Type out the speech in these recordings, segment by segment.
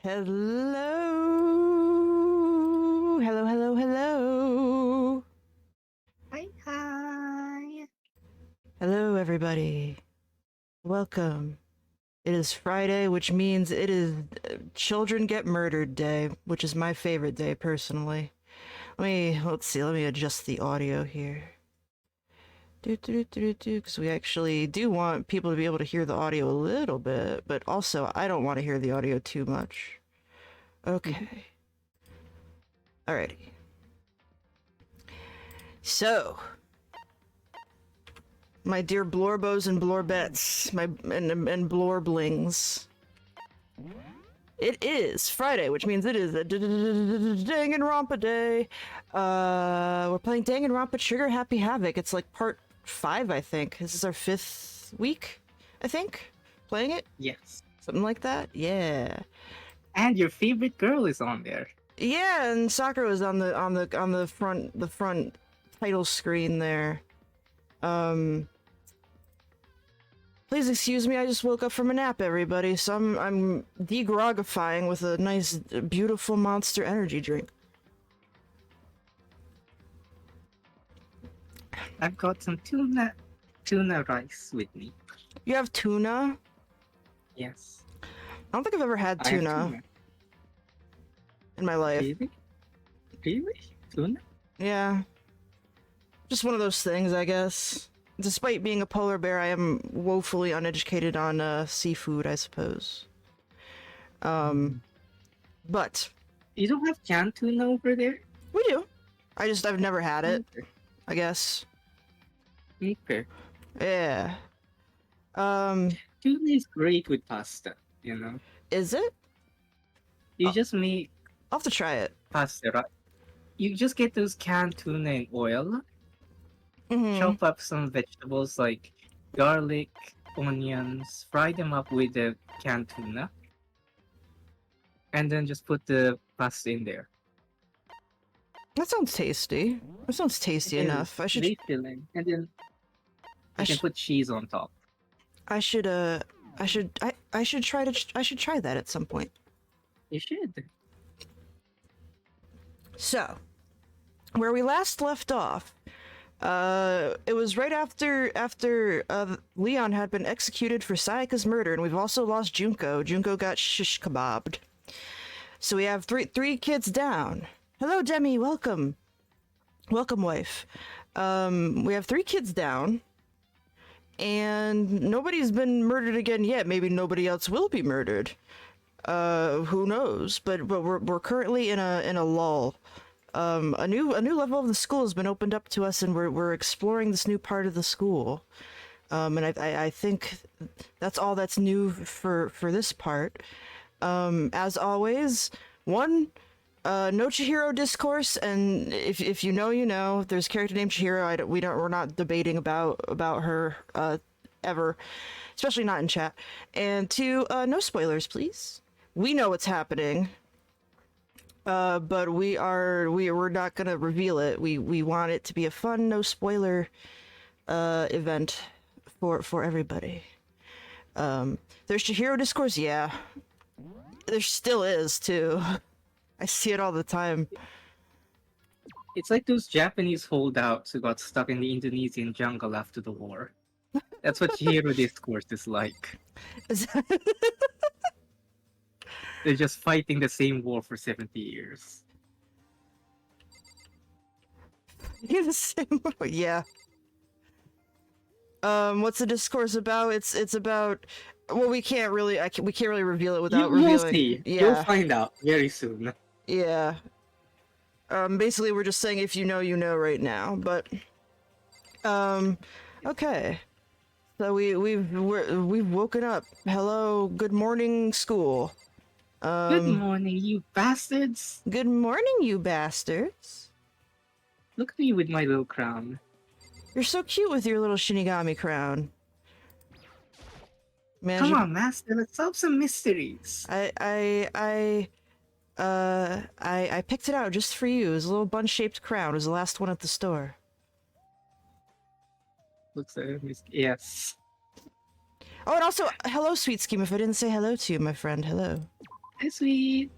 Hello. Hello, hello, hello. Hi, hi. Hello, everybody. Welcome. It is Friday, which means it is Children Get Murdered Day, which is my favorite day personally. Let's see, let me adjust the audio here. Because we actually do want people to be able to hear the audio a little bit, but also I don't want to hear the audio too much. Okay. Alrighty. So, my dear Blorbos and Blorbettes, and Blorblings. It is Friday, which means it is a Danganronpa day. We're playing Danganronpa Trigger Happy Havoc. It's like part 5, I think. This is our 5th week, I think, playing it. Yes. Something like that. Yeah. And your favorite girl is on there. Yeah, and Sakura was on the front title screen there. Please excuse me, I just woke up from a nap, everybody, so I'm degrogifying with a nice, beautiful Monster Energy drink. I've got some tuna rice with me. You have tuna? Yes. I don't think I've ever had I have tuna in my life. Really? Really? Tuna? Yeah. Just one of those things, I guess. Despite being a polar bear, I am woefully uneducated on seafood, I suppose. But You don't have canned tuna over there? we do. I've never had it, Okay. I guess. Okay. Yeah. Tuna is great with pasta, you know? Is it? You just make I'll have to try it. pasta, right? You just get those canned tuna in oil, Mm-hmm. chop up some vegetables like garlic, onions, fry them up with the canned tuna, and then just put the pasta in there. That sounds tasty. That sounds tasty It enough. is very filling, and then I you can should put cheese on top. I should try that at some point. You should. So, where we last left off, it was right after Leon had been executed for Sayaka's murder, and we've also lost Junko. Junko got shish kebabbed. So we have three kids down. Hello, Demi. Welcome, wife. We have 3 kids down, and nobody's been murdered again yet. Maybe nobody else will be murdered. Who knows? But we're currently in a lull. A new level of the school has been opened up to us, and we're exploring this new part of the school. And I think that's all that's new for this part. As always, no Chihiro discourse, and if you know, you know. There's a character named Chihiro. We're not debating about her ever, especially not in chat. And 2, no spoilers, please. We know what's happening. But we're not gonna reveal it. We want it to be a fun, no spoiler event for everybody. There's Chihiro discourse, yeah. There still is too. I see it all the time. It's like those Japanese holdouts who got stuck in the Indonesian jungle after the war. That's what Chihiro discourse is like. They're just fighting the same war for 70 years. Yeah. What's the discourse about? It's about. Well, we can't really reveal it without revealing. You'll see. Yeah. You'll find out very soon. Yeah. Basically, we're just saying if you know, you know right now. But, okay. So we've woken up. Hello, good morning, school. Good morning, you bastards. Good morning, you bastards. Look at me with my little crown. You're so cute with your little Shinigami crown. Man, Come on, master, let's solve some mysteries. I picked it out just for you. It was a little bun-shaped crown. It was the last one at the store. Looks like yes. Oh, and also, hello, Sweet Scheme. If I didn't say hello to you, my friend, hello. Sweet.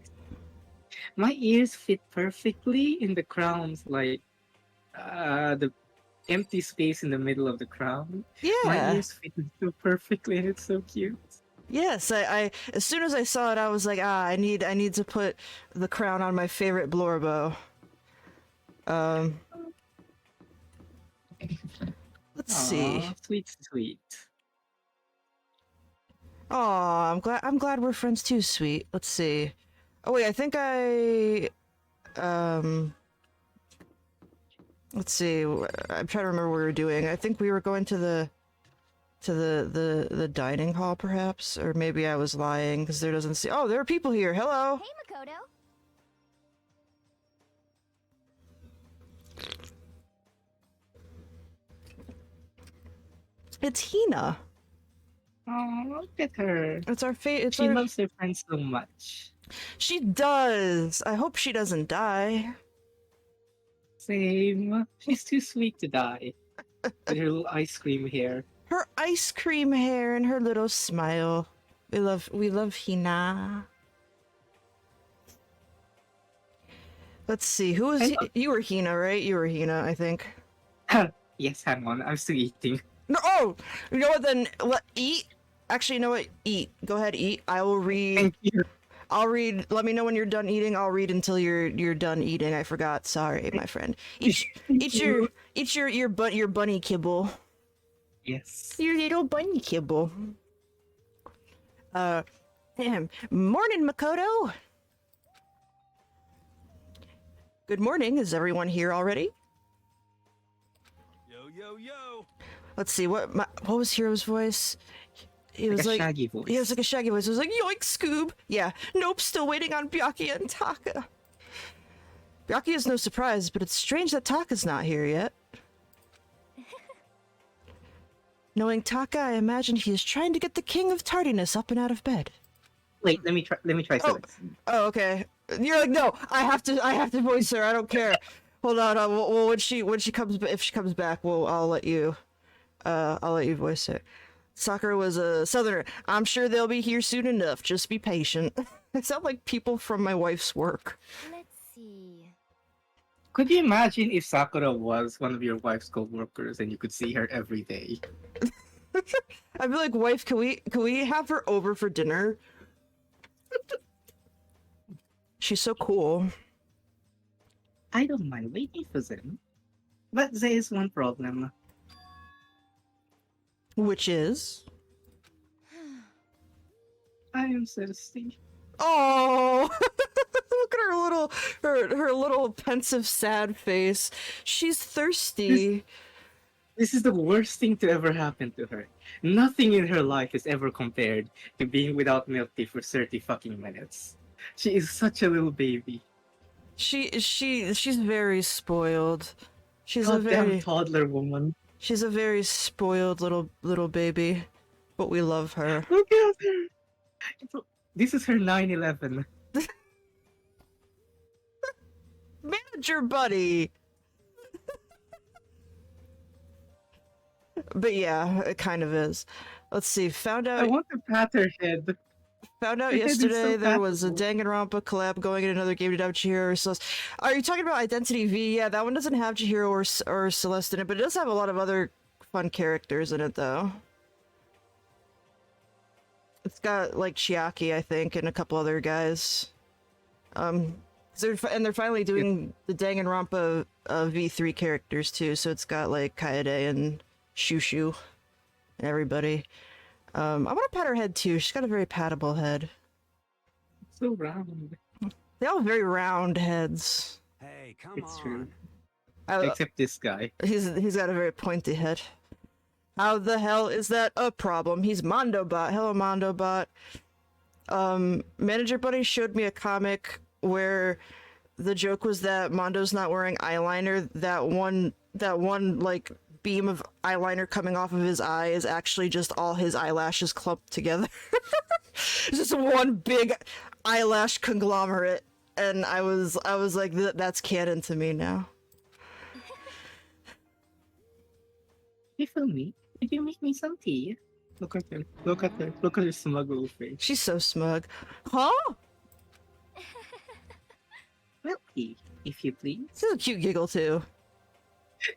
My ears fit perfectly in the crowns, like the empty space in the middle of the crown. My Yeah. ears fit so perfectly, and it's so cute. Yes, I as soon as I saw it, I was like, I need to put the crown on my favorite Blorbo. Um, let's see. Aw, sweet, sweet. Oh, I'm glad we're friends too, sweet. Let's see. Oh wait, I think let's see. I'm trying to remember what we were doing. I think we were going to the dining hall, perhaps, or maybe I was lying because there doesn't see. Oh, there are people here. Hello. Hey, Makoto. It's Hina. Oh, look at her. It's our fate. She loves her friends so much. She does. I hope she doesn't die. Same. She's too sweet to die. With her little ice cream hair. Her ice cream hair and her little smile. We love Hina. Let's see. Who was you were Hina, right? You were Hina, I think. Yes, hang on. I'm still eating. No. Oh, you know what? Then eat. Actually, you know what? Eat. Go ahead, eat. I will read. Thank you. I'll read. Let me know when you're done eating. I'll read until you're done eating. I forgot. Sorry, my friend. Eat your bunny kibble. Yes. Your little bunny kibble. Damn. Morning, Makoto. Good morning. Is everyone here already? Yo, yo, yo! Let's see. What was Hiro's voice? He was like shaggy voice. He was like a shaggy voice. It was like, yoink, Scoob. Yeah. Nope. Still waiting on Byakuya and Taka. Byakuya is no surprise, but it's strange that Taka's not here yet. Knowing Taka, I imagine he is trying to get the king of tardiness up and out of bed. Wait, let me try something. Oh, okay. You're like, no, I have to voice her. I don't care. Hold on. Well, if she comes back, I'll let you voice her. Sakura was a southerner. I'm sure they'll be here soon enough. Just be patient. I sound like people from my wife's work. Let's see. Could you imagine if Sakura was one of your wife's co-workers and you could see her every day? I'd be like, wife, can we have her over for dinner? She's so cool. I don't mind waiting for them. But there is one problem. Which is? I am thirsty. Oh, look at her little pensive, sad face. She's thirsty. This is the worst thing to ever happen to her. Nothing in her life is ever compared to being without milk tea for 30 fucking minutes. She is such a little baby. She's very spoiled. She's a Goddamn very toddler woman. She's a very spoiled little baby, but we love her. Look at her. This is her 9/11. Manager buddy. But yeah, it kind of is. Let's see. Found I out want to pat her head. Found out Her head is so yesterday there was a patable. Danganronpa collab going in another game to have Chihiro or Celeste. Are you talking about Identity V? Yeah, that one doesn't have Chihiro or Celeste in it, but it does have a lot of other fun characters in it, though. It's got, like, Chiaki, I think, and a couple other guys. They're finally doing the Danganronpa V3 characters, too, so it's got, like, Kaede and Shushu and everybody. I want to pat her head too. She's got a very patable head. So round. They all have very round heads. Hey, come It's on. true. I, Except this guy. he's got a very pointy head. How the hell is that a problem? He's Mondobot. Hello, Mondobot. Manager Buddy showed me a comic where the joke was that Mondo's not wearing eyeliner. That one like beam of eyeliner coming off of his eye is actually just all his eyelashes clumped together. It's just one big eyelash conglomerate, and I was like, that's canon to me now. You feel me? Did you make me some tea? Look at her. Look at her. Look at her smug little face. She's so smug. Huh? tea, if you please. This is a cute giggle too.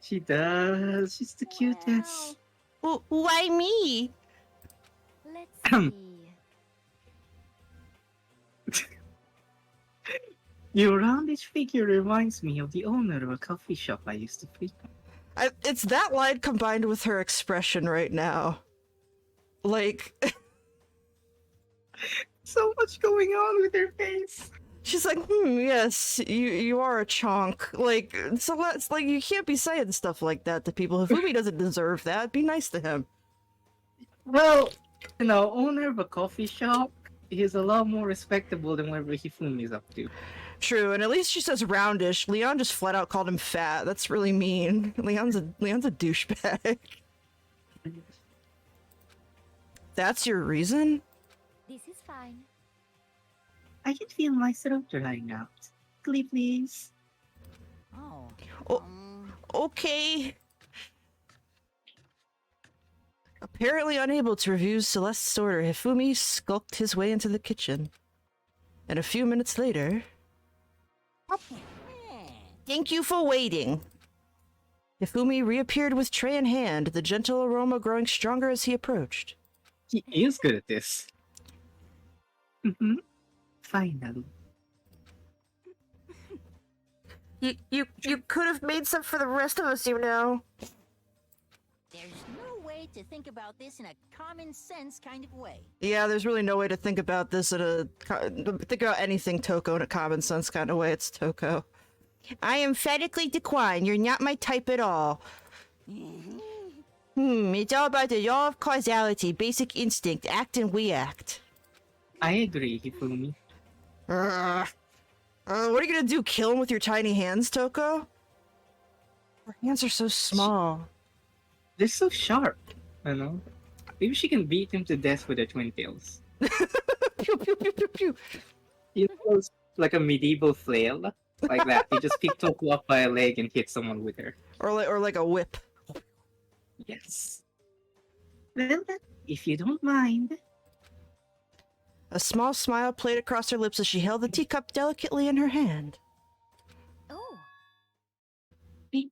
She does. She's the cutest. Well, why me? Let's see. Your roundish figure reminds me of the owner of a coffee shop I used to frequent. It's that line combined with her expression right now. Like, So much going on with her face. she's like, yes, you are a chonk. Like, so that's like, you can't be saying stuff like that to people. Hifumi doesn't deserve that. Be nice to him. Well, owner of a coffee shop is a lot more respectable than whatever Hifumi's up to. True, and at least she says roundish. Leon just flat out called him fat. That's really mean. Leon's a douchebag. That's your reason? This is fine. I can feel my throat drying out. Glee, please. Oh. Oh. Okay. Apparently unable to refuse Celeste's order, Hifumi skulked his way into the kitchen. And a few minutes later... Thank you for waiting. Hifumi reappeared with tray in hand, the gentle aroma growing stronger as he approached. He is good at this. Finally. You could have made some for the rest of us, you know. There's no way to think about this in a common sense kind of way. Yeah, there's really no way to think about this think about anything Toko in a common sense kind of way. It's Toko. I emphatically decline. You're not my type at all. It's all about the law of causality, basic instinct, act and we act. I agree, Hifumi. What are you gonna do, kill him with your tiny hands, Toko? Her hands are so small. They're so sharp, Maybe she can beat him to death with her twin tails. Pew, pew, pew, pew, pew. It's like a medieval flail, like that. You just pick Toko up by a leg and hit someone with her. Or like a whip. Yes. Well, if you don't mind. A small smile played across her lips as she held the teacup delicately in her hand. Oh. Beat.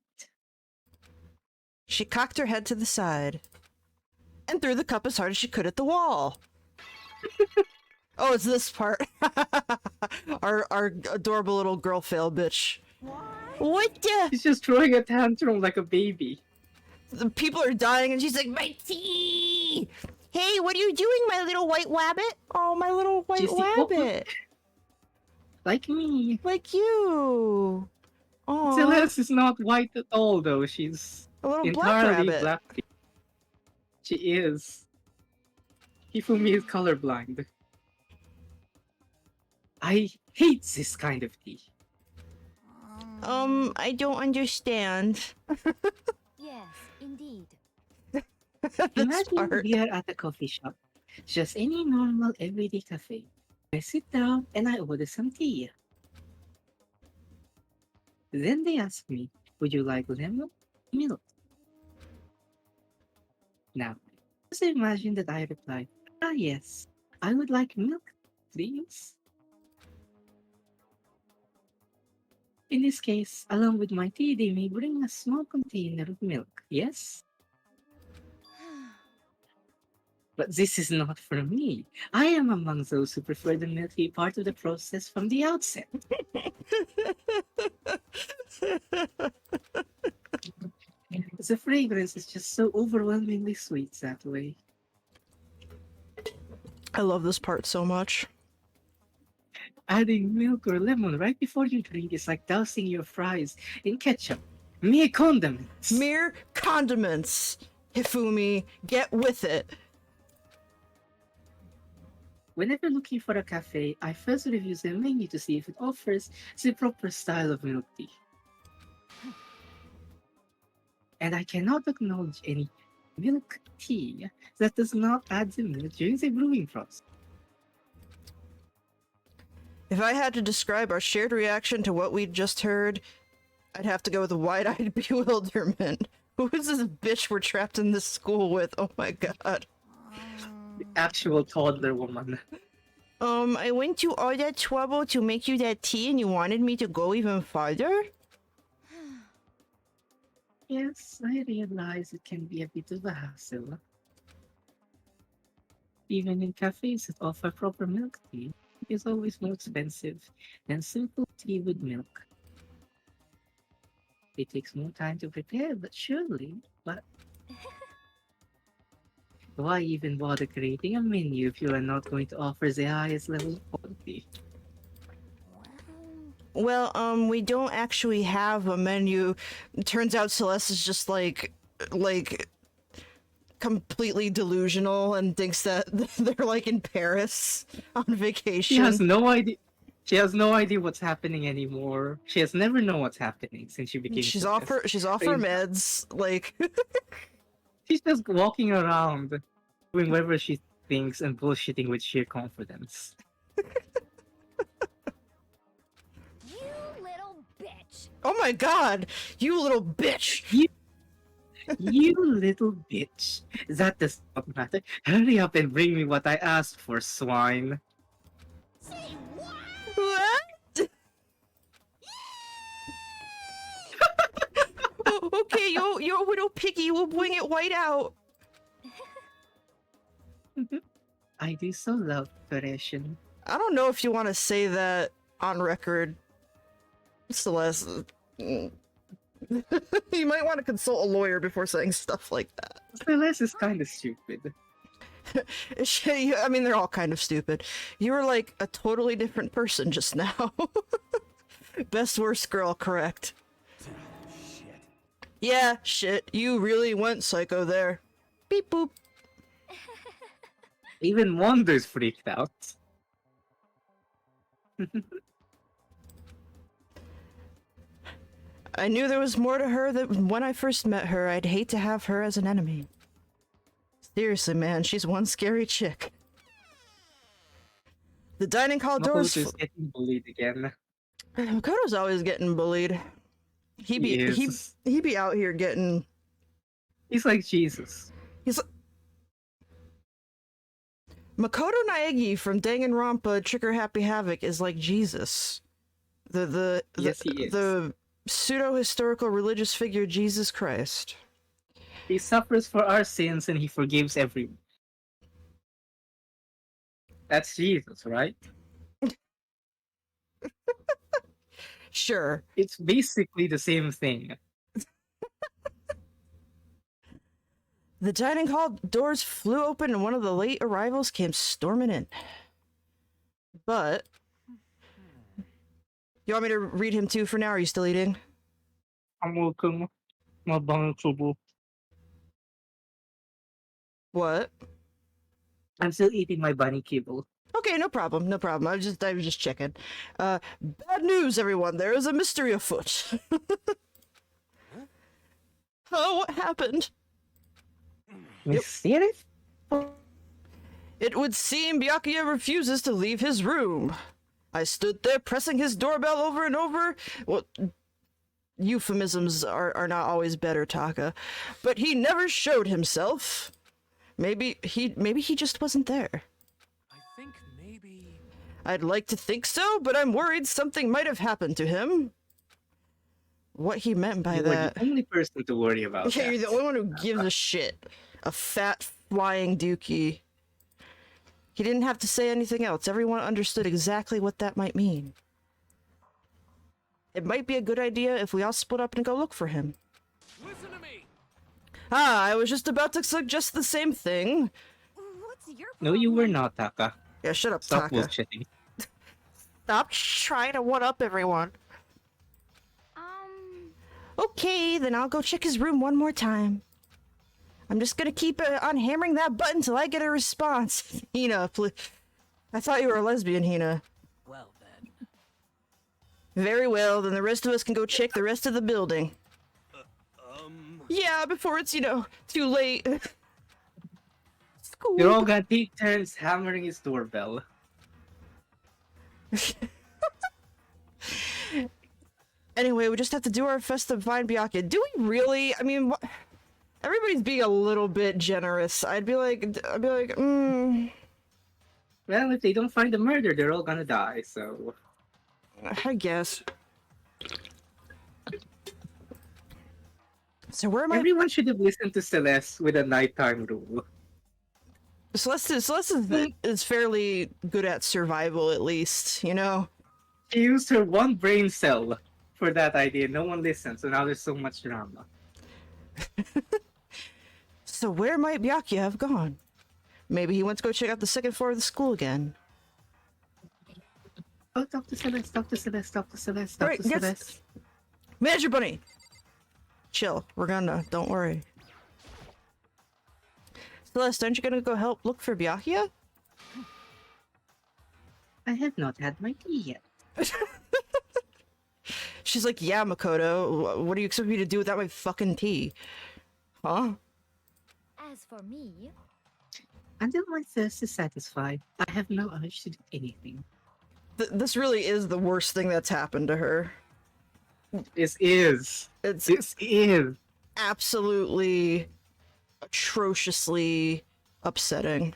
She cocked her head to the side and threw the cup as hard as she could at the wall. Oh, it's this part. our adorable little girl fail bitch. What the? She's just throwing a tantrum like a baby. The people are dying and she's like, my tea! Hey, what are you doing, my little white wabbit? Oh, my little white wabbit. Like me. Like you. Oh. Celeste is not white at all, though. She's A little black entirely rabbit. black. She is. Hifumi is colorblind. I hate this kind of tea. I don't understand. Yes, indeed. This Imagine part. we are at a coffee shop. Just any normal everyday cafe. I sit down and I order some tea. Then they ask me, would you like lemon? Milk? Now, just imagine that I reply, yes, I would like milk, please. In this case, along with my tea, they may bring a small container of milk, yes? But this is not for me. I am among those who prefer the milk to be part of the process from the outset. The fragrance is just so overwhelmingly sweet that way. I love this part so much. Adding milk or lemon right before you drink is like dousing your fries in ketchup. Mere condiments. Mere condiments. Hifumi, get with it. Whenever looking for a cafe, I first review the menu to see if it offers the proper style of milk tea. And I cannot acknowledge any milk tea that does not add the milk during the brewing process. If I had to describe our shared reaction to what we'd just heard, I'd have to go with wide-eyed bewilderment. Who is this bitch we're trapped in this school with? Oh my god. The actual toddler woman. I went to all that trouble to make you that tea and you wanted me to go even farther? Yes, I realize it can be a bit of a hassle. Even in cafes that offer proper milk tea, it is always more expensive than simple tea with milk. It takes more time to prepare, but surely. But why even bother creating a menu if you are not going to offer the highest level of quality? Well, we don't actually have a menu. Turns out Celeste is just like completely delusional and thinks that they're like in Paris on vacation. She has no idea. She has no idea what's happening anymore. She has never known what's happening since she became. She's off her meds. Like she's just walking around, doing whatever she thinks and bullshitting with sheer confidence. You little bitch. oh my god, you little bitch! You little bitch. That does not matter. Hurry up and bring me what I asked for, swine. Say what? What? Oh, okay, your little piggy will bring it right out. I do so love Parisian. I don't know if you want to say that on record, Celeste. You might want to consult a lawyer before saying stuff like that. Celeste is kind of stupid. I mean, they're all kind of stupid. You were like a totally different person just now. Best worst girl, correct. Shit. Yeah, shit. You really went psycho there. Beep boop. Even Wander's freaked out. I knew there was more to her than when I first met her. I'd hate to have her as an enemy. Seriously, man, she's one scary chick. The dining hall doors. Makoto's getting bullied again. Makoto's always getting bullied. He be out here getting. He's like Jesus. He's. Makoto Naegi from Danganronpa Trigger Happy Havoc is like Jesus. Yes, he is. The pseudo-historical religious figure Jesus Christ. He suffers for our sins and he forgives everyone. That's Jesus, right? Sure. It's basically the same thing. The dining hall doors flew open and one of the late arrivals came storming in. But... You want me to read him too for now? Are you still eating? I'm welcome. My bone trouble. What? I'm still eating my bunny kibble. Okay, no problem, no problem. I was just checking. Bad news, everyone. There is a mystery afoot. Oh, what happened? Mysterious? It would seem Byakuya refuses to leave his room. I stood there pressing his doorbell over and over. Well, euphemisms are not always better, Taka. But he never showed himself. Maybe he just wasn't there. I think maybe. I'd like to think so, but I'm worried something might have happened to him. What he meant by You that. are the only person to worry about Yeah, that. you're the only one who gives a shit. A fat, flying dookie. He didn't have to say anything else. Everyone understood exactly what that might mean. It might be a good idea if we all split up and go look for him. Listen to me. Ah, I was just about to suggest the same thing. What's your No, you were not, Taka. Yeah, shut up, Stop Taka. bullshitting. Stop trying to one-up everyone. Okay, then I'll go check his room one more time. I'm just gonna keep on hammering that button till I get a response. Hina, please. I thought you were a lesbian, Hina. Well then. Very well, then the rest of us can go check the rest of the building. Yeah, before it's, too late. School. You're all gonna take turns hammering his doorbell. Anyway, we just have to do our best to find Byakuya. Do we really? I mean, everybody's being a little bit generous. I'd be like, Well, if they don't find the murder, they're all gonna die, so... I guess. So where am I? Everyone should have listened to Celeste with a nighttime rule. Celeste is fairly good at survival, at least, you know? She used her one brain cell for that idea. No one listened, so now there's so much drama. So where might Byakuya have gone? Maybe he went to go check out the second floor of the school again. Oh, talk to Celeste, talk to Celeste, talk to Celeste, talk Right, to yes. Celeste. Manager Bunny! Chill, we're gonna, don't worry. Celeste, aren't you gonna go help look for Byakuya? I have not had my tea yet. She's like, yeah, Makoto, what do you expect me to do without my fucking tea? Huh? As for me, Until my thirst is satisfied, I have no urge to do anything. This really is the worst thing that's happened to her. This is. It's This is. absolutely atrociously upsetting.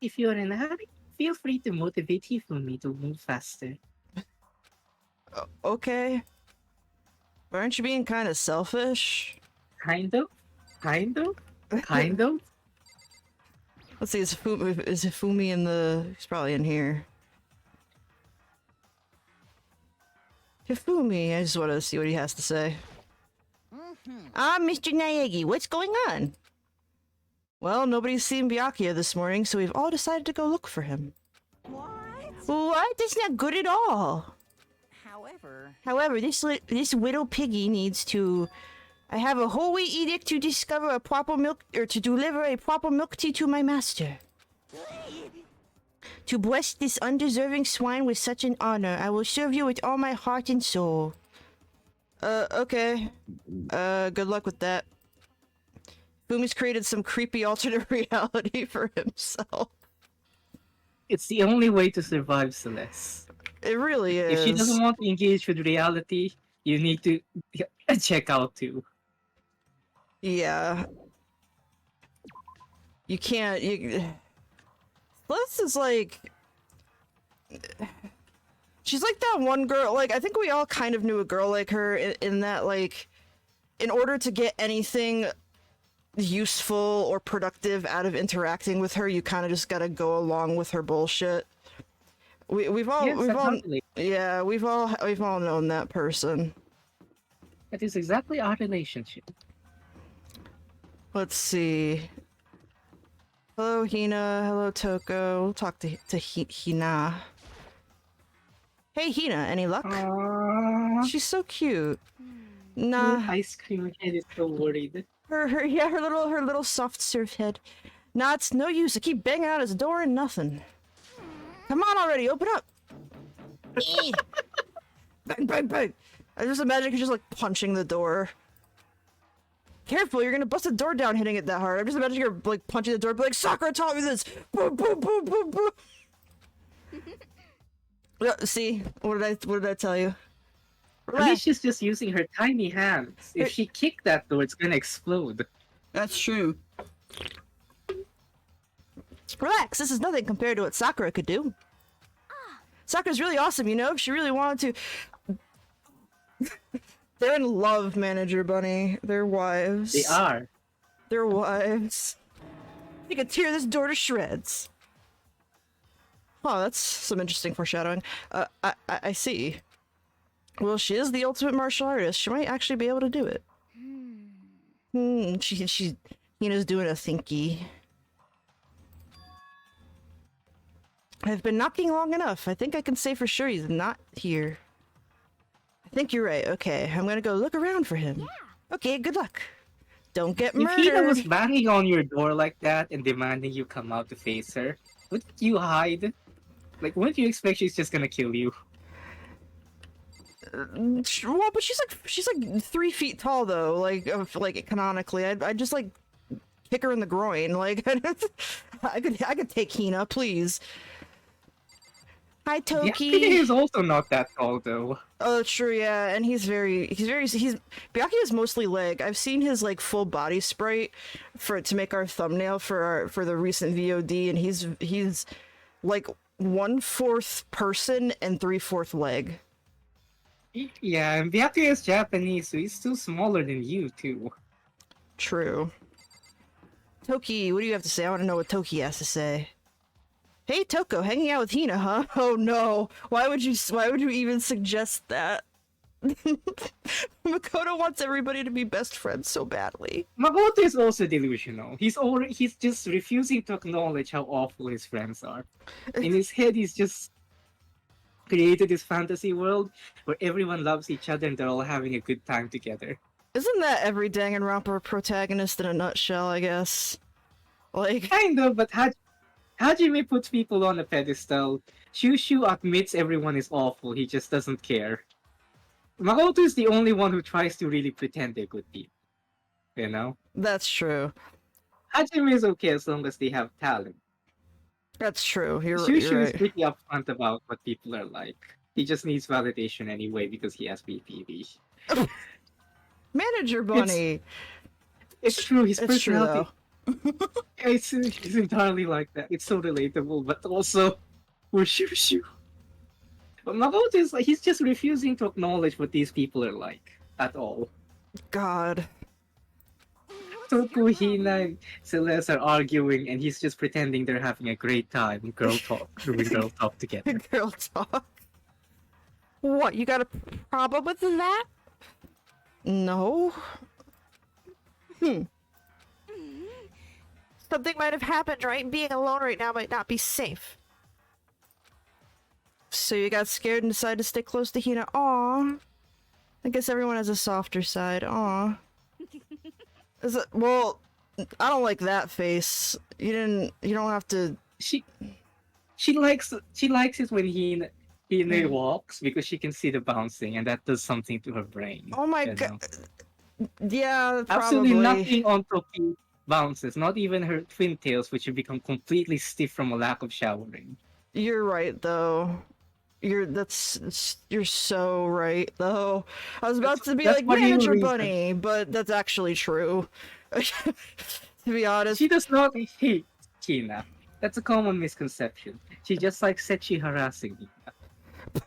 If you are in a hurry, feel free to motivate Hifumi to move faster. Okay. But aren't you being kind of selfish? Kind of? Kind of? Kind of? Let's see, is Hifumi in the... He's probably in here. Hifumi, I just want to see what he has to say. Mr. Naegi, what's going on? Well, nobody's seen Byakuya this morning, so we've all decided to go look for him. What? What? That's not good at all. However, This little piggy needs to... I have a holy edict to discover a proper milk... or to deliver a proper milk tea to my master. To bless this undeserving swine with such an honor, I will serve you with all my heart and soul. Okay. Good luck with that. Fumi's created some creepy alternate reality for himself. It's the only way to survive, Celeste. It really is. If she doesn't want to engage with reality, you need to check out too. Yeah. You can't... Celeste is like... She's like that one girl, like, I think we all kind of knew a girl like her in that, like, in order to get anything useful or productive out of interacting with her, you kind of just gotta go along with her bullshit. We've all known that person. That is exactly our relationship. Let's see. Hello, Hina. Hello, Toko. We'll talk to Hina. Hey, Hina, any luck? Aww. She's so cute. Nah. Ice cream head is so worried. Her little soft serve head. Nah, it's no use. I keep banging out his door and nothing. Come on already, open up. Bang, bang, bang. I just imagine her just like punching the door. Careful, you're gonna bust the door down hitting it that hard. I'm just imagining her like punching the door, be like, Sakura taught me this. Boom, boom, boom, boom, boom. See, what did I tell you? At least she's just using her tiny hands. If she kicked that door, it's gonna explode. That's true. Relax, this is nothing compared to what Sakura could do. Sakura's really awesome, you know? If she really wanted to... They're in love, Manager Bunny. They're wives. They are. They're wives. You could tear this door to shreds. Oh, that's some interesting foreshadowing. I see. Well, she is the ultimate martial artist. She might actually be able to do it. Hina's doing a thinky. I've been knocking long enough. I think I can say for sure he's not here. I think you're right. Okay, I'm gonna go look around for him. Yeah. Okay, good luck. Don't get murdered. If Hina was banging on your door like that and demanding you come out to face her, wouldn't you hide? Like, wouldn't you expect she's just gonna kill you? Well, but she's like 3 feet tall though. Like canonically, I'd just like kick her in the groin. Like I could take Hina, please. Hi, Byakuya Toki. is also not that tall though. Oh, true, yeah, and he's Byakuya is mostly leg. I've seen his like full body sprite to make our thumbnail for the recent VOD, and he's like 1/4 person and 3/4 leg. Yeah, and Byakuya is Japanese, so he's still smaller than you too. True. Toki, what do you have to say? I want to know what Toki has to say. Hey, Toko, hanging out with Hina, huh? Oh no! Why would you even suggest that? Makoto wants everybody to be best friends so badly. Makoto is also delusional. He's just refusing to acknowledge how awful his friends are. In his head, he's just created this fantasy world where everyone loves each other and they're all having a good time together. Isn't that every Danganronpa protagonist in a nutshell, I guess? Like, Kind of, but Hajime puts people on a pedestal. Shushu admits everyone is awful, he just doesn't care. Makoto is the only one who tries to really pretend they're good people. You know? that's true. Hajime is okay as long as they have talent. That's true. You're Shushu is right. pretty upfront about what people are like. He just needs validation anyway because he has BTV. Manager Bunny. It's true, his It's true, personality. though. It's entirely like that. It's so relatable, but also we're Shushu. But Makoto is like, he's just refusing to acknowledge what these people are like at all. God. Toku, Hina, and Celeste are arguing, and he's just pretending they're having a great time. Girl talk, doing girl talk together. Girl talk. What, you got a problem with that? No. Something might have happened, right? Being alone right now might not be safe. So you got scared and decided to stay close to Hina. Aw. I guess everyone has a softer side. Aw. Well, I don't like that face. You don't have to... She likes it when Hina walks because she can see the bouncing, and that does something to her brain. Oh my you know? god. Yeah, probably. Absolutely nothing on Toki bounces, not even her twin tails, which have become completely stiff from a lack of showering. You're right, though. You're so right, though. I was about to be that's like what you Manager reason. Bunny, but that's actually true. To be honest. She does not hate Hina. That's a common misconception. She just likes sexually harassing Hina.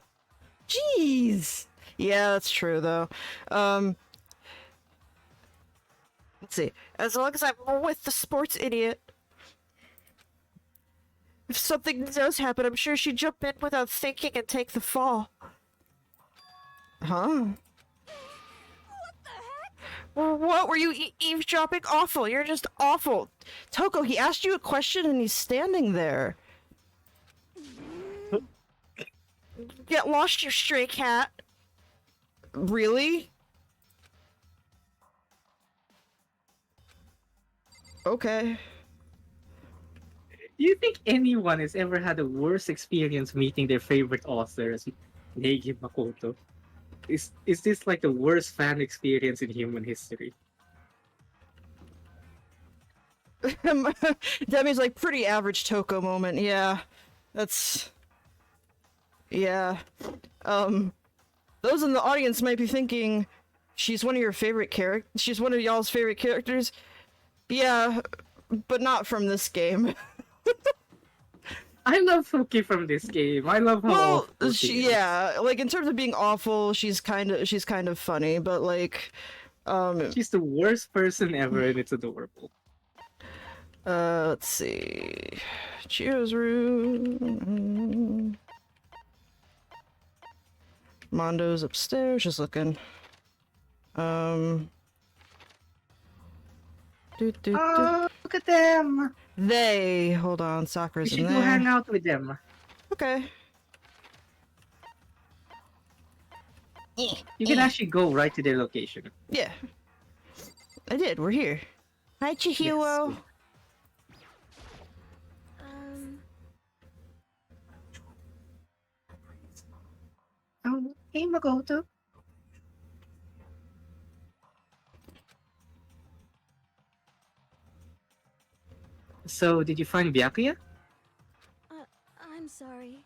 Jeez. Yeah, that's true, though. Let's see. As long as I'm with the sports idiot. If something does happen, I'm sure she'd jump in without thinking and take the fall. Huh? What were you eavesdropping? Awful. You're just awful. Toko, he asked you a question and he's standing there. Get lost, you stray cat. Really? Okay. Do you think anyone has ever had a worse experience meeting their favorite author as Neigi Makoto? Is this like the worst fan experience in human history? Demi's like, pretty average Toko moment. Yeah. That's... Yeah. Those in the audience might be thinking, she's one of your favorite characters? She's one of y'all's favorite characters? Yeah, but not from this game. I love Toki from this game. I love how Well, awful she is. yeah, like in terms of being awful, she's kind of funny, but like, She's the worst person ever, and it's adorable. let's see, Chihiro's room. Mondo's upstairs, just looking. Oh, look at them! Hold on, We Sakura's in should go there. hang out with them. Okay. You can actually go right to their location. Yeah. I did, we're here. Hi, Chihiro. Oh, hey, Makoto. So, did you find Byakuya? I'm sorry.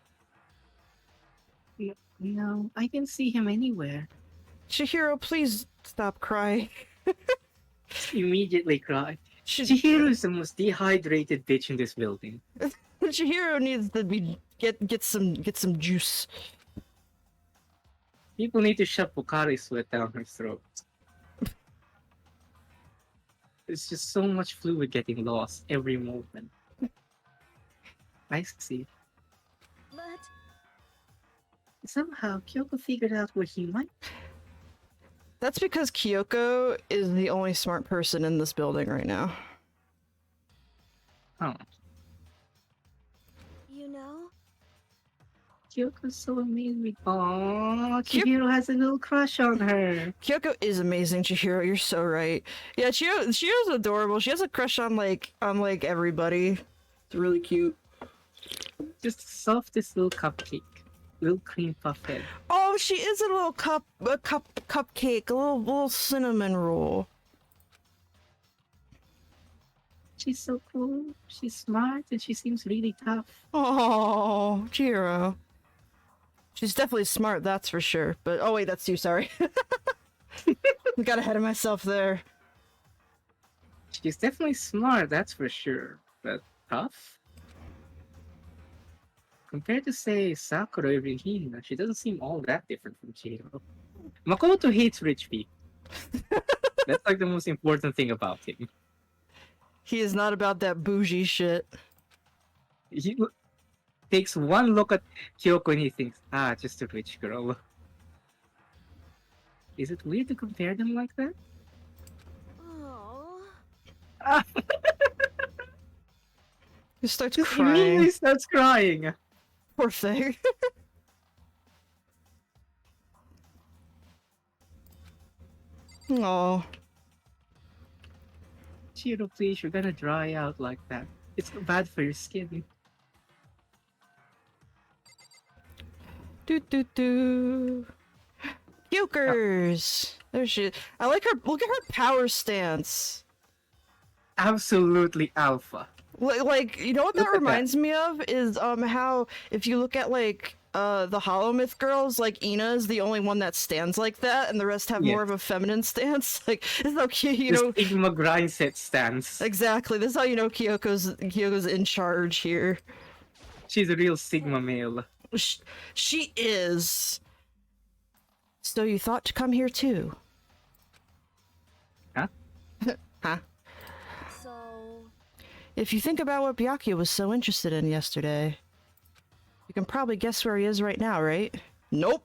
No, I can see him anywhere. Chihiro, please stop crying. Immediately cry. Ch- Chihiro is the most dehydrated bitch in this building. Chihiro needs to be get some juice. People need to shove Pocari sweat down her throat. There's just so much fluid getting lost every moment. I see. But Somehow, Kyoko figured out where he might. That's because Kyoko is the only smart person in this building right now. Oh, you know, Kyoko's so amazing. Aww, Chihiro has a little crush on her. Kyoko is amazing, Chihiro. You're so right. Yeah, Chihiro's adorable. She has a crush on like everybody. It's really cute. Just the softest little cupcake. Little cream puff head. Oh, she is a little cupcake, a little cinnamon roll. She's so cool. She's smart and she seems really tough. Oh, Chihiro. She's definitely smart, that's for sure. But oh wait, that's you. Sorry. I got ahead of myself there. She's definitely smart, that's for sure. But tough? Compared to, say, Sakura or Regina, she doesn't seem all that different from Chihiro. Makoto hates rich people. That's like the most important thing about him. He is not about that bougie shit. He takes one look at Kyoko and he thinks, just a rich girl. Is it weird to compare them like that? oh, He starts He crying. immediately starts crying. Poor thing. Oh. Chihiro, please, you're gonna dry out like that. It's bad for your skin. Do do do. Yokers. There she is. I like her. Look at her power stance. Absolutely alpha. Like, you know what that Look at that. reminds me of is how if you look at like the Hollow Myth girls, like Ina is the only one that stands like that, and the rest have more Yeah. of a feminine stance. Like, this is how you This know Sigma grind set stance. exactly. This is how you know Kyoko's in charge here. She's a real Sigma male. She is. So you thought to come here too? Huh? Huh? so If you think about what Byakuya was so interested in yesterday, you can probably guess where he is right now, right? Nope.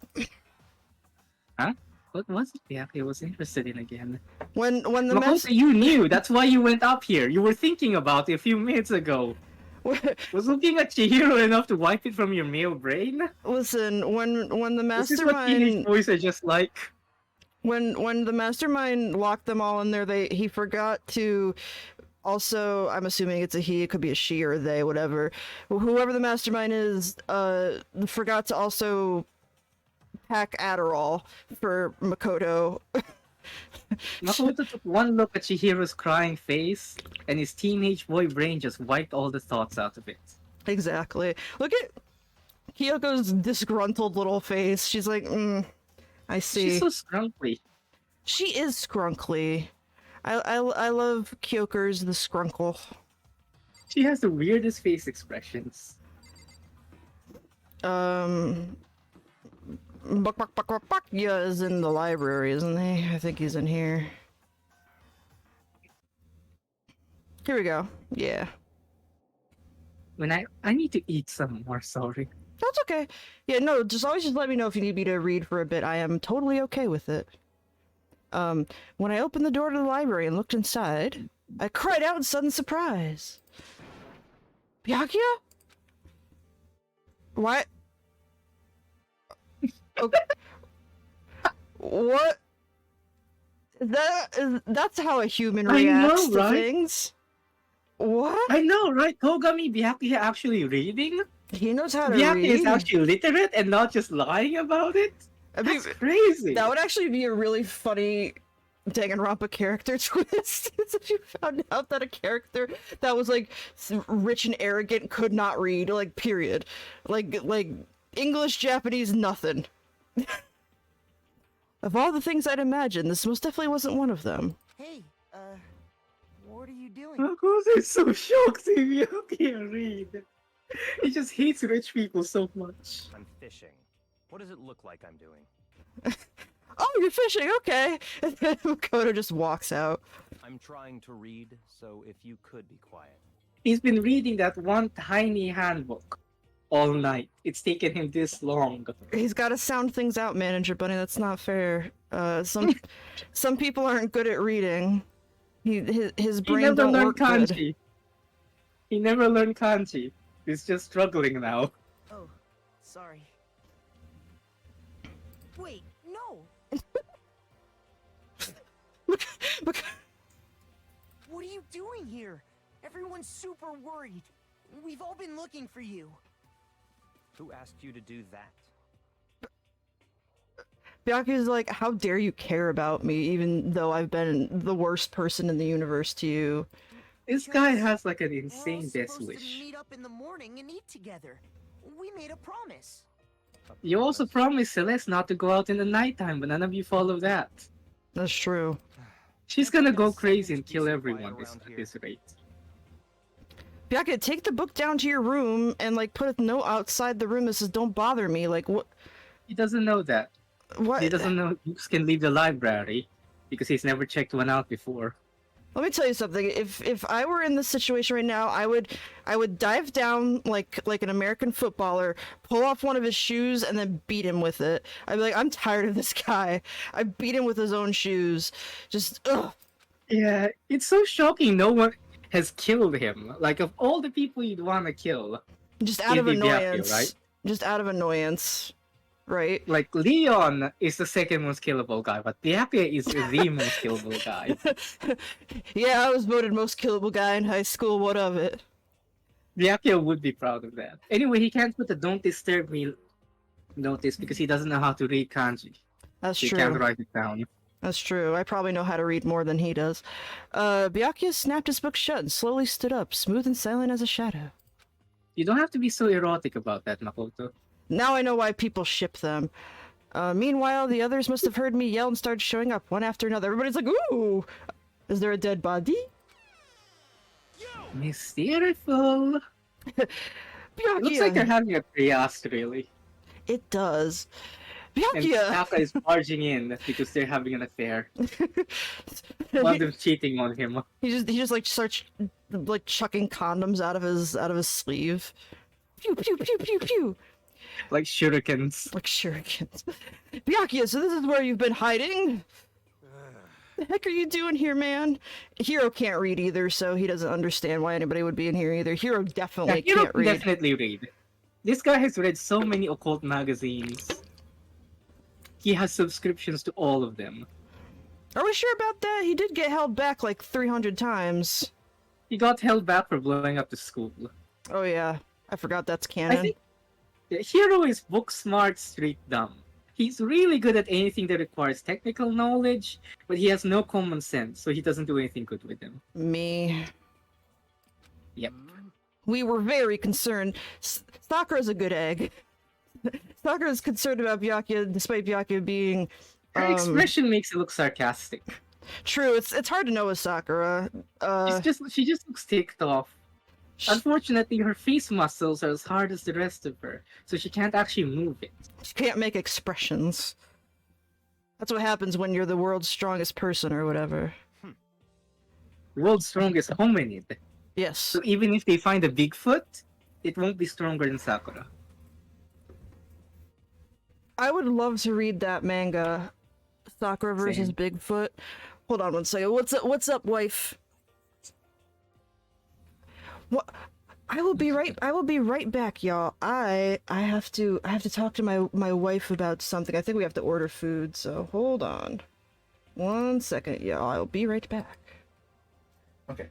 What was it Byakuya was interested in again? When the Makoto, you knew. That's why you went up here. You were thinking about it a few minutes ago. Was looking at Chihiro enough to wipe it from your male brain? Listen, when the This is what teenage mastermind boys are just like. when the mastermind locked them all in there, he forgot to also, I'm assuming it's a he, it could be a she or a they, whatever. Whoever the mastermind is, forgot to also pack Adderall for Makoto. Makoto took one look at Chihiro's crying face, and his teenage boy brain just wiped all the thoughts out of it. Exactly. Look at Kyoko's disgruntled little face. She's like, I see. She's so scrunkly. She is scrunkly. I love Kyoker's the scrunkle. She has the weirdest face expressions. Bakuya is in the library, isn't he? I think he's in here. Here we go. Yeah. When I need to eat some more, sorry. That's okay. Yeah, no, just let me know if you need me to read for a bit. I am totally okay with it. When I opened the door to the library and looked inside, I cried out in sudden surprise. Byakuya? What? Okay. What? That's how a human I know, reacts to right? things. What? I know, right? Togami Byakuya actually reading? He knows how to Byakuya read. is actually literate and not just lying about it? I mean, That's crazy. that would actually be a really funny Danganronpa character twist if you found out that a character that was like rich and arrogant could not read, like period. Like English, Japanese, nothing. Of all the things I'd imagine, this most definitely wasn't one of them. Hey, what are you doing? Marcos is so shocked he can't read. He just hates rich people so much. I'm fishing. What does it look like I'm doing? Oh, you're fishing, okay. And then Makoto just walks out. I'm trying to read, so if you could be quiet. He's been reading that one tiny handbook all night. It's taken him this long. He's got to sound things out, Manager Bunny. That's not fair. Some people aren't good at reading. His He brain never don't learned work good. kanji. He never learned kanji. He's just struggling now. Oh, sorry. Wait, no! What are you doing here? Everyone's super worried. We've all been looking for you. Who asked you to do that? Byakuya's like, how dare you care about me, even though I've been the worst person in the universe to you. This guy has like an We're all insane death supposed to wish. meet up in the morning and eat together. We made a promise. You also promised Celeste not to go out in the nighttime, but none of you follow that. That's true. She's gonna go crazy and kill everyone at this rate. Byakuya, take the book down to your room and like put a note outside the room that says "Don't bother me." Like what? He doesn't know that. What? He doesn't know books can leave the library because he's never checked one out before. Let me tell you something. If I were in this situation right now, I would dive down like an American footballer, pull off one of his shoes, and then beat him with it. I'd be like, I'm tired of this guy. I beat him with his own shoes. Just ugh. Yeah, it's so shocking no one has killed him. Like, of all the people you'd want to kill, Just out of It'd be Byakuya, annoyance. right? Just out of annoyance. Right? like, Leon is the second most killable guy, but Byakuya is the most killable guy. Yeah, I was voted most killable guy in high school. What of it? Byakuya would be proud of that. Anyway, he can't put the "Don't disturb me" notice because he doesn't know how to read kanji. That's He true. can't write it down. That's true. I probably know how to read more than he does. Byakuya snapped his book shut and slowly stood up, smooth and silent as a shadow. You don't have to be so erotic about that, Makoto. Now I know why people ship them. Meanwhile, the others must have heard me yell and started showing up one after another. Everybody's like, ooh! Is there a dead body? Mysteriousful. Byakuya! It looks like they're having a trias, really. It does. And Byakuya! Taka is barging in because they're having an affair. One of them cheating on him. he just like starts like chucking condoms out of his sleeve. Pew pew pew pew pew. Like shurikens. Like shurikens. Byakuya, so this is where you've been hiding? The heck are you doing here, man? Hiro can't read either, so he doesn't understand why anybody would be in here either. Hiro definitely Yeah, Hiro can't read. definitely read. This guy has read so many occult magazines. He has subscriptions to all of them. Are we sure about that? He did get held back like 300 times. He got held back for blowing up the school. Oh yeah, I forgot that's I canon. think Hiro is book smart, street dumb. He's really good at anything that requires technical knowledge, but he has no common sense, so he doesn't do anything good with them. Me. Yep. We were very concerned. Sakura's a good egg. Sakura's concerned about Byakuya, despite Byakuya being... Her expression makes it look sarcastic. True, it's hard to know with Sakura. She just looks ticked off. Unfortunately, her face muscles are as hard as the rest of her, so she can't actually move it. She can't make expressions. That's what happens when you're the world's strongest person or whatever. World's strongest hominid. Yes. So even if they find a Bigfoot, it won't be stronger than Sakura. I would love to read that manga, Sakura versus Same. Bigfoot. Hold on one second. What's up, wife? What? I will be right back, y'all. I have to talk to my wife about something. I think we have to order food, so hold on. 1 second, y'all. I'll be right back. Okay.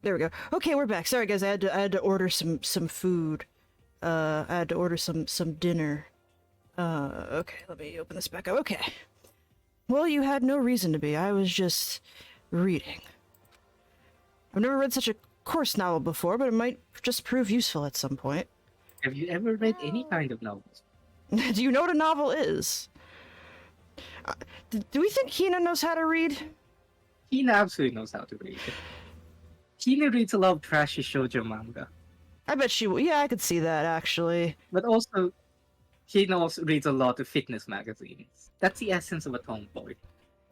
There we go. Okay, we're back. Sorry, guys. I had to order some food. I had to order some dinner. Okay. Let me open this back up. Okay. Well, you had no reason to be. I was just reading. I've never read such a coarse novel before, but it might just prove useful at some point. Have you ever read any kind of novels? Do you know what a novel is? Do we think Hina knows how to read? Hina absolutely knows how to read. Hina reads a lot of trashy shoujo manga. I bet she will. Yeah, I could see that, actually. But also, Hina also reads a lot of fitness magazines. That's the essence of a tomboy.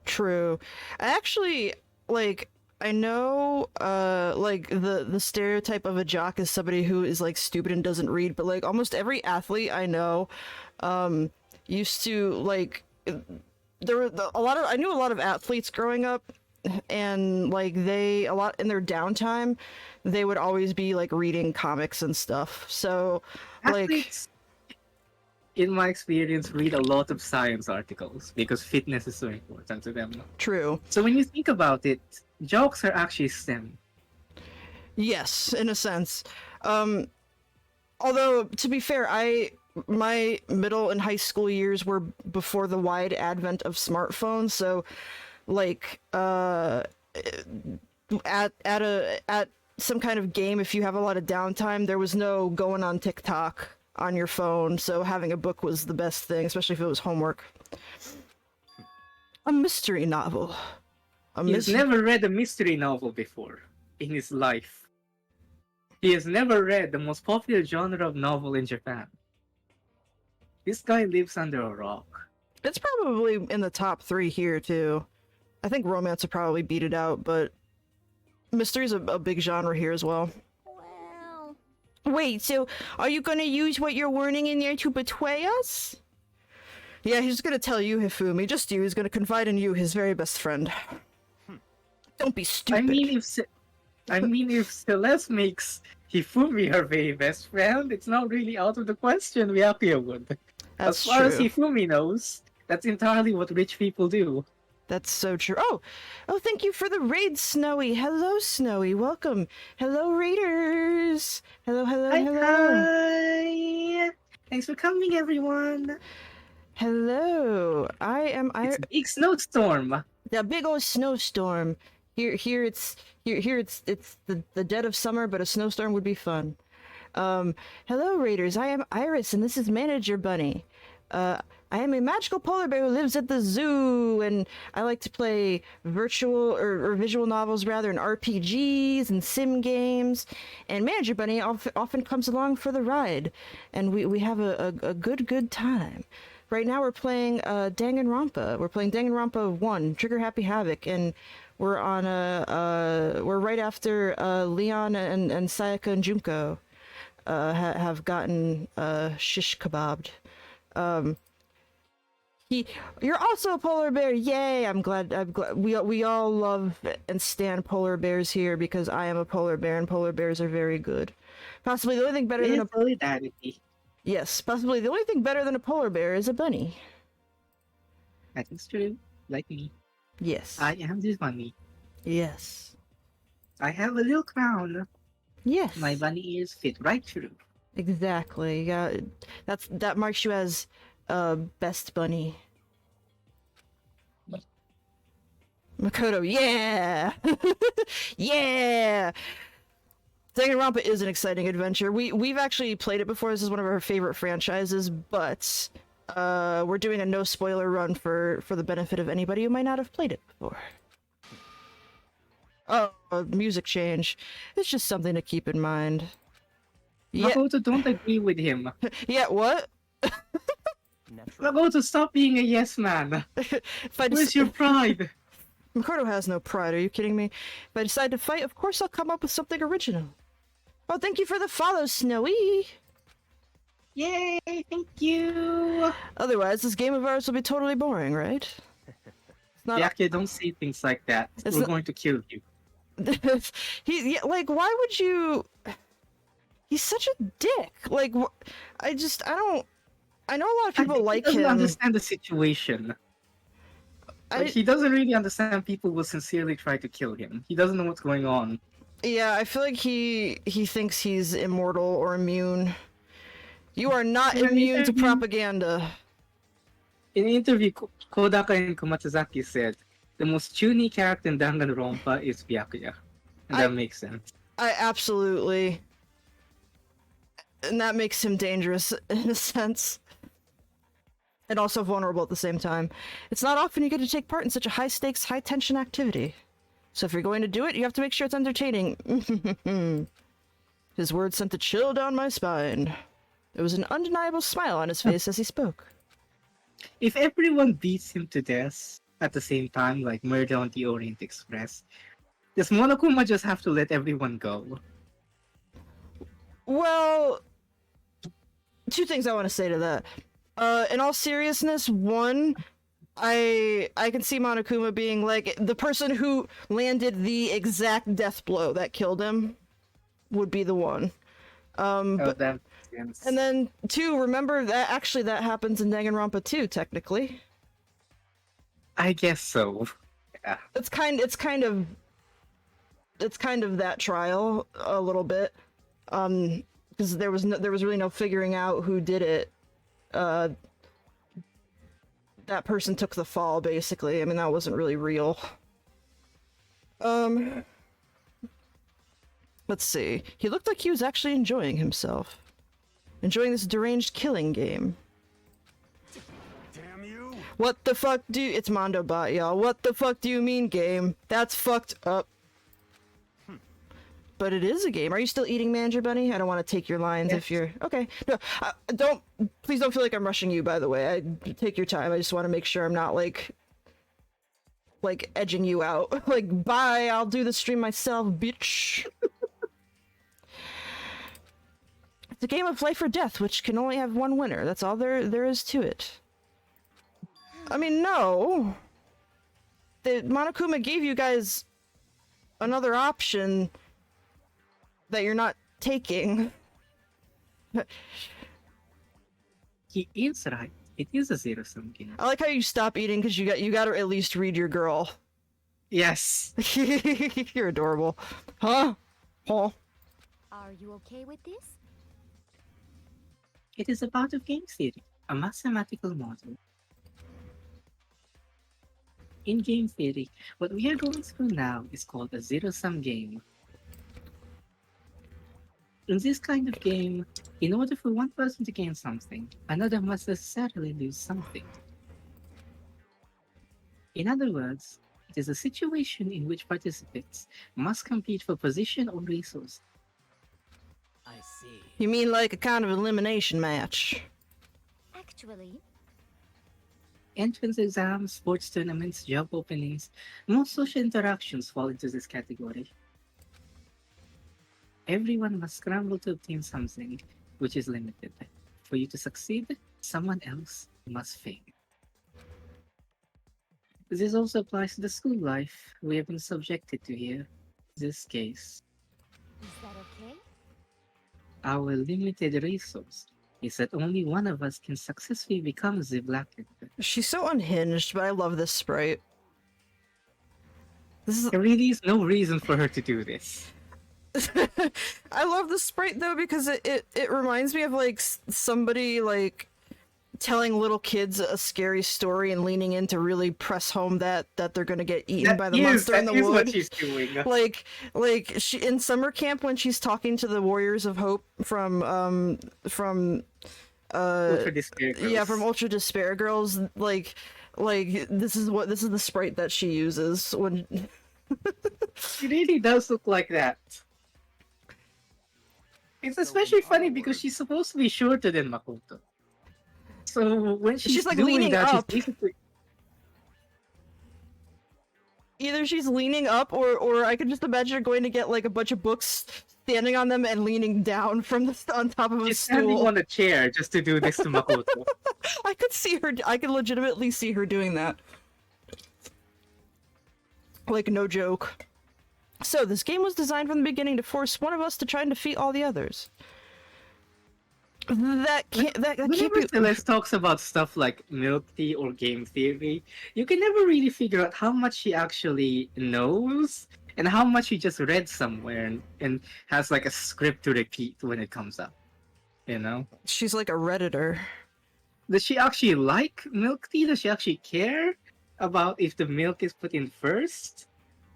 True. I actually, like, I know, like, the stereotype of a jock is somebody who is, like, stupid and doesn't read, but, like, almost every athlete I know, used to, like, there were I knew a lot of athletes growing up, and, like, in their downtime, they would always be, like, reading comics and stuff, so, Athletes, in my experience, read a lot of science articles because fitness is so important to them. true. So when you think about it, jokes are actually STEM. Yes, in a sense. Although, to be fair, my middle and high school years were before the wide advent of smartphones, so, like, at some kind of game, if you have a lot of downtime, there was no going on TikTok on your phone, so having a book was the best thing, especially if it was homework. A mystery novel. He has never read a mystery novel before in his life. He has never read the most popular genre of novel in Japan. This guy lives under a rock. It's probably in the top 3 here, too. I think romance would probably beat it out, but mystery's a big genre here as well. Well, Wait, so are you gonna use what you're learning in there to betray us? Yeah, he's gonna tell you, Hifumi, just you. He's gonna confide in you, his very best friend. Don't be stupid. I mean, if Celeste makes Hifumi her very best friend, it's not really out of the question we appear would. That's As far as true. Hifumi knows, that's entirely what rich people do. That's so true. Oh, thank you for the raid, Snowy. Hello, Snowy. Welcome. Hello, raiders. Hello. Hi! Thanks for coming, everyone. Hello. It's a big snowstorm. The big old snowstorm. Here it's the dead of summer, but a snowstorm would be fun. Hello, raiders. I am Iris, and this is Manager Bunny. I am a magical polar bear who lives at the zoo, and I like to play virtual or visual novels rather, and RPGs and sim games. And Manager Bunny often comes along for the ride, and we have a good time. Right now we're playing Danganronpa. We're playing Danganronpa 1, Trigger Happy Havoc, and we're on we're right after Leon and Sayaka and Junko have gotten shish kebabbed. You're also a polar bear. Yay! I'm glad. We all love and stand polar bears here because I am a polar bear, and polar bears are very good. Possibly the only thing better than a solidarity. Yes, possibly the only thing better than a polar bear is a bunny. That is true. Like me. Yes. I am this bunny. Yes. I have a little crown. Yes. My bunny ears fit right through. Exactly. Yeah. That marks you as best bunny. Makoto, yeah! Yeah! Danganronpa is an exciting adventure. We've actually played it before. This is one of our favorite franchises, but we're doing a no spoiler run for the benefit of anybody who might not have played it before. Oh, music change. It's just something to keep in mind. Yeah. Makoto, don't agree with him. Yeah, what? Natural. Makoto, stop being a yes man. If I Where's your pride? Makoto has no pride, are you kidding me? If I decide to fight, of course I'll come up with something original. Oh, thank you for the follow, Snowy! Yay, thank you. Otherwise, this game of ours will be totally boring, right? It's not. Yake, don't say things like that. It's We're not- going to kill you. Like, why would you... He's such a dick. Like, I don't... I know a lot of people I think like he doesn't him. understand the situation. Like, he doesn't really understand people will sincerely try to kill him. He doesn't know what's going on. Yeah, I feel like he thinks he's immortal or immune. You are not In an immune to interview- propaganda. In an interview, Kodaka and Komatsuzaki said, the most chuny character in Danganronpa is Byakuya. And that makes sense. I absolutely. And that makes him dangerous in a sense. And also vulnerable at the same time. It's not often you get to take part in such a high-stakes, high-tension activity. So if you're going to do it, you have to make sure it's entertaining. His words sent a chill down my spine. There was an undeniable smile on his face as he spoke. If everyone beats him to death at the same time, like Murder on the Orient Express, does Monokuma just have to let everyone go? Well, two things I want to say to that. In all seriousness, one, I can see Monokuma being like the person who landed the exact death blow that killed him would be the one. But, That makes sense. and then two, remember that actually that happens in Danganronpa too, technically. I guess so. Yeah. It's kind of that trial a little bit, because there was really no figuring out who did it. That person took the fall, basically. I mean, that wasn't really real. Let's see. He looked like he was actually enjoying himself. Enjoying this deranged killing game. Damn you! What the fuck do you— It's Mondo Bot, y'all. What the fuck do you mean, game? That's fucked up. But it is a game. Are you still eating, Manager Bunny? I don't want to take your lines if you're... Okay. No, please don't feel like I'm rushing you, by the way. I take your time. I just want to make sure I'm not, like edging you out. Like, bye, I'll do the stream myself, bitch. It's a game of life or death, which can only have one winner. That's all there is to it. I mean, no. Monokuma gave you guys another option that you're not taking. He is right. It is a zero-sum game. I like how you stop eating because you got to at least read your girl. Yes. You're adorable. Huh? Huh? Are you okay with this? It is a part of game theory, a mathematical model. In game theory, what we are going through now is called a zero-sum game. In this kind of game, in order for one person to gain something, another must necessarily lose something. In other words, it is a situation in which participants must compete for position or resource. I see. You mean like a kind of elimination match? Actually, Entrance exams, sports tournaments, job openings, most social interactions fall into this category. Everyone must scramble to obtain something, which is limited. For you to succeed, someone else must fail. This also applies to the school life we have been subjected to here. In this case, is that okay? our limited resource is that only one of us can successfully become the Black Emperor. She's so unhinged, but I love this sprite. This is— There really is no reason for her to do this. I love the sprite though because it reminds me of like somebody like telling little kids a scary story and leaning in to really press home that they're gonna get eaten by the monster in the That is what wood. she's doing. Like she in summer camp when she's talking to the Warriors of Hope from Ultra Despair Girls. yeah, from Ultra Despair Girls, like this is the sprite that she uses when She really does look like that. It's especially funny because she's supposed to be shorter than Makoto. So when she's like doing leaning that, up. she's basically either she's leaning up or I could just imagine her going to get like a bunch of books, standing on them and leaning down from on top of a she's standing stool. on a chair just to do this to Makoto. I could legitimately see her doing that. Like, no joke. So, this game was designed from the beginning to force one of us to try and defeat all the others. That can't Whenever be... Celeste talks about stuff like milk tea or game theory, you can never really figure out how much she actually knows and how much he just read somewhere and has like a script to repeat when it comes up. You know? She's like a Redditor. Does she actually like milk tea? Does she actually care about if the milk is put in first?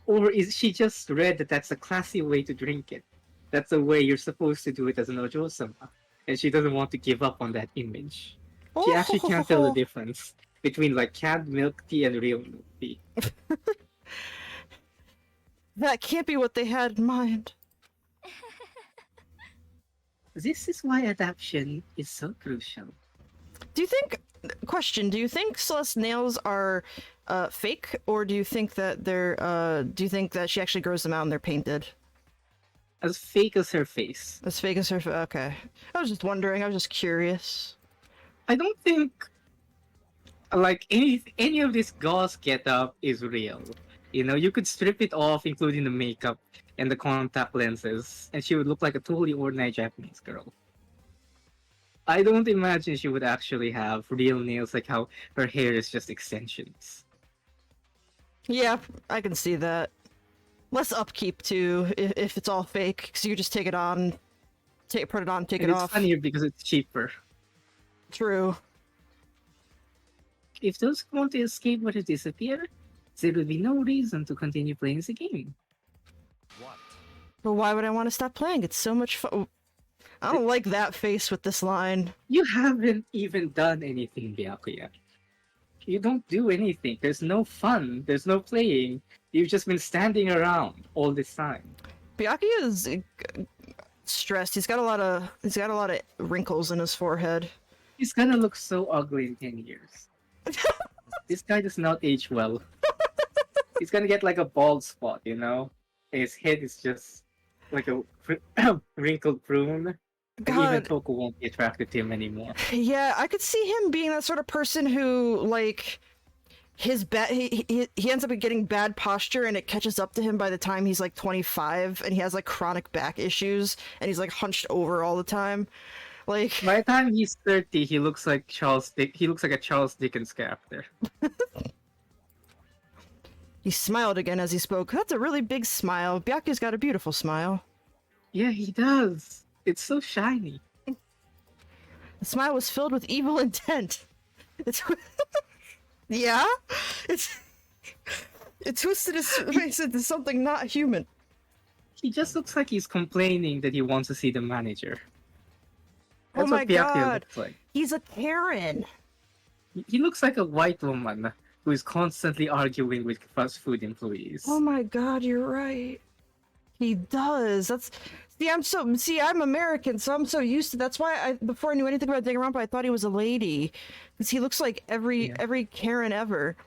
Or is she just read that that's a classy way to drink it? That's the way you're supposed to do it as an ojo-sama. And she doesn't want to give up on that image. She actually can't tell the difference between like canned milk tea and real milk tea. That can't be what they had in mind. This is why adaptation is so crucial. Do you think... Question, do you think Celeste's nails are fake? Or do you think that they're... do you think that she actually grows them out and they're painted? As fake as her face. As fake as her... Okay. I was just wondering, I was just curious. I don't think like any of this gauze getup is real. You know, you could strip it off, including the makeup and the contact lenses, and she would look like a totally ordinary Japanese girl. I don't imagine she would actually have real nails, like how her hair is just extensions. Yeah, I can see that. Less upkeep too, if it's all fake, because you just take it on, put it on, take And it it's off. funnier because it's cheaper. True. If those who want to escape were to disappear, there would be no reason to continue playing the game. What? But why would I want to stop playing? It's so much fun. I don't like that face with this line. You haven't even done anything, Byakuya. You don't do anything. There's no fun. There's no playing. You've just been standing around all this time. Byakuya is stressed. He's got a lot of wrinkles in his forehead. He's gonna look so ugly in 10 years. This guy does not age well. He's gonna get like a bald spot, you know? And his head is just like a wrinkled prune. And even God. Toko won't be attracted to him anymore. Yeah, I could see him being that sort of person who, like, he ends up getting bad posture and it catches up to him by the time he's like 25 and he has like chronic back issues and he's like hunched over all the time. Like, By the time he's 30, he looks like he looks like a Charles Dickens character. he smiled again as he spoke. That's a really big smile. Byakuya's got a beautiful smile. Yeah, he does. It's so shiny. The smile was filled with evil intent. It's yeah, it twisted his face into something not human. He just looks like he's complaining that he wants to see the manager. That's Oh my what Byakuya God. looks like. He's a Karen. He looks like a white woman who is constantly arguing with fast food employees. Oh my God, you're right. He does. I'm American, so I'm so used to. That's why before I knew anything about Danganronpa, I thought he was a lady, because he looks like every Karen ever.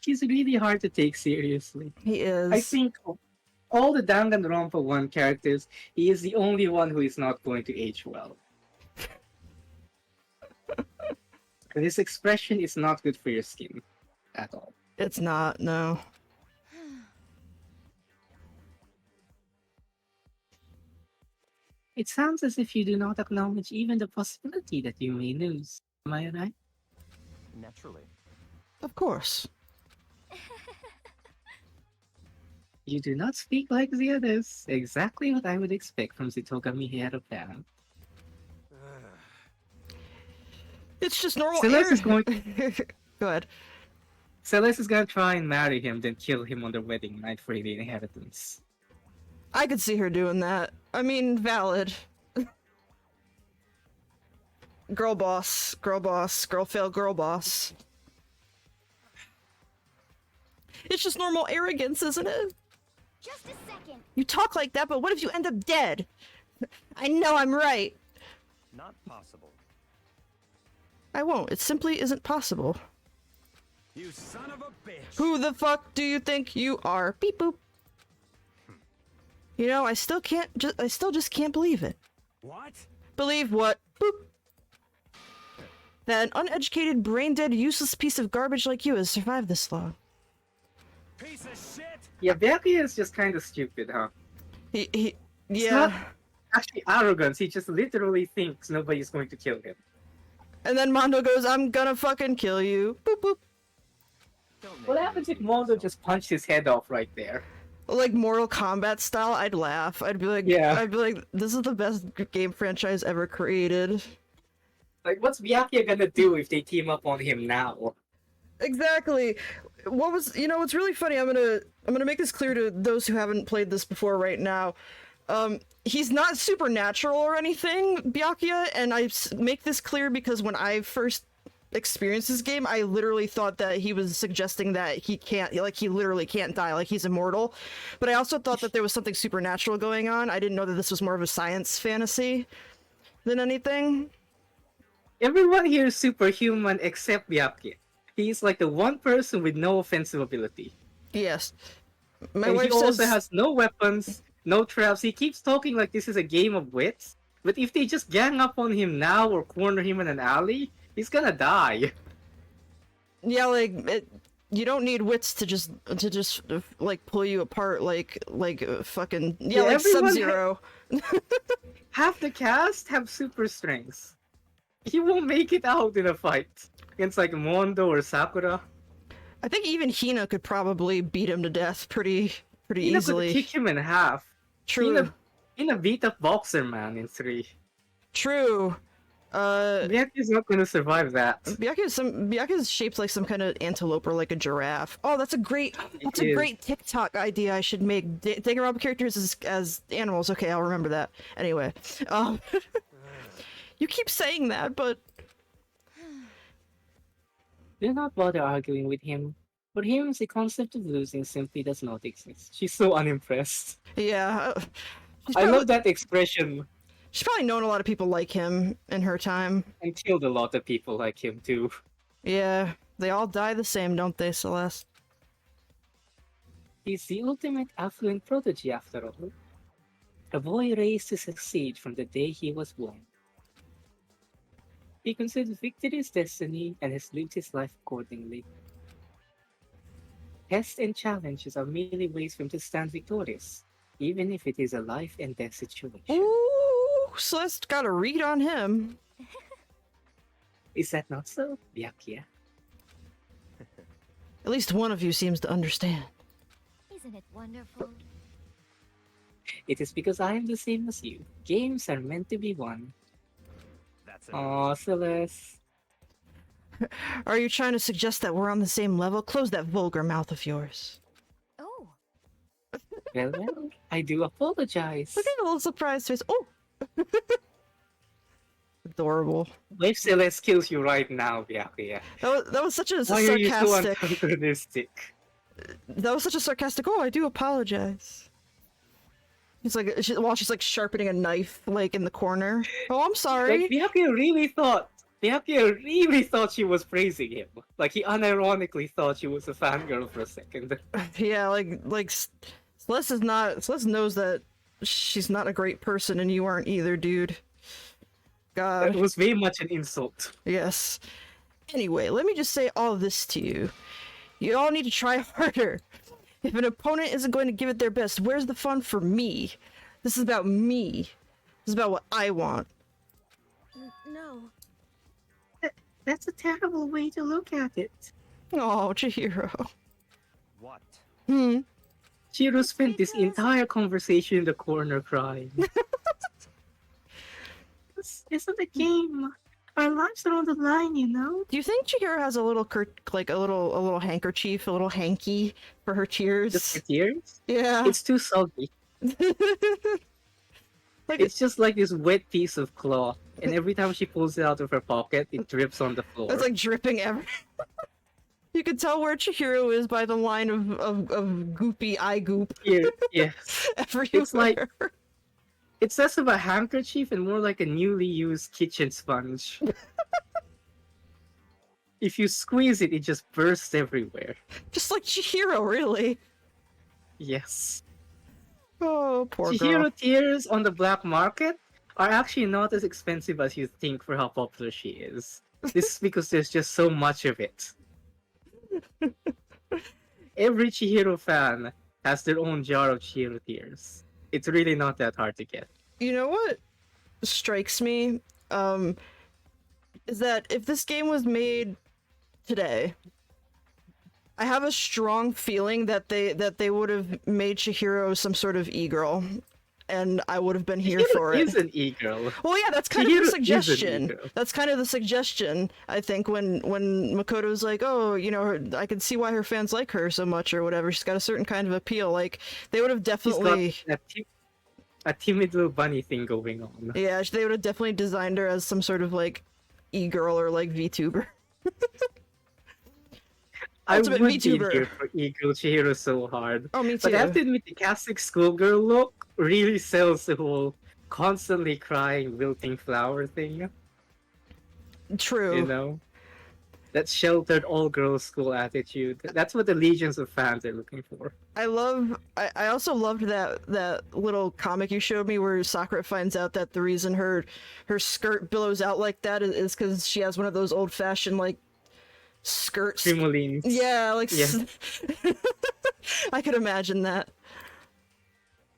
He's really hard to take seriously. He is. I think all the Danganronpa 1 characters, he is the only one who is not going to age well. And his expression is not good for your skin at all. It's not. No. It sounds as if you do not acknowledge even the possibility that you may lose. Am I right? Naturally. Of course. You do not speak like the others. Exactly what I would expect from the Togami Hero fan. It's just normal. Celeste is going. Go ahead. Celeste is gonna try and marry him, then kill him on their wedding night for the inheritance. I could see her doing that. I mean, valid. Girl boss, girl fail, girl boss. It's just normal arrogance, isn't it? Just a second. You talk like that, but what if you end up dead? I know I'm right. Not possible. I won't. It simply isn't possible. You son of a bitch! Who the fuck do you think you are? Beep boop. You know, I still just can't believe it. What? Believe what? Boop. That an uneducated, brain-dead, useless piece of garbage like you has survived this long. Piece of shit! Yeah, Byakuya is just kind of stupid, huh? He It's yeah. not actually arrogance. He just literally thinks nobody's going to kill him. And then Mondo goes, I'm gonna fucking kill you. Boop boop. Don't make What me happens if repeat Mondo myself. just punched his head off right there? like Mortal Kombat style, I'd laugh. I'd be like, Yeah. this is the best game franchise ever created. Like, what's Byakuya gonna do if they team up on him now? Exactly. What's really funny, I'm gonna make this clear to those who haven't played this before right now. He's not supernatural or anything, Byakuya, and make this clear because when I first experienced this game, I literally thought that he was suggesting that he literally can't die, like he's immortal. But I also thought that there was something supernatural going on. I didn't know that this was more of a science fantasy than anything. Everyone here is superhuman except Byakuya. He's like the one person with no offensive ability. Yes. My And wife he also says has no weapons, no traps. He keeps talking like this is a game of wits. But if they just gang up on him now or corner him in an alley, he's gonna die. yeah, you don't need wits to just like pull you apart like fucking Yeah, like everyone Sub-Zero. Half the cast have super strengths. He won't make it out in a fight against like Mondo or Sakura. I think even Hina could probably beat him to death pretty Hina easily. could kick him in half. True. Hina beat up Boxer Man in 3. True. Byakuya's not gonna survive that. Byakuya's shaped like some kind of antelope or like a giraffe. Oh, that's a great TikTok idea I should make. Danganronpa characters as animals. Okay, I'll remember that. Anyway, you keep saying that, but Do not bother arguing with him. For him, the concept of losing simply does not exist. She's so unimpressed. yeah, I love that expression. she's probably known a lot of people like him in her time. And killed a lot of people like him too. Yeah, they all die the same, don't they, Celeste? He's the ultimate affluent prodigy after all. A boy raised to succeed from the day he was born. He considers victory his destiny and has lived his life accordingly. Tests and challenges are merely ways for him to stand victorious, even if it is a life and death situation. Ooh, Celeste got a read on him. Is that not so, Byakuya? At least one of you seems to understand. Isn't it wonderful? It is because I am the same as you. Games are meant to be won. That's it. Aw, Celeste. Are you trying to suggest that we're on the same level? Close that vulgar mouth of yours. Oh, Well, I do apologize. Look at the little surprised face. Oh! Adorable. If Celeste kills you right now, Byakuya, That was such a why are you so sarcastic. antagonistic? That was such a sarcastic. Oh, I do apologize. He's like, while she's like sharpening a knife, like in the corner. Oh, I'm sorry. Like, Byakuya really thought she was praising him. Like, he unironically thought she was a fangirl for a second. Yeah, like Celeste knows that she's not a great person, and you aren't either, dude. That God. was very much an insult. Yes. Anyway, let me just say all this to you. You all need to try harder. If an opponent isn't going to give it their best, where's the fun for me? This is about me. This is about what I want. no. That's a terrible way to look at it. Oh, Chihiro. What? Chihiro spent this entire conversation in the corner crying. This isn't a game. Our lives are on the line, you know? Do you think Chihiro has a little a little handkerchief, a little hanky for her tears? Just for tears? Yeah. It's too soggy. Like, It's just like this wet piece of cloth, and every time she pulls it out of her pocket, it drips on the floor. it's like dripping everywhere. You can tell where Chihiro is by the line of goopy eye goop Here, yes. everywhere. It's less of a handkerchief and more like a newly used kitchen sponge. If you squeeze it, it just bursts everywhere. Just like Chihiro, really. Yes. Oh, poor girl. Chihiro tears on the black market are actually not as expensive as you think for how popular she is. This is because there's just so much of it. Every Chihiro fan has their own jar of Chihiro tears. It's really not that hard to get. You know what strikes me? Is that if this game was made today, I have a strong feeling that they would have made Chihiro some sort of e-girl, and I would have been here for it. Is an e-girl. Well, yeah, that's kind Chihiro of is the an suggestion. e-girl. That's kind of the suggestion, I think, when Makoto's like, oh, you know, I can see why her fans like her so much or whatever. She's got a certain kind of appeal. Like, they would have She's definitely... got a timid little bunny thing going on. Yeah, they would have definitely designed her as some sort of, like, e-girl or, like, VTuber. I Ultimate would be VTuber. here for e-girl Chihiro so hard. Oh, me too. But I have to admit, the classic schoolgirl look really sells the whole constantly crying, wilting flower thing. True. You know? That sheltered all-girls school attitude. That's what the legions of fans are looking for. I also loved that little comic you showed me where Sakura finds out that the reason her skirt billows out like that is because she has one of those old-fashioned, like, skirts. Crimolines. Yeah, like... Yeah. I could imagine that.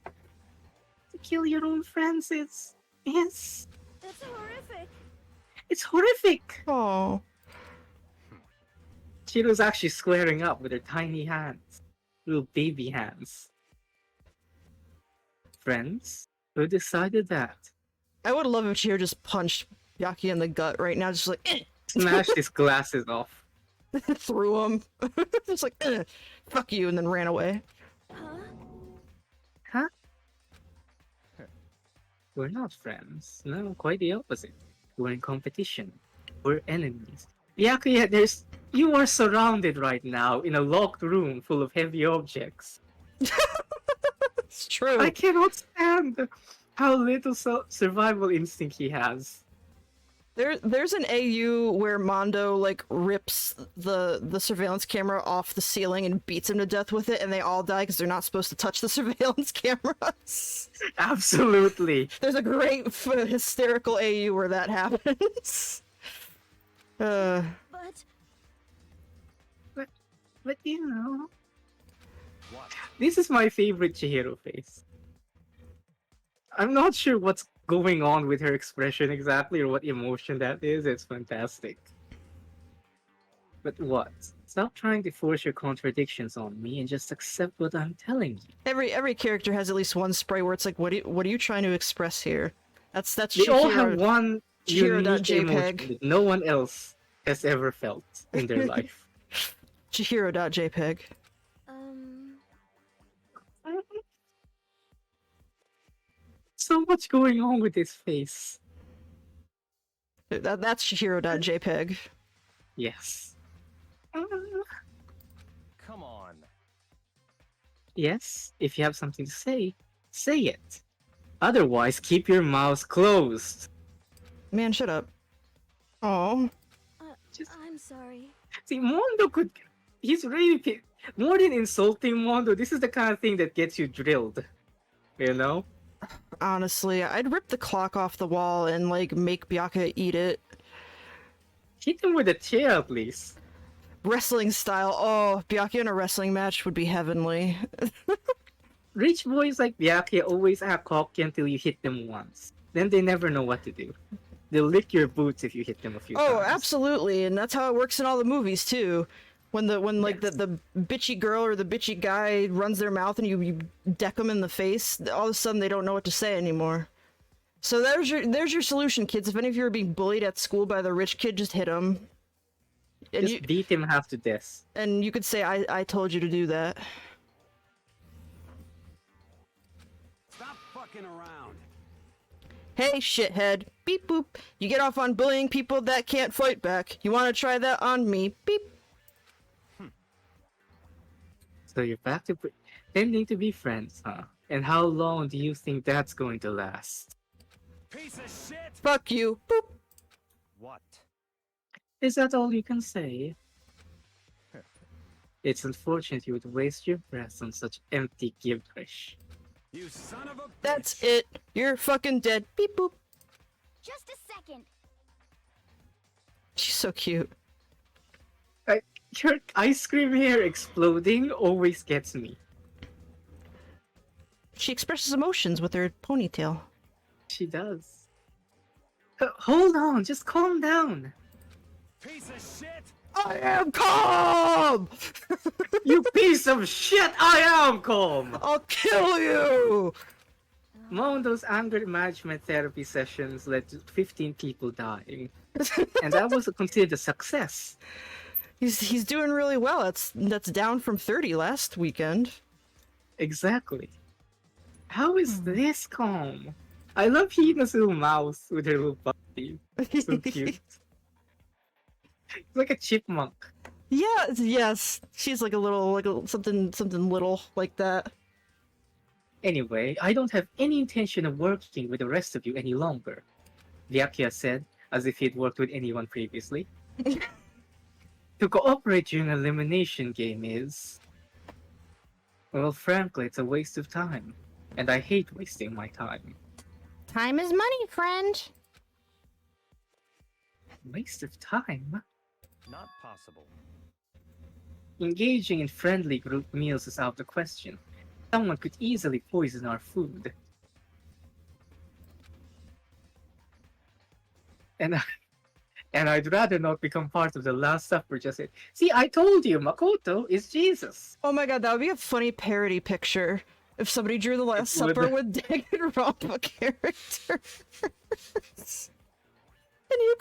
To kill your own friends, it's horrific. it's horrific. Oh. Chihiro's actually squaring up with her tiny hands. Little baby hands. Friends? Who decided that? I would love if Chihiro just punched Yaki in the gut right now, just like, Smashed his glasses off. threw him. Just like, fuck you, and then ran away. Huh? We're not friends. No, quite the opposite. We're in competition. We're enemies. Byakuya, you are surrounded right now in a locked room full of heavy objects. It's true. I cannot stand how little survival instinct he has. There's an AU where Mondo like rips the surveillance camera off the ceiling and beats him to death with it, and they all die because they're not supposed to touch the surveillance cameras. Absolutely. There's a great hysterical AU where that happens. But you know, this is my favorite Chihiro face. I'm not sure what's going on with her expression exactly or what emotion that is. It's fantastic. But what? Stop trying to force your contradictions on me and just accept what I'm telling you. Every character has at least one spray where it's like, what are you trying to express here? That's They all have Chihiro. one unique Chihiro.jpg. emotion that no one else has ever felt in their life. Chihiro.jpg. So much going on with his face. That's Chihiro.jpg. Yes. Come on. Yes, if you have something to say it. Otherwise, keep your mouth closed. Man, shut up. Oh. I'm sorry. See, Mondo could... He's really... More than insulting Mondo, this is the kind of thing that gets you drilled. You know? Honestly, I'd rip the clock off the wall and, like, make Byakuya eat it. Hit him with a chair, at least. Wrestling style. Oh, Byakuya in a wrestling match would be heavenly. Rich boys like Byakuya always act cocky until you hit them once. Then they never know what to do. They'll lick your boots if you hit them a few times. Oh, absolutely, and that's how it works in all the movies, too. When the bitchy girl or the bitchy guy runs their mouth and you deck them in the face, all of a sudden they don't know what to say anymore. So there's your solution, kids. If any of you are being bullied at school by the rich kid, just hit him. And Just beat him half to death. And you could say, I told you to do that. Stop fucking around. Hey, shithead. Beep boop. You get off on bullying people that can't fight back. You want to try that on me? Beep. So you're back to pretending to be friends, huh? And how long do you think that's going to last? Piece of shit! Fuck you. Boop. What? Is that all you can say? It's unfortunate you would waste your breath on such empty gibberish. You son of a bitch. That's it. You're fucking dead. Beep boop. Just a second. She's so cute. Your ice cream hair exploding always gets me. She expresses emotions with her ponytail. She does. Hold on, just calm down. Piece of shit! I am calm! You piece of shit! I am calm! I'll kill you! One of those anger management therapy sessions led to 15 people dying. And that was considered a success. He's doing really well. That's down from 30 last weekend. Exactly. How is this calm? I love Hina's little mouth with her little puppy. So cute. It's like a chipmunk. Yeah, yes. She's like a little, something little like that. Anyway, I don't have any intention of working with the rest of you any longer, Vyakia said, as if he'd worked with anyone previously. To cooperate during an elimination game is... Well, frankly, it's a waste of time. And I hate wasting my time. Time is money, friend. Waste of time? Not possible. Engaging in friendly group meals is out of the question. Someone could easily poison our food. And I'd rather not become part of the Last Supper just yet. See, I told you, Makoto is Jesus. Oh my god, that would be a funny parody picture if somebody drew the Last It would. Supper with Danganronpa characters. And you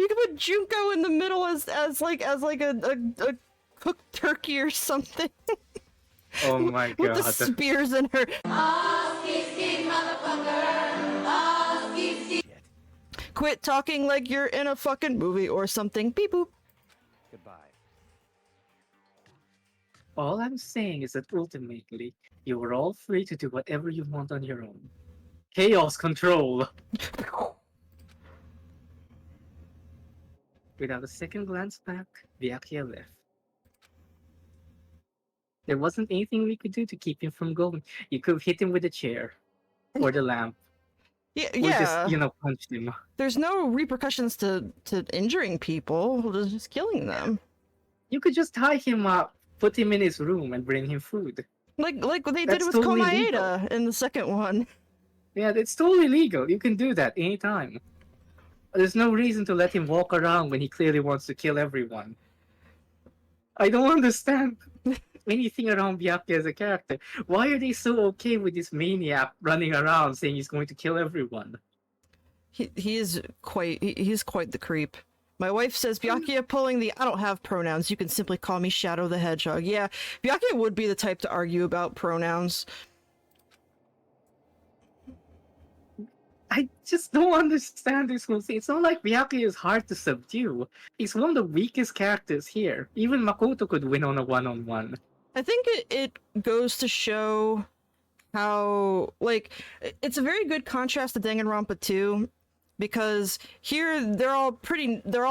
could put Junko in the middle as like a cooked turkey or something. Oh my With the god. spears in her. Quit talking like you're in a fucking movie or something. Beep boop. Goodbye. All I'm saying is that ultimately, you are all free to do whatever you want on your own. Chaos control! Without a second glance back, Vyakia left. There wasn't anything we could do to keep him from going. You could have hit him with a chair. Or the lamp. Yeah, Or yeah. just, punched him. There's no repercussions to injuring people, just killing them. You could just tie him up, put him in his room, and bring him food. Like what they That's did with totally Komaeda in the second one. Yeah, it's totally legal. You can do that anytime. There's no reason to let him walk around when he clearly wants to kill everyone. I don't understand anything around Byakuya as a character. Why are they so okay with this maniac running around saying he's going to kill everyone? He's quite the creep. My wife says Byakuya pulling the I don't have pronouns, you can simply call me Shadow the Hedgehog. Yeah, Byakuya would be the type to argue about pronouns. I just don't understand this whole thing. It's not like Byakuya is hard to subdue. He's one of the weakest characters here. Even Makoto could win on a one-on-one. I think it goes to show how, like, it's a very good contrast to Danganronpa 2, because here they're all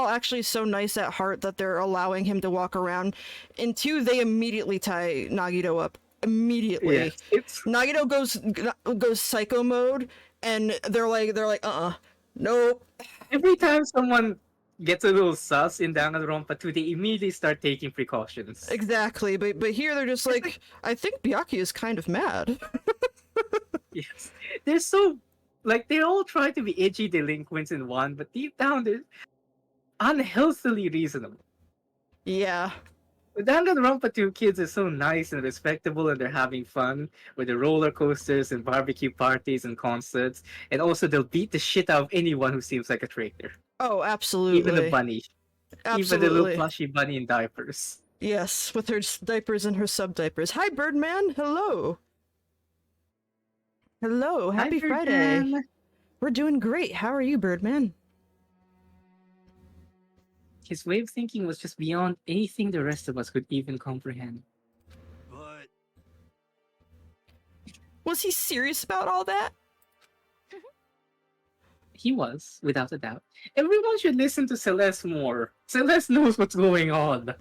actually so nice at heart that they're allowing him to walk around. In 2, they immediately tie Nagito up. Immediately. Yeah, Nagito goes psycho mode, and they're like, nope. every time someone gets a little sus in Danganronpa 2, they immediately start taking precautions. Exactly, but here they're just like, I think Byakuya is kind of mad. Yes. They're so, they all try to be edgy delinquents in one, but deep down they're unhealthily reasonable. Yeah. The Danganronpa 2 kids are so nice and respectable, and they're having fun with the roller coasters and barbecue parties and concerts, and also they'll beat the shit out of anyone who seems like a traitor. Oh, absolutely. Even the bunny. Absolutely. Even the little plushy bunny in diapers. Yes, with her diapers and her sub-diapers. Hi, Birdman! Hello! Hello, happy Hi, Friday! Birdman. We're doing great, how are you, Birdman? His way of thinking was just beyond anything the rest of us could even comprehend. But Was he serious about all that? He was, without a doubt. Everyone should listen to Celeste more. Celeste knows what's going on.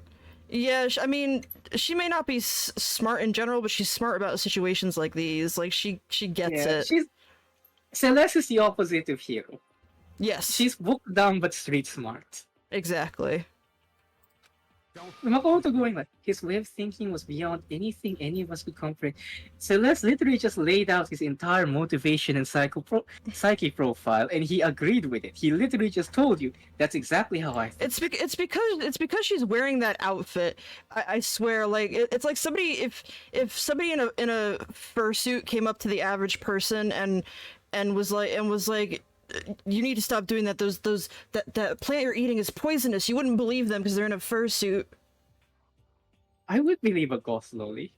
Yeah, I mean, she may not be smart in general, but she's smart about situations like these. Like, she gets it. Celeste is the opposite of Hiro. Yes. She's book dumb but street smart. Exactly. Makoto going like, his way of thinking was beyond anything any of us could comprehend. Celeste literally just laid out his entire motivation and psyche profile, and he agreed with it. He literally just told you, that's exactly how I think. It's because she's wearing that outfit. I swear, like it's like somebody if somebody in a fursuit came up to the average person and was like, you need to stop doing that. That plant you're eating is poisonous. You wouldn't believe them because they're in a fursuit. I would believe a ghost loli.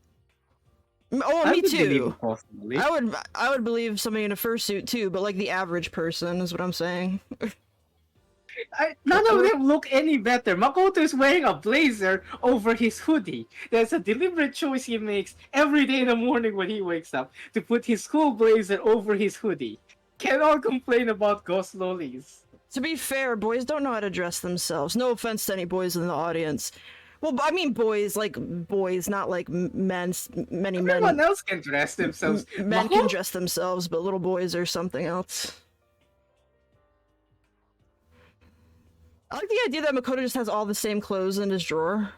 Oh, I me would believe a too. ghost loli. I would believe somebody in a fursuit too, but like the average person is what I'm saying. None of them look any better. Makoto is wearing a blazer over his hoodie. That's a deliberate choice he makes every day in the morning when he wakes up to put his school blazer over his hoodie. Cannot complain about ghost lolis. To be fair, boys don't know how to dress themselves. No offense to any boys in the audience. Well, I mean boys, like boys, not like many Everyone men. else can dress themselves. Men can dress themselves, but little boys are something else. I like the idea that Makoto just has all the same clothes in his drawer.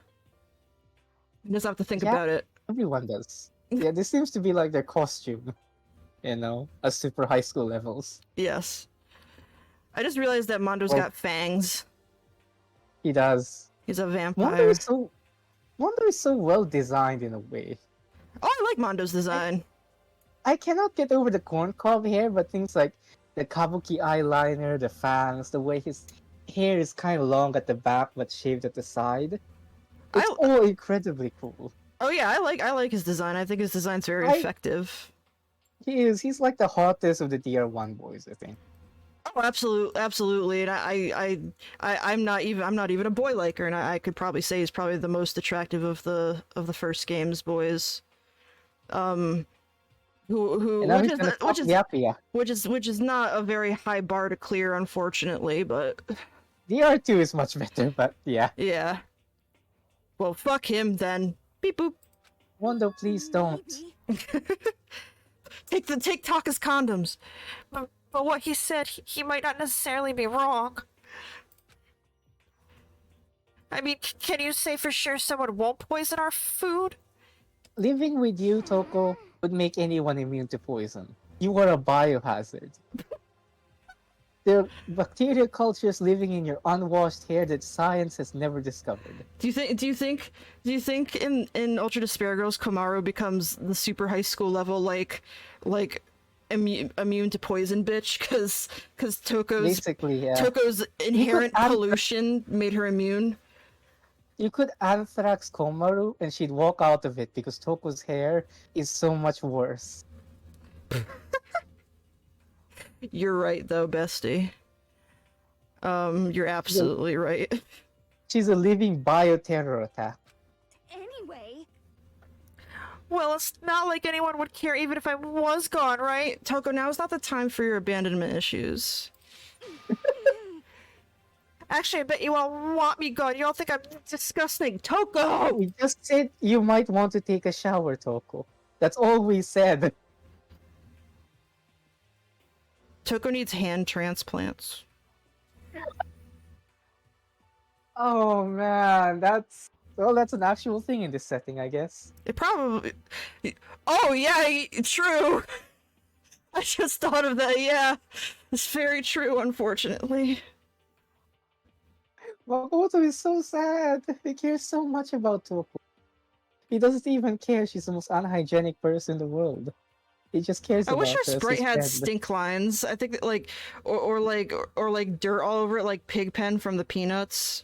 He doesn't have to think about it. Everyone does. Yeah, this seems to be like their costume. You know, at super high school levels. Yes. I just realized that Mondo's got fangs. He does. He's a Wonder vampire. is so well designed in a way. Oh, I like Mondo's design. I cannot get over the corn cob hair, but things like the kabuki eyeliner, the fangs, the way his hair is kind of long at the back but shaved at the side. It's all incredibly cool. Oh yeah, I like his design. I think his design's very effective. He is. He's like the hottest of the DR1 boys, I think. Oh, absolutely. And I'm not even a boy liker, and I could probably say he's probably the most attractive of the first game's boys. Which is not a very high bar to clear, unfortunately, but DR2 is much better, but yeah. Yeah. Well, fuck him then. Beep boop. Wando, please don't. Take Taka's condoms. But what he said, he might not necessarily be wrong. I mean, can you say for sure someone won't poison our food? Living with you, Toko, would make anyone immune to poison. You are a biohazard. There are bacteria cultures living in your unwashed hair that science has never discovered. Do you think in Ultra Despair Girls Komaru becomes the super high school level like immune to poison bitch because Toko's Basically, yeah. Toko's inherent pollution made her immune? You could anthrax Komaru and she'd walk out of it because Toko's hair is so much worse. You're right though, bestie. You're absolutely right. She's a living bioterror attack. Anyway, Well, it's not like anyone would care even if I was gone, right? Toko, now is not the time for your abandonment issues. Actually, I bet you all want me gone. You all think I'm disgusting. Toko! We just said you might want to take a shower, Toko. That's all we said. Toko needs hand transplants. Oh man, that's an actual thing in this setting, I guess. It probably... Oh, yeah, true! I just thought of that, yeah. It's very true, unfortunately. Makoto is so sad. He cares so much about Toko. He doesn't even care she's the most unhygienic person in the world. He just cares I about wish her her as sprite his had friend. stink lines. I think that, like, or like dirt all over it, like Pigpen from the Peanuts.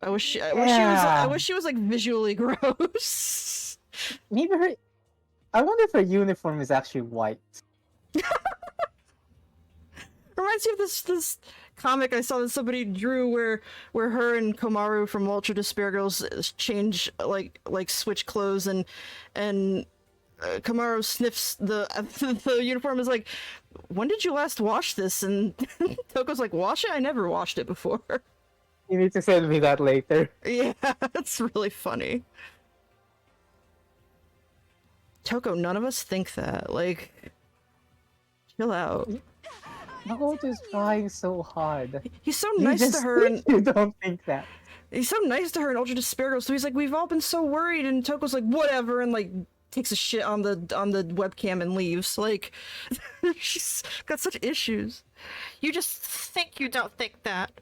I wish she was like visually gross. Maybe her... I wonder if her uniform is actually white. Reminds me of this comic I saw that somebody drew where her and Komaru from Ultra Despair Girls change like switch clothes and Komaru sniffs the uniform is like, when did you last wash this? And Toko's like, wash it? I never washed it before. You need to send me that later. Yeah, it's really funny. Toko, none of us think that. Like, chill out. Makoto is trying so hard. He's so nice to her, and You don't think that. He's so nice to her in Ultra Despair Girl, so he's like, we've all been so worried, and Toko's like, whatever, and like takes a shit on the webcam and leaves. Like, she's got such issues. You just think you don't think that.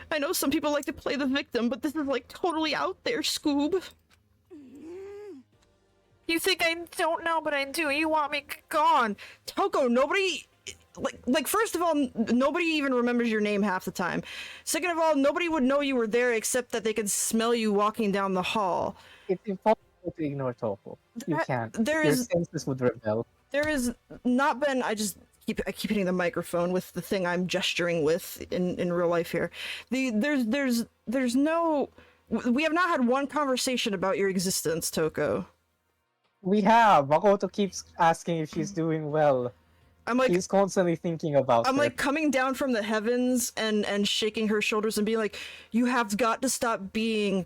I know some people like to play the victim, but this is like totally out there, Scoob. You think I don't know, but I do. You want me gone. Toko, nobody... Like, first of all, nobody even remembers your name half the time. Second of all, nobody would know you were there except that they could smell you walking down the hall. It's impossible to ignore Toko. You can't. Your senses would rebel. There has not been... I keep hitting the microphone with the thing I'm gesturing with in real life here. There's no... We have not had one conversation about your existence, Toko. We have. Makoto keeps asking if she's doing well. I'm like, he's constantly thinking about I'm her. like coming down from the heavens and shaking her shoulders and being like, you have got to stop being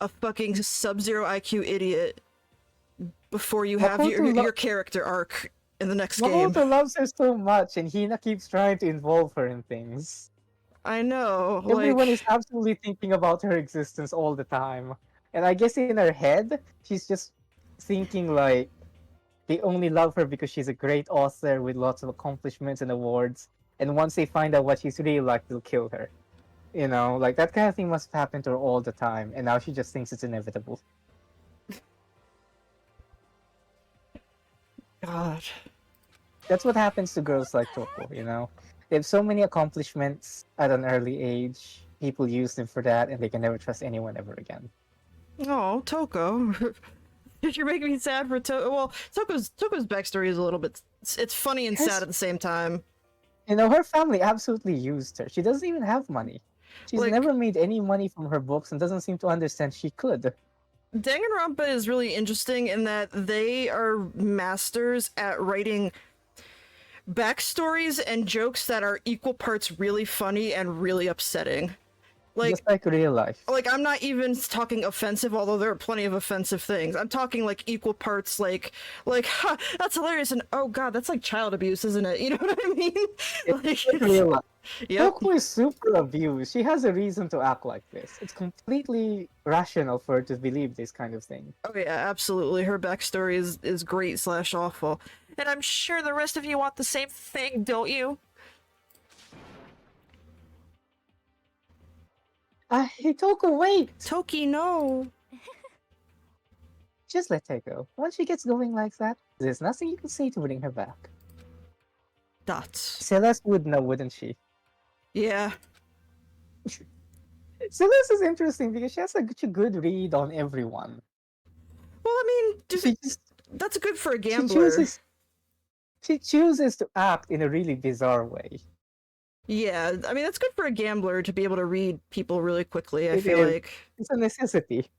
a fucking sub-zero IQ idiot before you have your character arc in the next game. Makoto loves her so much, and Hina keeps trying to involve her in things. I know. Everyone is absolutely thinking about her existence all the time. And I guess in her head, she's just thinking like, they only love her because she's a great author with lots of accomplishments and awards. And once they find out what she's really like, they'll kill her. You know, like that kind of thing must happen to her all the time. And now she just thinks it's inevitable. God. That's what happens to girls like Toko, you know? They have so many accomplishments at an early age. People use them for that, and they can never trust anyone ever again. Oh, Toko. You're making me sad for Toko. Well, Toko's backstory is a little bit... It's funny and sad at the same time. You know, her family absolutely used her. She doesn't even have money. She's never made any money from her books and doesn't seem to understand she could. Danganronpa is really interesting in that they are masters at writing backstories and jokes that are equal parts really funny and really upsetting. Like, just like real life. Like, I'm not even talking offensive, although there are plenty of offensive things. I'm talking, like, equal parts, like, ha, that's hilarious, and oh god, that's like child abuse, isn't it? You know what I mean? It's like real life. Yep. Toko is super abused. She has a reason to act like this. It's completely rational for her to believe this kind of thing. Oh yeah, absolutely. Her backstory is great / awful. And I'm sure the rest of you want the same thing, don't you? Hey, Toko, wait! Toki, no! Just let her go. Once she gets going like that, there's nothing you can say to bring her back. Dots. Celeste would know, wouldn't she? Yeah. Celeste is interesting because she has such a good read on everyone. Well, I mean, that's good for a gambler. She chooses to act in a really bizarre way. Yeah, I mean, that's good for a gambler to be able to read people really quickly, I feel like. It's a necessity.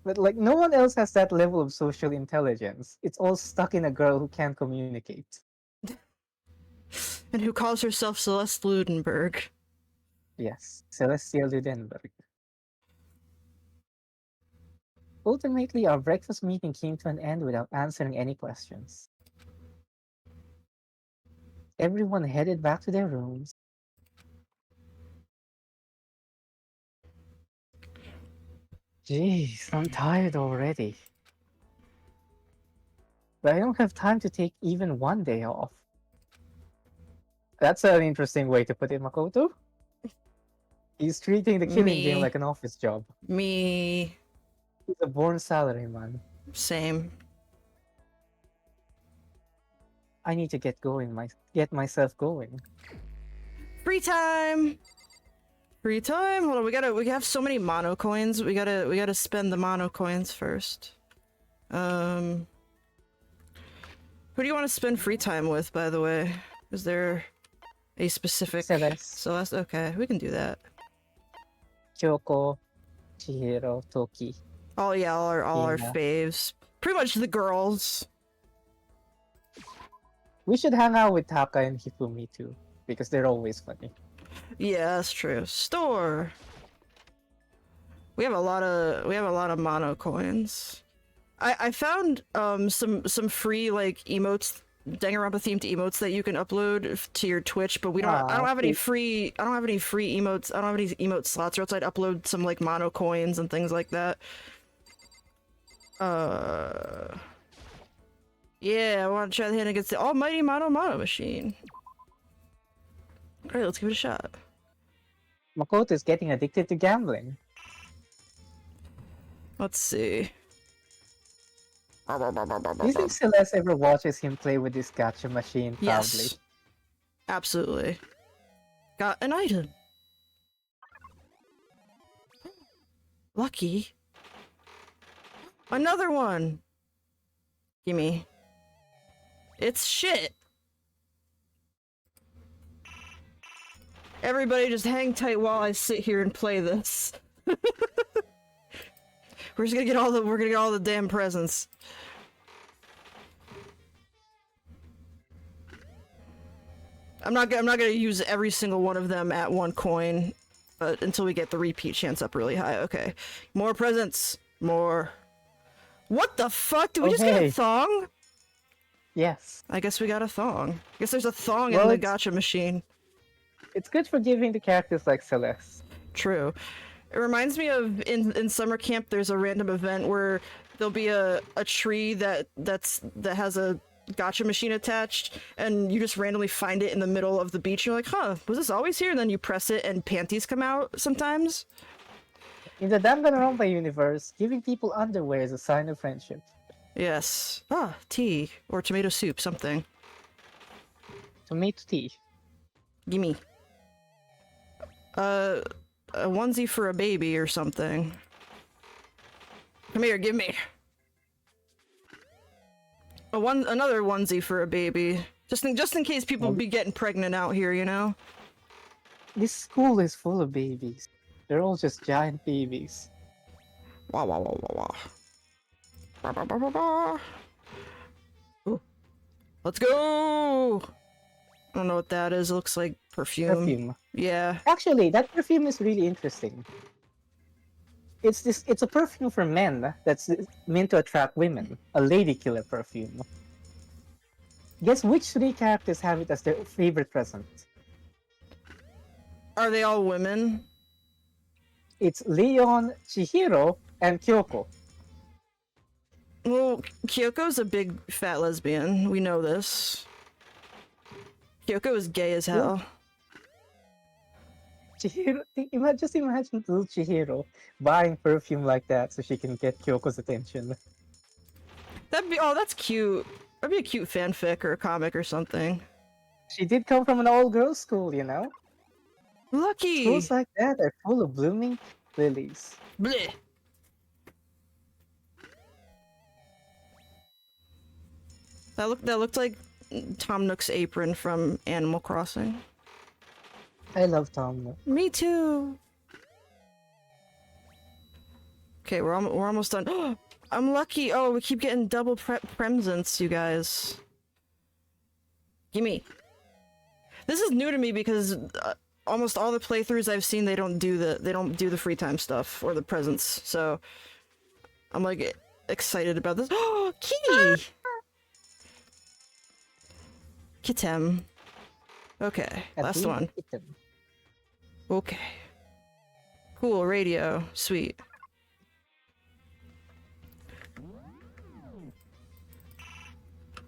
But, like, no one else has that level of social intelligence. It's all stuck in a girl who can't communicate. And who calls herself Celeste Ludenberg. Yes, Celestia Ludenberg. Ultimately, our breakfast meeting came to an end without answering any questions. Everyone headed back to their rooms. Jeez, I'm tired already. But I don't have time to take even one day off. That's an interesting way to put it, Makoto. He's treating the killing game like an office job. Me. He's a born salaryman. Same. I need to get myself going. Free time. Free time. Hold on, we have so many mono coins. We gotta spend the mono coins first. Who do you want to spend free time with, by the way? Is there a specific Celeste? Okay, we can do that. Kyoko, Chihiro, Toki. Oh yeah, all our faves. Pretty much the girls. We should hang out with Taka and Hifumi too, because they're always funny. Yeah, that's true. Store. We have a lot of mono coins. I found some free like emotes Danganronpa themed emotes that you can upload to your Twitch, but we don't. I don't have any free. I don't have any free emotes. I don't have any emote slots, or else I'd upload some like mono coins and things like that. Yeah, I want to try the hand against the almighty mono machine. Alright, let's give it a shot. Makoto is getting addicted to gambling. Let's see. Do you think Celeste ever watches him play with this gacha machine proudly? Yes. Absolutely. Got an item. Lucky. Another one. Gimme. It's shit. Everybody just hang tight while I sit here and play this. We're gonna get all the damn presents. I'm not gonna use every single one of them at one coin, but until we get the repeat chance up really high. Okay. More presents. More. What the fuck? Did we just get a thong? Yes. I guess we got a thong. I guess there's a thong Well, in the gacha machine. It's good for giving the characters like Celeste. True. It reminds me of in summer camp. There's a random event where there'll be a tree that has a gacha machine attached, and you just randomly find it in the middle of the beach. You're like, huh, was this always here? And then you press it, and panties come out sometimes. In the Danganronpa universe, giving people underwear is a sign of friendship. Yes. Ah, tea or tomato soup, something. Tomato tea. Gimme. A onesie for a baby or something. Come here, give me. Another onesie for a baby. Just in case people be getting pregnant out here, you know? This school is full of babies. They're all just giant babies. Wah wah wah wah wah. Wah, wah, wah, wah, wah. Ooh. Let's go! I don't know what that is. It looks like perfume. Perfume. Yeah. Actually, that perfume is really interesting. It's a perfume for men that's meant to attract women. A lady killer perfume. Guess which 3 characters have it as their favorite present? Are they all women? It's Leon, Chihiro, and Kyoko. Well, Kyoko's a big fat lesbian. We know this. Kyoko is gay as hell. Chihiro, just imagine little Chihiro buying perfume like that so she can get Kyoko's attention. That's cute. That'd be a cute fanfic or a comic or something. She did come from an all-girls school, you know? Lucky! Schools like that are full of blooming lilies. Bleh. That looked like Tom Nook's apron from Animal Crossing. I love Tom Nook. Me too. Okay, we're almost done. I'm lucky. Oh, we keep getting double presents, you guys. Gimme. This is new to me because almost all the playthroughs I've seen, they don't do the free time stuff or the presents. So I'm like excited about this. Oh, kitty. Kitem. Okay, last one. Okay. Cool, radio. Sweet.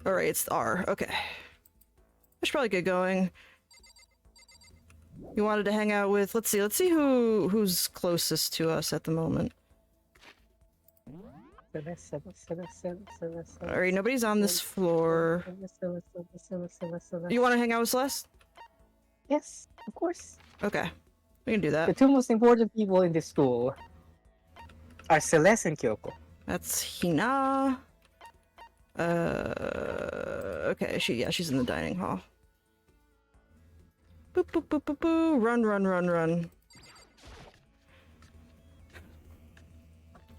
Alright, it's R. Okay. I should probably get going. You wanted to hang out with... Let's see who's closest to us at the moment. Alright, nobody's on this floor. You want to hang out with Celeste? Yes, of course. Okay. We can do that. The 2 most important people in this school are Celeste and Kyoko. That's Hina. Okay, she's in the dining hall. Boop, boop, boop, boop, boop. Run, run, run, run.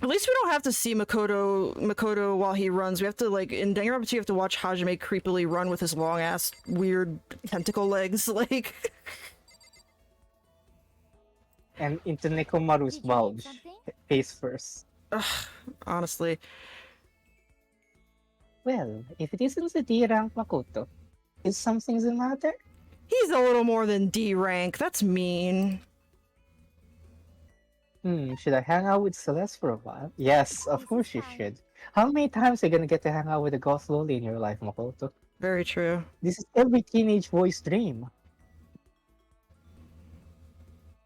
At least we don't have to see Makoto while he runs. We have to, like, in Danganronpa 2, you have to watch Hajime creepily run with his long-ass, weird tentacle legs, like... And into Nekomaru's bulge, face first. Ugh, honestly. Well, if it isn't the D rank Makoto, is something the matter? He's a little more than D rank. That's mean. Should I hang out with Celeste for a while? Yes, of course you should. How many times are you gonna get to hang out with a goth loli in your life, Makoto? Very true. This is every teenage boy's dream.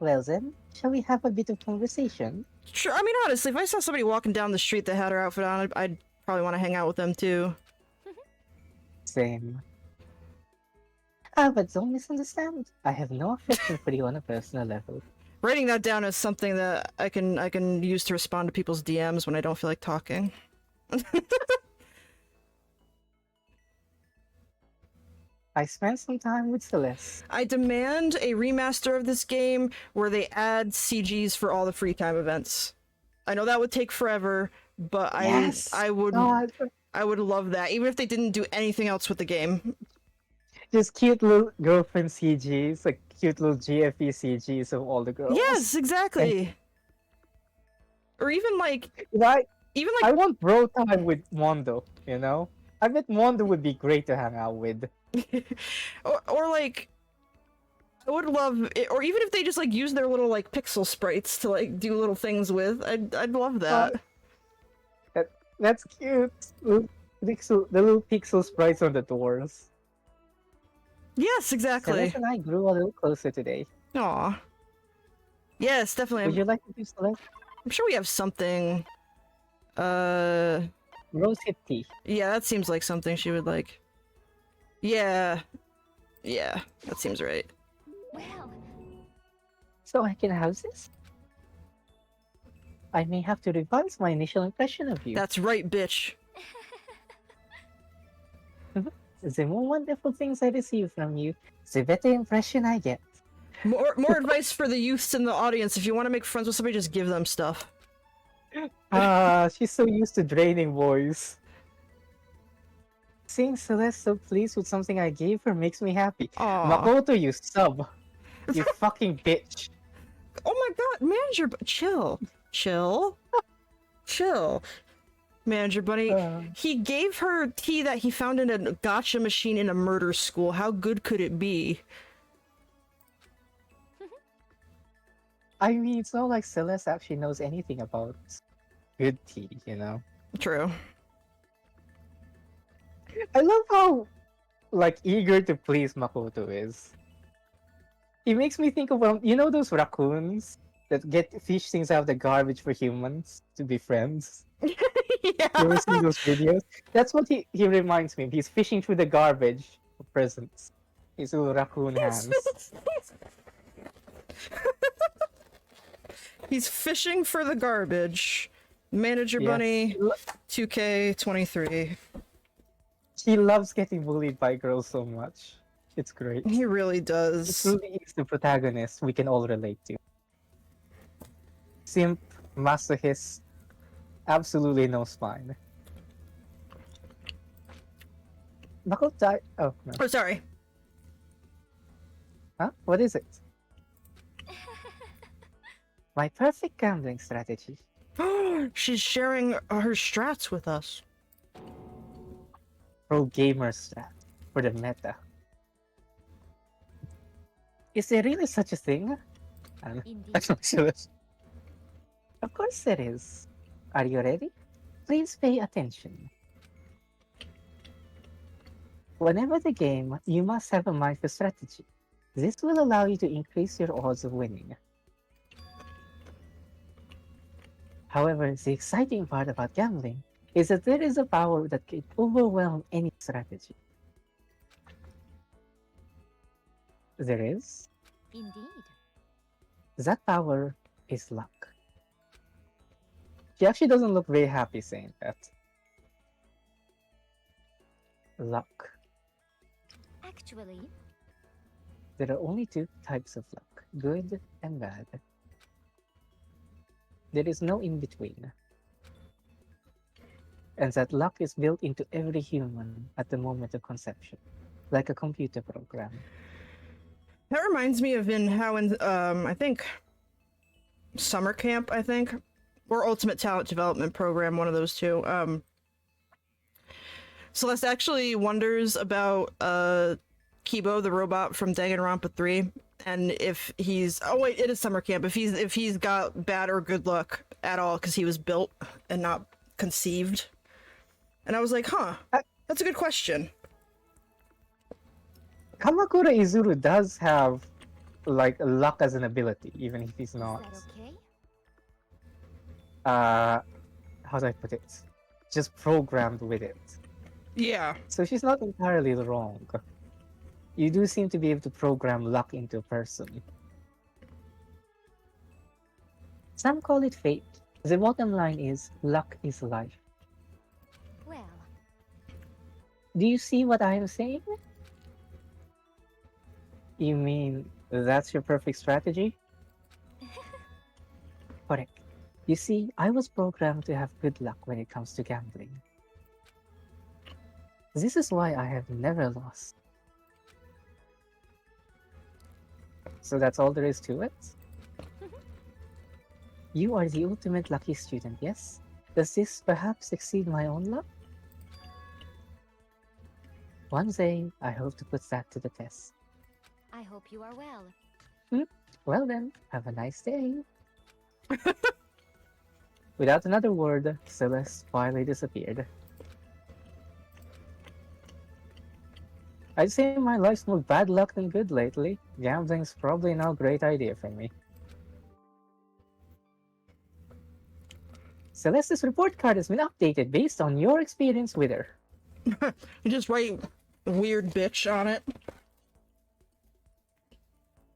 Well then, shall we have a bit of conversation? Sure. I mean, honestly, if I saw somebody walking down the street that had her outfit on, I'd probably want to hang out with them too. Same. Ah, but don't misunderstand. I have no affection for you on a personal level. Writing that down as something that I can use to respond to people's DMs when I don't feel like talking. I spent some time with Celeste. I demand a remaster of this game where they add CGs for all the free time events. I know that would take forever, but Yes! I would God, I would love that, even if they didn't do anything else with the game. just cute little girlfriend CGs, like cute little GFE CGs of all the girls. Yes, exactly. Or even like I even like want bro time with Mondo, you know? I bet Mondo would be great to hang out with. or like I would love it, or even if they just like use their little like pixel sprites to like do little things with. I'd love that. That's cute. The little pixel sprites on the doors. Yes, exactly. Celeste and I grew a little closer today. Aw. Yes, definitely. Would you like to do Celeste? I'm sure we have something. Rose hip tea. Yeah, that seems like something she would like. Yeah. Yeah, that seems right. Well, So I can have this? I may have to revise my initial impression of you. That's right, bitch. The more wonderful things I receive from you, the better impression I get. More advice for the youths in the audience. If you want to make friends with somebody, just give them stuff. She's so used to draining boys. Seeing Celeste so pleased with something I gave her makes me happy. Aw. Makoto, you sub. You fucking bitch. Oh my god, manager, chill. Chill. Chill. Manager Bunny, he gave her tea that he found in a gotcha machine in a murder school. How good could it be? I mean, it's not like Celeste actually knows anything about good tea, you know? True. I love how, like, eager to please Makoto is. He makes me think of, you know those raccoons that get fish things out of the garbage for humans to be friends? Yeah. You ever seen those videos? That's what he reminds me of. He's fishing through the garbage for presents. His little raccoon hands. He's fishing for the garbage. Manager Yes. Bunny, 2K23. He loves getting bullied by girls so much. It's great. He really He does. truly is the protagonist we can all relate to. Simp, masochist, absolutely no spine. Makoto, oh no. Oh, sorry. Huh? What is it? My perfect gambling strategy. She's sharing her strats with us. Pro gamer strat for the meta. Is there really such a thing? Indeed. Of course there is. Are you ready? Please pay attention. Whenever the game, you must have a mind for strategy. This will allow you to increase your odds of winning. However, the exciting part about gambling is that there is a power that can overwhelm any strategy. There is. Indeed. That power is luck. She actually doesn't look very happy saying that. Luck. Actually, There are only two types of luck, good and bad. There is no in between. And that luck is built into every human at the moment of conception, like a computer program. That reminds me of how in I think summer camp, I think, or ultimate talent development program, one of those two. Celeste actually wonders about Kibo, the robot from Danganronpa 3, and if he's it is summer camp. If he's got bad or good luck at all because he was built and not conceived. And I was like, huh, that's a good question. Kamakura Izuru does have like luck as an ability, even if he's Is not. that okay? How do I put it? Just programmed with it. Yeah. So she's not entirely wrong. You do seem to be able to program luck into a person. Some call it fate. The bottom line is luck is life. Well, Do you see what I am saying? You mean that's your perfect strategy? Correct. You see, I was programmed to have good luck when it comes to gambling. This is why I have never lost. So that's all there is to it? You are the ultimate lucky student, yes? Does this perhaps exceed my own luck? One day, I hope to put that to the test. I hope you are well. Well then, have a nice day. Without another word, Celeste finally disappeared. I'd say my life's more bad luck than good lately. Gambling's probably not a great idea for me. Celeste's report card has been updated based on your experience with her. You just write weird bitch on it.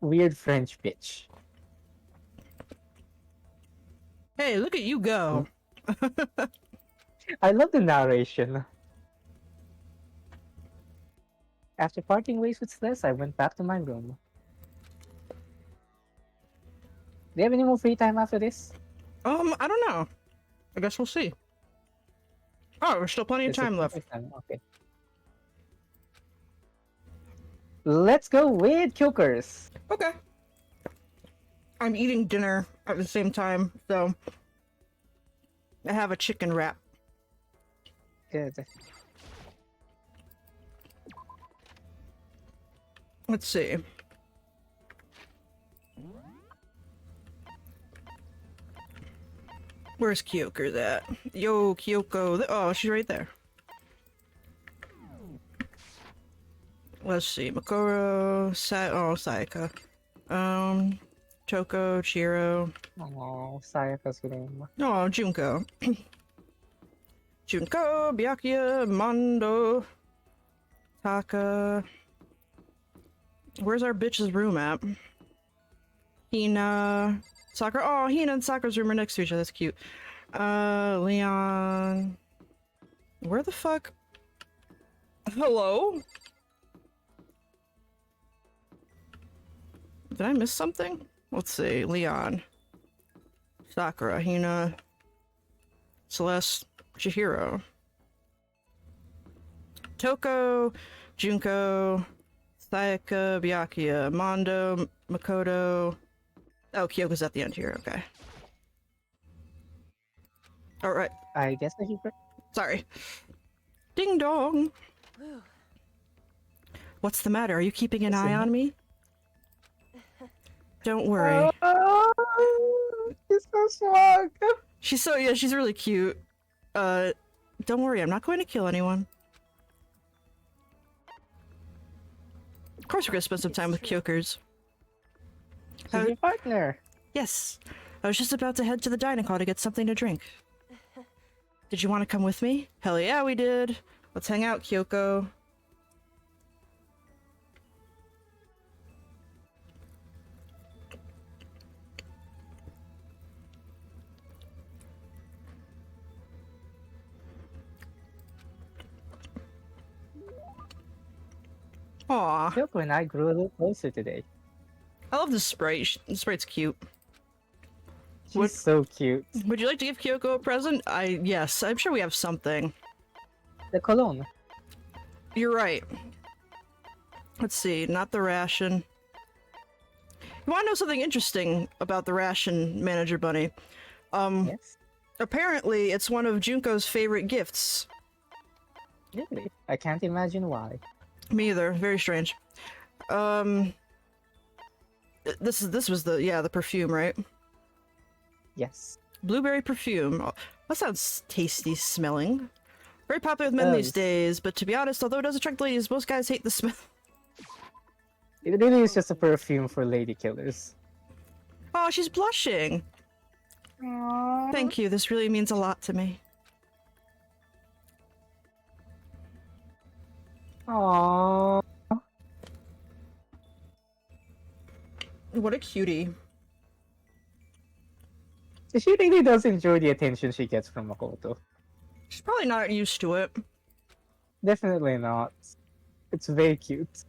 Weird French bitch. Hey, look at you go. I love the narration. After parting ways with Celeste, I went back to my room. Do you have any more free time after this? I don't know. I guess we'll see. Oh, there's still plenty of It's a time left. perfect time, okay. Let's go with Kyokers. Okay. I'm eating dinner at the same time, so I have a chicken wrap. Good. Let's see. Where's Kyokers at? Yo, Kyoko. Oh, she's right there. Let's see. Makoro, Sayaka. Toko, Chihiro. Oh, Sayaka's room. Oh, Junko. Junko, Byakuya, Mondo, Taka. Where's our bitch's room at? Hina, Sakura. Oh, Hina and Sakura's room are next to each other. That's cute. Leon. Where the fuck? Hello? Did I miss something? Let's see. Leon. Sakura, Hina, Celeste, Chihiro. Toko, Junko, Sayaka, Byakuya, Mondo, Makoto. Oh, Kyoko's at the end here. Okay. Alright. I guess I should... Sorry. Ding dong. What's the matter? Are you keeping an eye on me? Don't worry. Oh, he's so smug. She's really cute. Don't worry, I'm not going to kill anyone. Of course we're gonna spend some time with Kyokers. She's your partner. Yes. I was just about to head to the dining hall to get something to drink. Did you want to come with me? Hell yeah, we did. Let's hang out, Kyoko. Aw, Kyoko and I grew a little closer today. I love this sprite. The sprite's cute. She's What- so cute. Would you like to give Kyoko a present? Yes, I'm sure we have something. The cologne. You're right. Let's see, not the ration. You want to know something interesting about the ration, Manager Bunny? Yes. Apparently it's one of Junko's favorite gifts. Really? I can't imagine why. Me either. Very strange. This was the perfume, right? Yes. Blueberry perfume. Oh, that sounds tasty smelling. Very popular with men these days, but to be honest, although it does attract ladies, most guys hate the smell. It really is just a perfume for lady killers. Oh, she's blushing. Thank you. This really means a lot to me. Aww. What a cutie. She really does enjoy the attention she gets from Makoto. She's probably not used to it. Definitely not. It's very cute.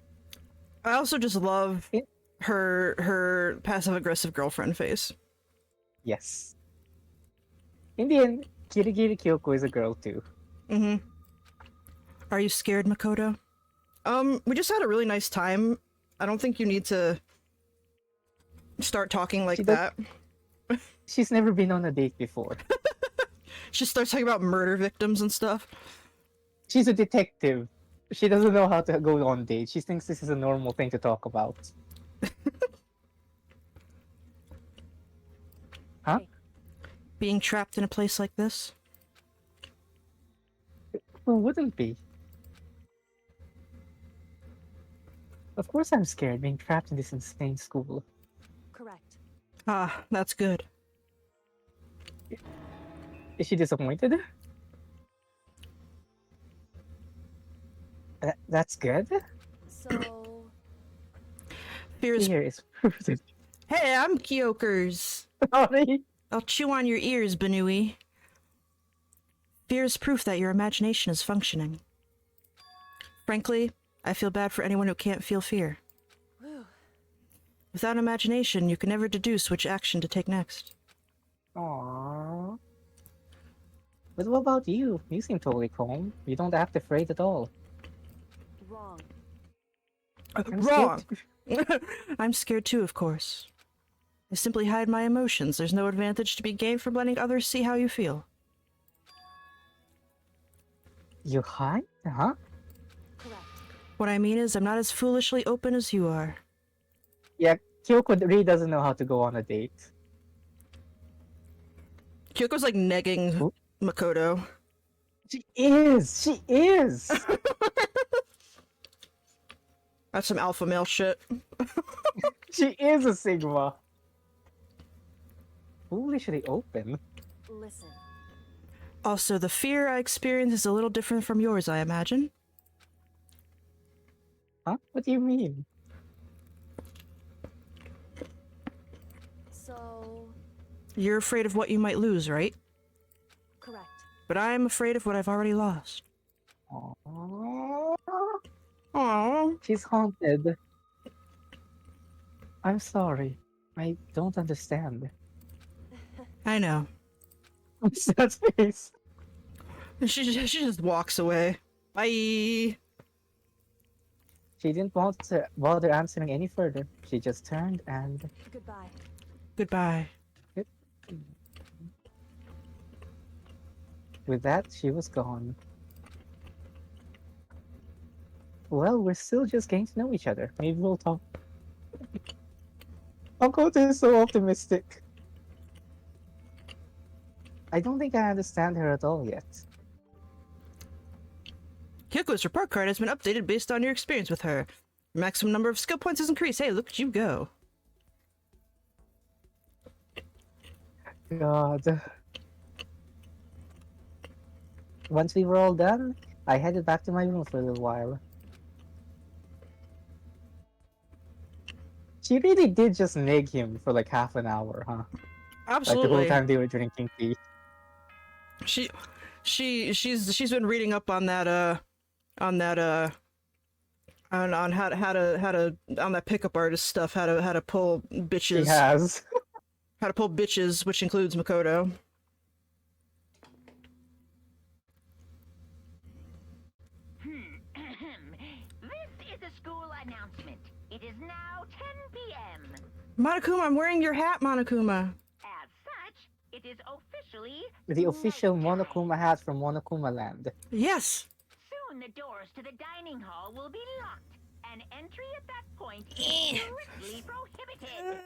I also just love her passive-aggressive girlfriend face. Yes. In the end, Kirigiri Kyoko is a girl too. Mm-hmm. Are you scared, Makoto? We just had a really nice time. I don't think you need to start talking like that. She's never been on a date before. She starts talking about murder victims and stuff. She's a detective. She doesn't know how to go on dates. She thinks this is a normal thing to talk about. Huh? Being trapped in a place like this? Who wouldn't be? Of course I'm scared being trapped in this insane school. Correct. Ah, that's good. Is she disappointed? That's good? So, Fear Here is proof. Hey, I'm Kyokers. Sorry. I'll chew on your ears, Banui. Fear is proof that your imagination is functioning. Frankly, I feel bad for anyone who can't feel fear. whew, Without imagination, you can never deduce which action to take next. Aww. But what about you? You seem totally calm. You don't act afraid at all. wrong. I'm Wrong! scared. I'm scared too, of course. I simply hide my emotions. There's no advantage to be gained from letting others see how you feel. You hide? Huh? Correct. What I mean is, I'm not as foolishly open as you are. Yeah, Kyoko really doesn't know how to go on a date. Kyoko's like negging Who? Makoto. She is! She is! That's some alpha male shit. She is a Sigma! Foolishly open? Listen. Also, the fear I experience is a little different from yours, I imagine. Huh? What do you mean? So, You're afraid of what you might lose, right? correct. But I'm afraid of what I've already lost. Aww. Aww. She's haunted. I'm sorry. I don't understand. I know. What's that face? She just walks away. Bye. She didn't want to bother answering any further. She just turned and... Goodbye. Goodbye. With that, she was gone. Well, we're still just getting to know each other. Maybe we'll talk. Makoto is so optimistic. I don't think I understand her at all yet. Kyoko's report card has been updated based on your experience with her. Your maximum number of skill points has increased. Hey, look at you go. God. Once we were all done, I headed back to my room for a little while. She really did just neg him for like half an hour, huh? Like the whole Absolutely. time they were drinking tea. She's been reading up on that on how to on that pickup artist stuff, how to pull bitches. She has. How to pull bitches, which includes Makoto. This is a school announcement. It is now 10 p.m. Monokuma, I'm wearing your hat, Monokuma. As such, it is officially The official Monokuma hat from Monokuma Land. Yes. soon soon the doors to the dining hall will be locked, and entry at that point is strictly prohibited.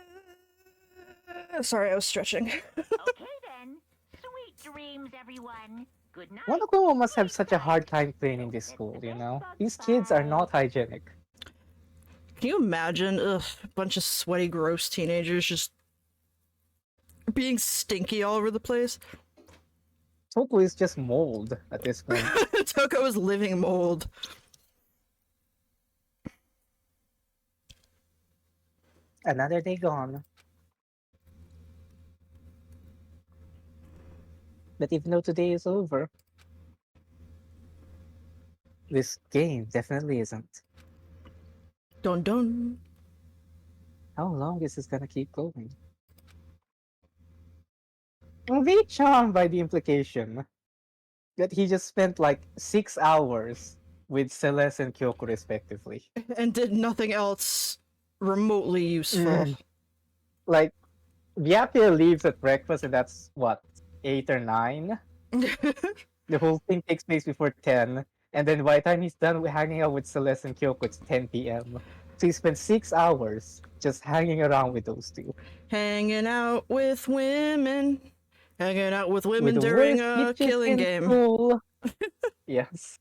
Sorry, I was stretching. Okay then. Sweet dreams, everyone. Good night. Monokuma must have such a hard time cleaning this school, you know? These kids are not hygienic. Can you imagine, a bunch of sweaty, gross teenagers just being stinky all over the place? Toko is just mold at this point. Toko is living mold. Another day gone. But even though today is over, this game definitely isn't. Dun dun. How long is this gonna keep going? I'm very charmed by the implication that he just spent like 6 hours with Celeste and Kyoko respectively. And did nothing else remotely useful. Like, Vyapia leaves at breakfast and that's what, 8 or 9? The whole thing takes place before 10. And then by the time he's done with hanging out with Celeste and Kyoko, it's 10 p.m. So he spent 6 hours just hanging around with those two. Hanging out with women. Hanging out with women With the during worst a bitches killing in game. school. Yes.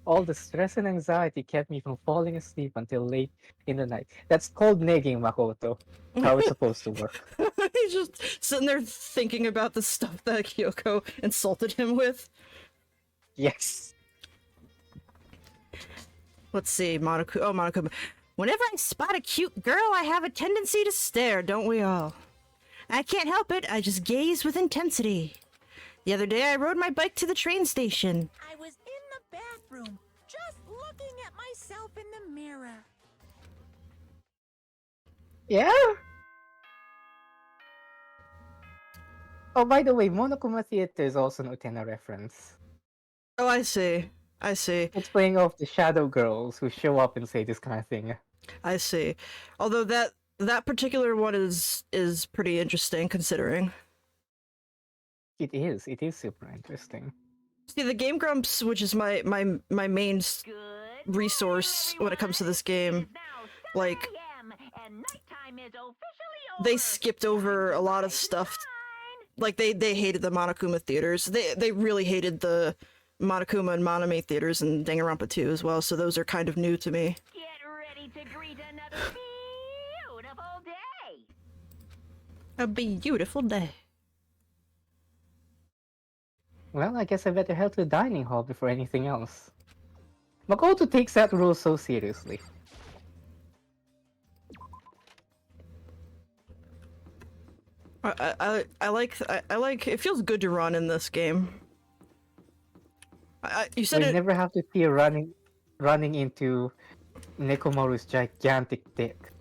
All the stress and anxiety kept me from falling asleep until late in the night. That's called negging, Makoto. How it's supposed to work. He's just sitting there thinking about the stuff that Kyoko insulted him with. Yes. Let's see, Monaco. Oh, Monaco. Whenever I spot a cute girl, I have a tendency to stare, don't we all? I can't help it, I just gaze with intensity. The other day, I rode my bike to the train station. I was in the bathroom, just looking at myself in the mirror. Yeah? Oh, by the way, Monokuma Theater is also an Utena reference. Oh, I see. I see. It's playing off the shadow girls who show up and say this kind of thing. I see. Although that particular one is pretty interesting considering. It is super interesting. See, the Game Grumps, which is my main resource when it comes to this game, like, they skipped over a lot of stuff. Like, they hated the Monokuma theaters. They really hated the Monokuma and Monome theaters and Danganronpa 2 as well, so those are kind of new to me. Get ready to greet another beautiful day. A beautiful day. Well, I guess I better head to the dining hall before anything else. Makoto takes that rule so seriously. I like it feels good to run in this game. You said We it. never have to fear running into Nekomaru's gigantic dick.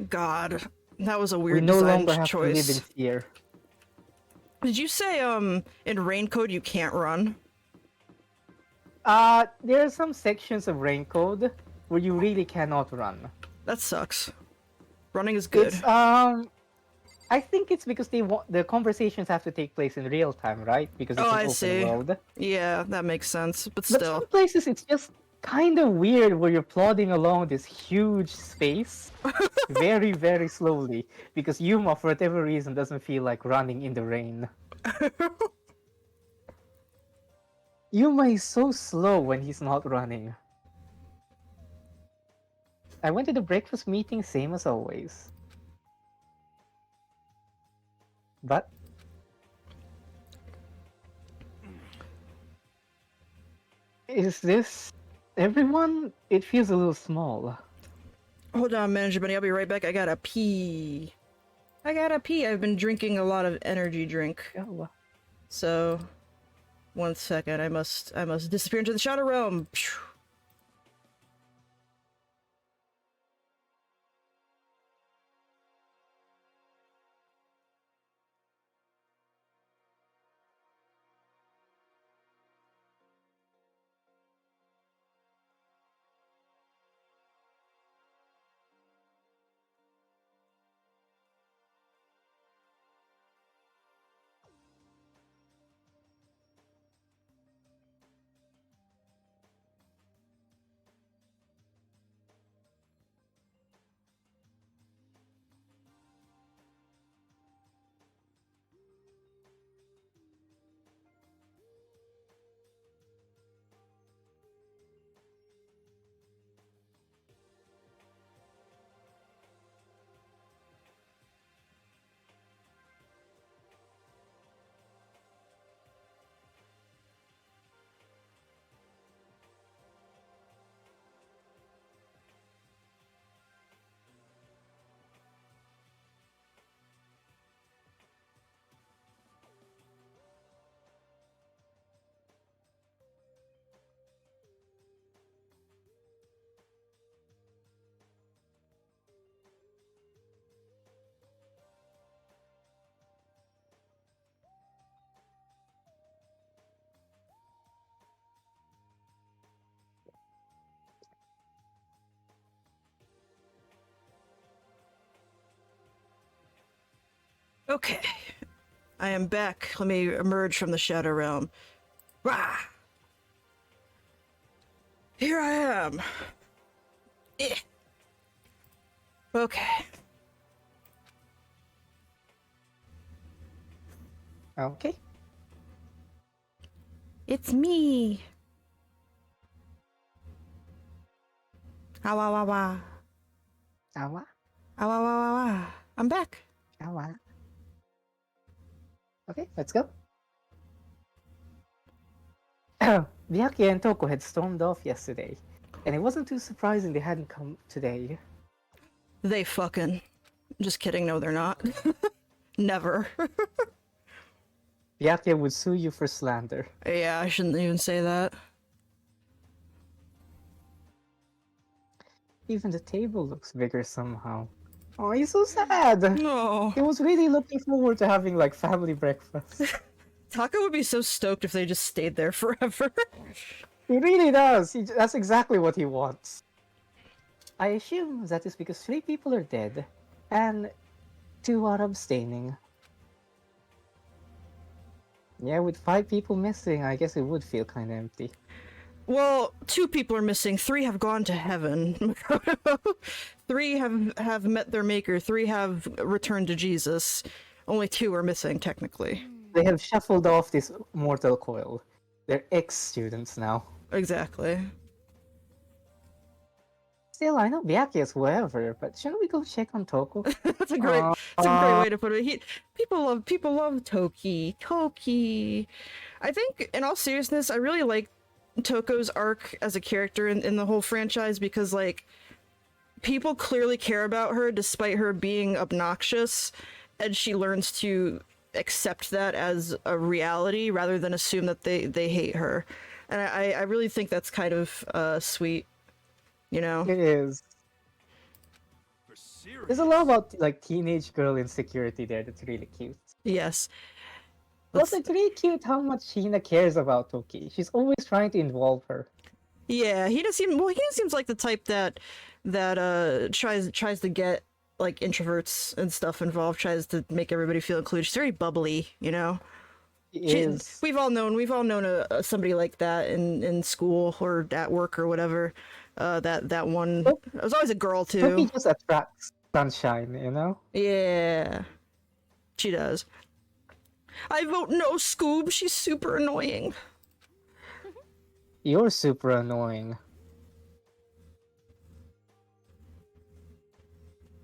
God, that was a We weird no design longer have to live in choice. fear. Did you say in Raincode you can't run? There are some sections of Raincode where you really cannot run. That sucks. Running is good. It's I think it's because the conversations have to take place in real time, right? Because it's Oh, an I open see. world. Yeah, that makes sense. But But still. some places it's just kind of weird where you're plodding along this huge space very, very slowly because Yuma, for whatever reason, doesn't feel like running in the rain. Yuma is so slow when he's not running. I went to the breakfast meeting, same as always. But is this everyone? It feels a little small. Hold on, Manager Bunny, I'll be right back. I gotta pee. I've been drinking a lot of energy drink. Oh. So, one second. I must disappear into the shadow realm. Phew. Okay. I am back. Let me emerge from the Shadow Realm. Rah! Here I am. Eh. Okay. Okay. It's me. Awa wa wa. Awa, Awa wa wa wa. I'm back. awa. Okay, let's go. Miyake and Toko had stormed off yesterday, and it wasn't too surprising they hadn't come today. They fucking. Just kidding. No, they're not. Never. Miyake would sue you for slander. Yeah, I shouldn't even say that. Even the table looks bigger somehow. Oh, he's so sad. No. He was really looking forward to having like family breakfast. Taka would be so stoked if they just stayed there forever. He really does. That's exactly what he wants. I assume that is because 3 people are dead, and 2 are abstaining. Yeah, with 5 people missing, I guess it would feel kind of empty. Well, 2 people are missing. 3 have gone to heaven. 3 have met their maker. 3 have returned to Jesus. Only 2 are missing, technically. They have shuffled off this mortal coil. They're ex-students now. Exactly. Still, I know Miyake is whoever, but shouldn't we go check on Toko? That's a great way to put it. People love Toki. Toki. I think, in all seriousness, I really like Toko's arc as a character in the whole franchise because, like, people clearly care about her despite her being obnoxious, and she learns to accept that as a reality rather than assume that they hate her. And I really think that's kind of sweet, you know? It is. For serious. There's a lot about like teenage girl insecurity there that's really cute. Yes. Plus, it's really cute how much Hina cares about Toki. She's always trying to involve her. Yeah, he seems like the type that tries to get like introverts and stuff involved, tries to make everybody feel included. She's very bubbly, you know. We've all known somebody like that in school or at work or whatever. That one. It was always a girl too. Toki just attracts sunshine, you know. Yeah, she does. I vote no, Scoob. She's super annoying. You're super annoying.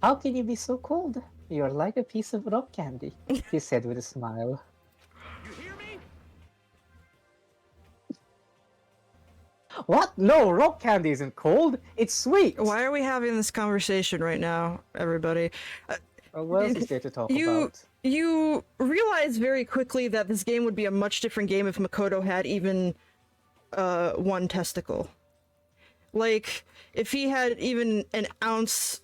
How can you be so cold? You're like a piece of rock candy, he said with a smile. You hear me? What? No, rock candy isn't cold. It's sweet. Why are we having this conversation right now, everybody? What else is there to talk about? You realize very quickly that this game would be a much different game if Makoto had even one testicle. Like, if he had even an ounce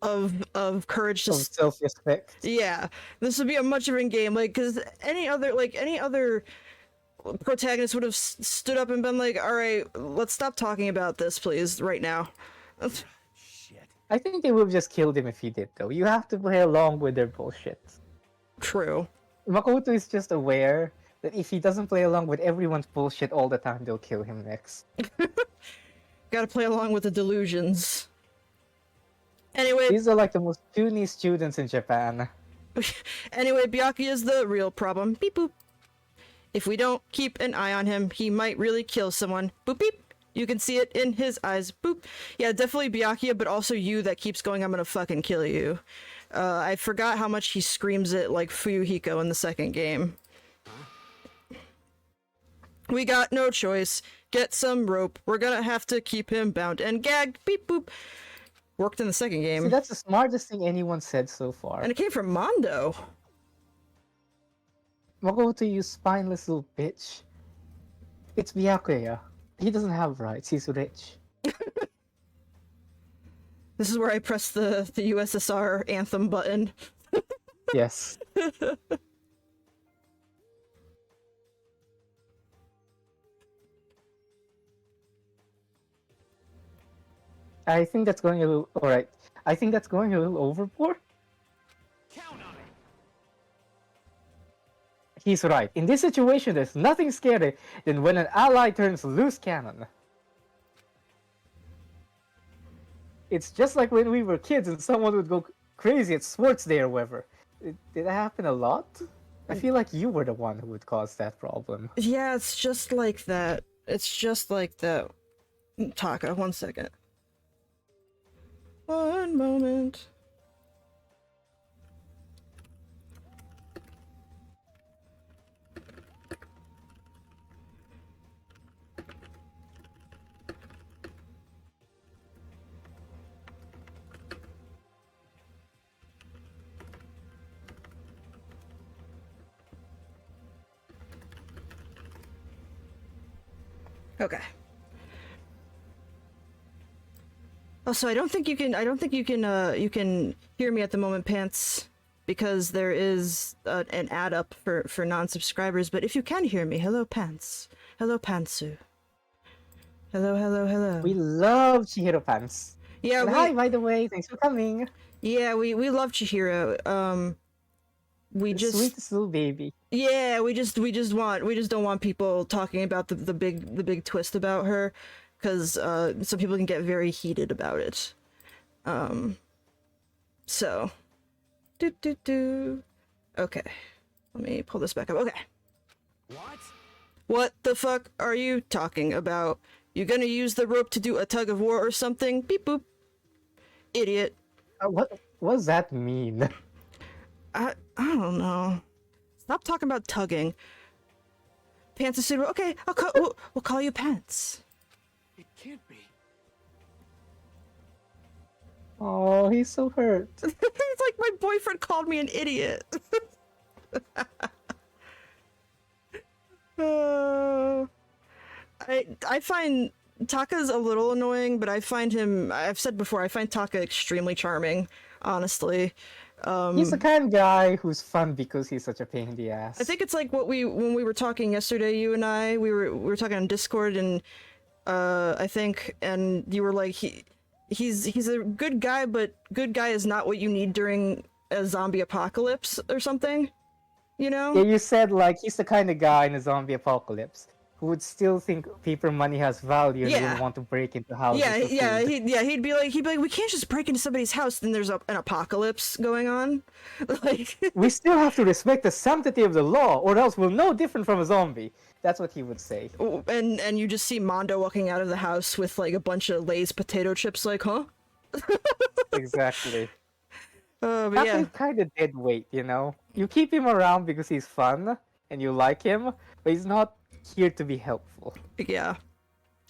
of courage to Self-respect. yeah, this would be a much different game. Like, because any other protagonist would have stood up and been like, all right, let's stop talking about this, please, right now. Shit. I think they would have just killed him if he did, though. You have to play along with their bullshit. True. Makoto is just aware that if he doesn't play along with everyone's bullshit all the time, they'll kill him next. Gotta play along with the delusions. Anyway, These are like the most puny students in Japan. anyway, Byakuya is the real problem. Beep boop. If we don't keep an eye on him, he might really kill someone. Boop beep. You can see it in his eyes. Boop. Yeah, definitely Byakuya, but also you that keeps going, I'm gonna fucking kill you. I forgot how much he screams it like Fuyuhiko in the second game. We got no choice. Get some rope. We're gonna have to keep him bound and gagged. Beep boop. Worked in the second game. See, that's the smartest thing anyone said so far. And it came from Mondo. Makoto, you spineless little bitch. It's Byakuya. He doesn't have rights. He's rich. This is where I press the USSR anthem button. Yes. I think that's going a little... Alright. I think that's going a little overboard. Count on it. He's right. In this situation, there's nothing scarier than when an ally turns loose cannon. It's just like when we were kids and someone would go crazy at sports day or whatever. Did that happen a lot? I feel like you were the one who would cause that problem. Yeah, it's just like that. It's just like that. Taka, 1 second. One moment. Okay. Also, I don't think you can you can hear me at the moment, Pants, because there is an ad up for non-subscribers, but if you can hear me, hello Pants. Hello Pantsu. Hello, hello, hello. We love Chihiro Pants. Yeah, And hi, by the way, thanks for coming. Yeah, we love Chihiro. We just Sweetest little baby. Yeah, we just don't want people talking about the big twist about her, because some people can get very heated about it. So okay, let me pull this back up. Okay, what the fuck are you talking about? You gonna use the rope to do a tug of war or something? Beep boop, idiot. What does that mean? I don't know. Stop talking about tugging. Pants is suitable. Okay, we'll call you Pants. It can't be. Oh, he's so hurt. It's like my boyfriend called me an idiot. I find Taka's a little annoying, but I find him, I've said before, I find Taka extremely charming, honestly. He's the kind of guy who's fun because he's such a pain in the ass. I think it's like when we were talking yesterday, you and I, we were talking on Discord, and I think, and you were like, he's a good guy, but good guy is not what you need during a zombie apocalypse or something, you know? Yeah, you said like he's the kind of guy in a zombie apocalypse who would still think paper money has value and wouldn't want to break into houses. He'd be like, we can't just break into somebody's house, then there's an apocalypse going on. Like, we still have to respect the sanctity of the law, or else we're no different from a zombie. That's what he would say. And you just see Mondo walking out of the house with like a bunch of Lay's potato chips, like, huh? Exactly. But That's yeah. kind of dead weight, you know? You keep him around because he's fun and you like him, but he's not here to be helpful. Yeah.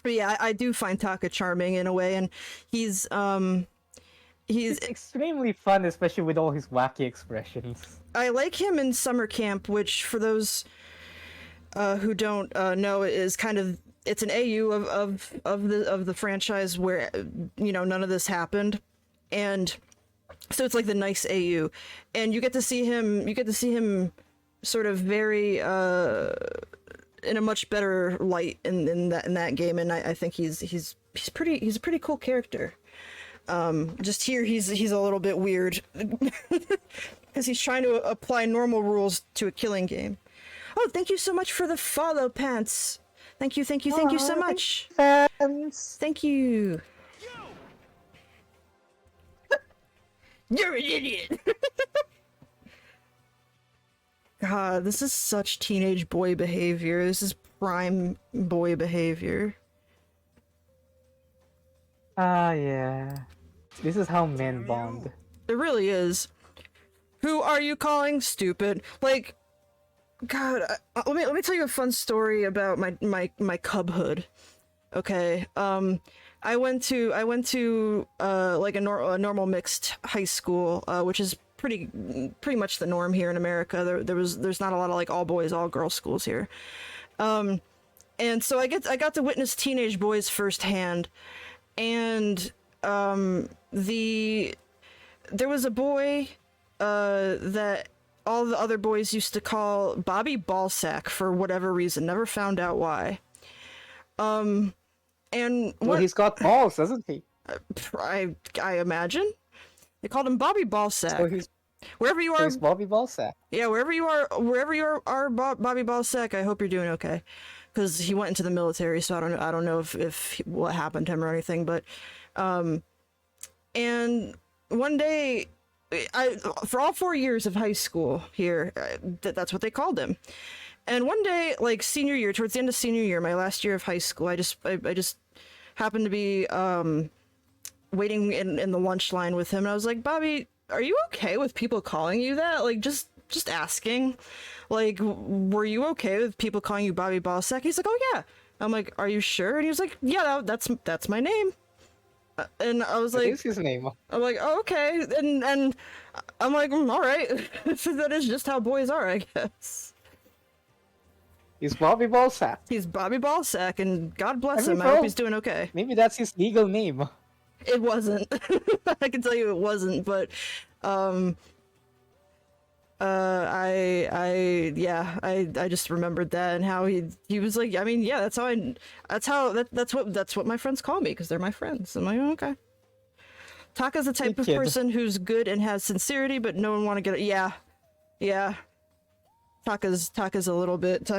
But yeah, I do find Taka charming in a way, and he's extremely fun, especially with all his wacky expressions. I like him in Summer Camp, which for those who don't know is kind of, it's an AU of the franchise where, you know, none of this happened, and so it's like the nice AU, and you get to see him sort of very in a much better light in that game, and I think he's a pretty cool character. Just here he's a little bit weird because he's trying to apply normal rules to a killing game. Oh, thank you so much for the follow, Pants. Thank you so much. Fans. Thank you. You're an idiot. God, this is such teenage boy behavior. This is prime boy behavior. Yeah. This is how men bond. It really is. Who are you calling stupid? Like, God, let me tell you a fun story about my cubhood. Okay. I went to like a normal mixed high school, which is pretty much the norm here in America. There's not a lot of like all boys, all girls schools here. And so I got to witness teenage boys firsthand, and there was a boy that all the other boys used to call Bobby Ballsack for whatever reason. Never found out why. And well, he's got balls, doesn't he? I imagine they called him Bobby Ballsack. So Wherever you So are, it's Bobby Ballsack. yeah, wherever you are, Bobby Ballsack, I hope you're doing okay, because he went into the military, so I don't know if what happened to him or anything, but, and one day, for all 4 years of high school here, that's what they called him. And one day, like senior year, towards the end of senior year, my last year of high school, I just happened to be waiting in the lunch line with him, and I was like, Bobby, are you okay with people calling you that? Like, just asking. Like, were you okay with people calling you Bobby Ballsack? He's like, oh yeah. I'm like, are you sure? And he was like, yeah, that's my name. And I was That like, is his name. I'm like, oh, okay. And I'm like, all right. That is just how boys are, I guess. He's Bobby Ballsack. He's Bobby Ballsack, and God bless I mean, him. I hope bro, he's doing okay. Maybe that's his legal name. It wasn't. I can tell you it wasn't, but I just remembered that and how he was like, I mean, yeah, that's what my friends call me, because they're my friends. I'm like, oh, okay. Taka's the type Good of kid. person who's good and has sincerity, but no one want to get it. Yeah. Taka's a little bit.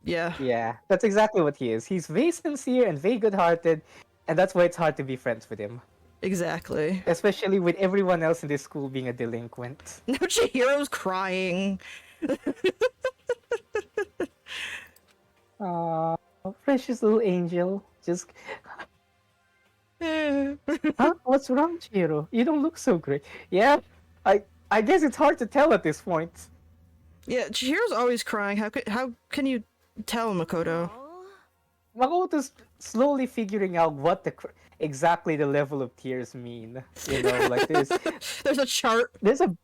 Yeah. Yeah, that's exactly what he is. He's very sincere and very good-hearted, and that's why it's hard to be friends with him. Exactly. Especially with everyone else in this school being a delinquent. Now Chihiro's crying. Aww, precious little angel. Just... Huh? What's wrong, Chihiro? You don't look so great. Yeah, I guess it's hard to tell at this point. Yeah, Chihiro's always crying. How can you tell, Makoto? Makoto's slowly figuring out what exactly the level of tears mean. You know, like There's a chart. there's a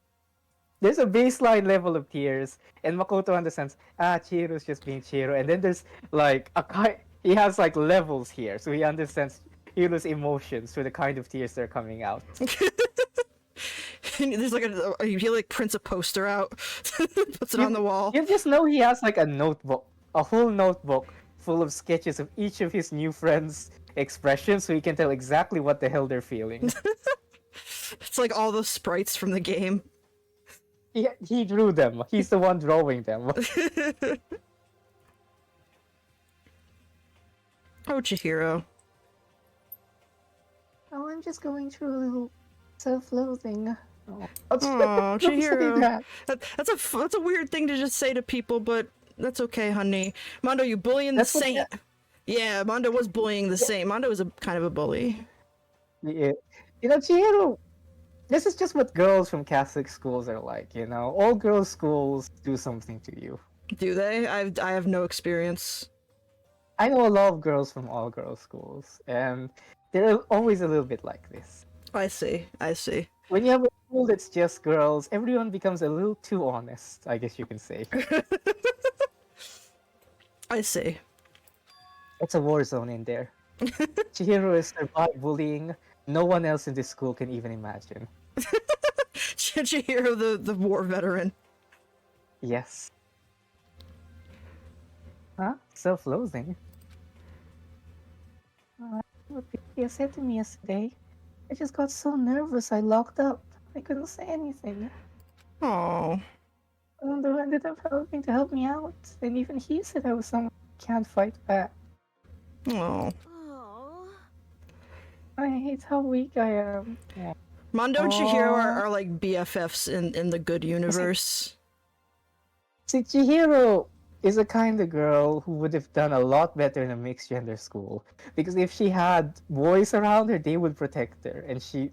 baseline level of tears, and Makoto understands. Chihiro's just being Chihiro, and then there's like he has like levels here, so he understands Chihiro's emotions through the kind of tears that are coming out. There's like he like prints a poster out, puts it on the wall. You just know he has like a notebook, a whole notebook full of sketches of each of his new friends' expressions, so he can tell exactly what the hell they're feeling. It's like all the sprites from the game. He drew them. He's the one drawing them. Oh, Chihiro. Oh, I'm just going through a little self-loathing. Oh, Don't say Chihiro. that. That's a weird thing to just say to people, but that's okay, honey. Mondo, you bullying the That's what saint. Yeah, Mondo was bullying the saint. Mondo was a kind of a bully. Yeah. You know, Chihiro, this is just what girls from Catholic schools are like, you know? All girls' schools do something to you. Do they? I have no experience. I know a lot of girls from all girls' schools, and they're always a little bit like this. I see. When you have a school that's just girls, everyone becomes a little too honest, I guess you can say. I see. It's a war zone in there. Chihiro has survived bullying no one else in this school can even imagine. Chihiro, the war veteran. Yes. Huh? Self-loathing? What Pia said to me yesterday. I just got so nervous I locked up. I couldn't say anything. Oh. Wonder ended up helping to help me out. And even he said I was someone who can't fight back. Oh. Oh. I hate how weak I am. Yeah. Mondo and Chihiro Aw. are like BFFs in the good universe. See, Chihiro is a kind of girl who would have done a lot better in a mixed gender school. Because if she had boys around her, they would protect her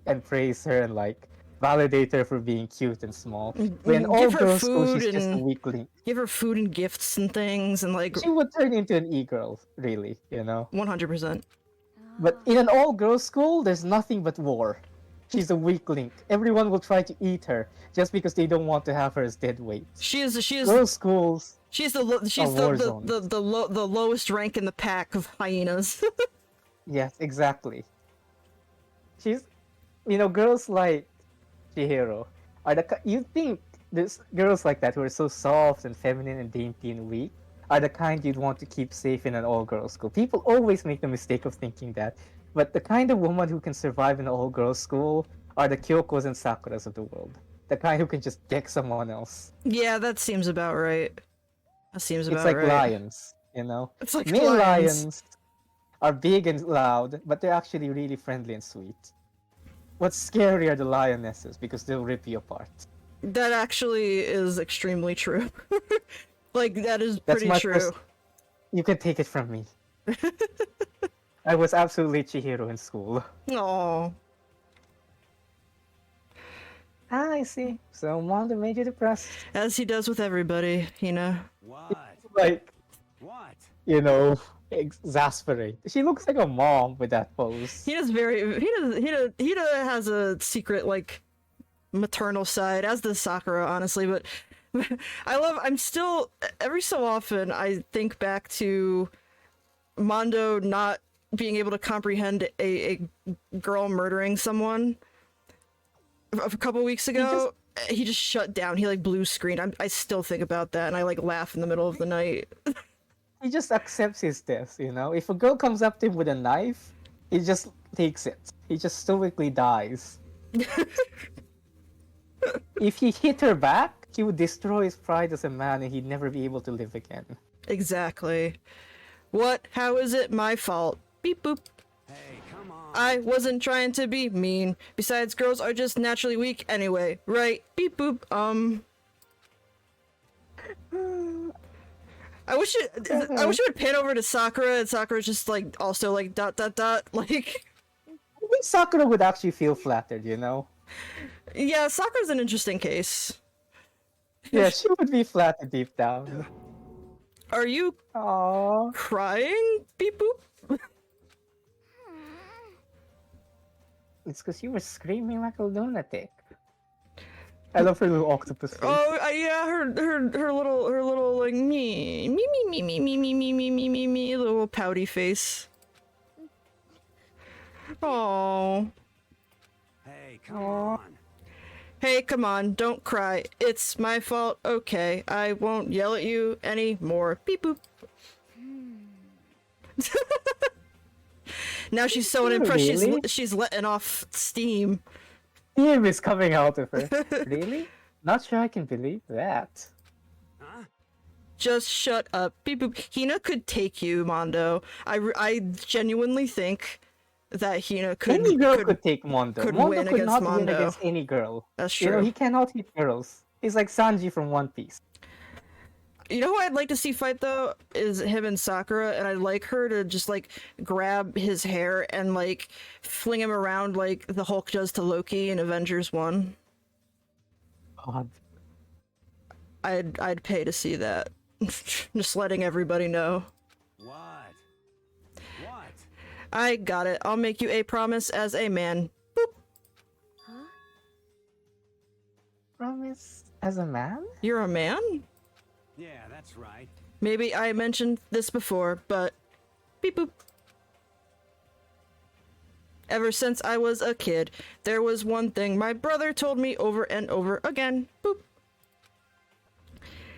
and praise her and like validate her for being cute and small. But in all Give her girls school, food she's just a and- weakling. Give her food and gifts and things, and like She would turn into an e-girl, really, you know? 100%. But in an all-girls school, there's nothing but war. She's a weak link. Everyone will try to eat her just because they don't want to have her as dead weight. She is Girls' schools. she's war zone. the lowest rank in the pack of hyenas. Yes, exactly. She's, you know, girls like Chihiro are you think there's girls like that who are so soft and feminine and dainty and weak are the kind you'd want to keep safe in an all-girls school. People always make the mistake of thinking that, but the kind of woman who can survive in an all-girls school are the Kyokos and Sakuras of the world. The kind who can just deck someone else. Yeah, that seems about right. That seems It's about like right. lions, you know? It's like Male lions. lions are big and loud, but they're actually really friendly and sweet. What's scary are the lionesses, because they'll rip you apart. That actually is extremely true. Like, that is That's pretty my true. first- You can take it from me. I was absolutely Chihiro in school. Aww. Ah, I see. So Mondo made you depressed. As he does with everybody, you know. What? Like, What? you know, exasperate. She looks like a mom with that pose. He does very. He has a secret, like, maternal side, as does Sakura, honestly, but I'm still, every so often, I think back to Mondo not being able to comprehend a girl murdering someone. A couple weeks ago, he just shut down. He, like, blue screened. I still think about that, and I, like, laugh in the middle of the night. He just accepts his death, you know? If a girl comes up to him with a knife, he just takes it. He just stoically dies. If he hit her back, he would destroy his pride as a man and he'd never be able to live again. Exactly. What? How is it my fault? Beep boop. Hey, come on. I wasn't trying to be mean. Besides, girls are just naturally weak anyway, right? Beep boop. I wish it would pan over to Sakura, and Sakura's just like also like ... like. I think Sakura would actually feel flattered, you know? Yeah, Sakura's an interesting case. Yeah, she would be flattered deep down. Are you Aww. crying? Beep boop. It's because you were screaming like a lunatic. I love her little octopus face. Oh yeah, her little like me little pouty face. Oh. Hey, come on. Hey, come on, don't cry. It's my fault. Okay, I won't yell at you anymore. Beep boop. Now she's so unimpressed. Really? She's letting off steam. Steam is coming out of her. Really? Not sure I can believe that. Huh? Just shut up. Beep boop. Hina could take you, Mondo. I genuinely think that Hina could. Any girl could take Mondo. could Mondo win could against not win Mondo. against any girl. That's You know, true. he cannot hit girls. He's like Sanji from One Piece. You know who I'd like to see fight though is him and Sakura, and I'd like her to just like grab his hair and like fling him around like the Hulk does to Loki in Avengers 1. God. I'd pay to see that. Just letting everybody know. What? What? I got it. I'll make you a promise as a man. Boop. Promise as a man? You're a man? Yeah, that's right. Maybe I mentioned this before, but beep boop. Ever since I was a kid, there was one thing my brother told me over and over again. Boop.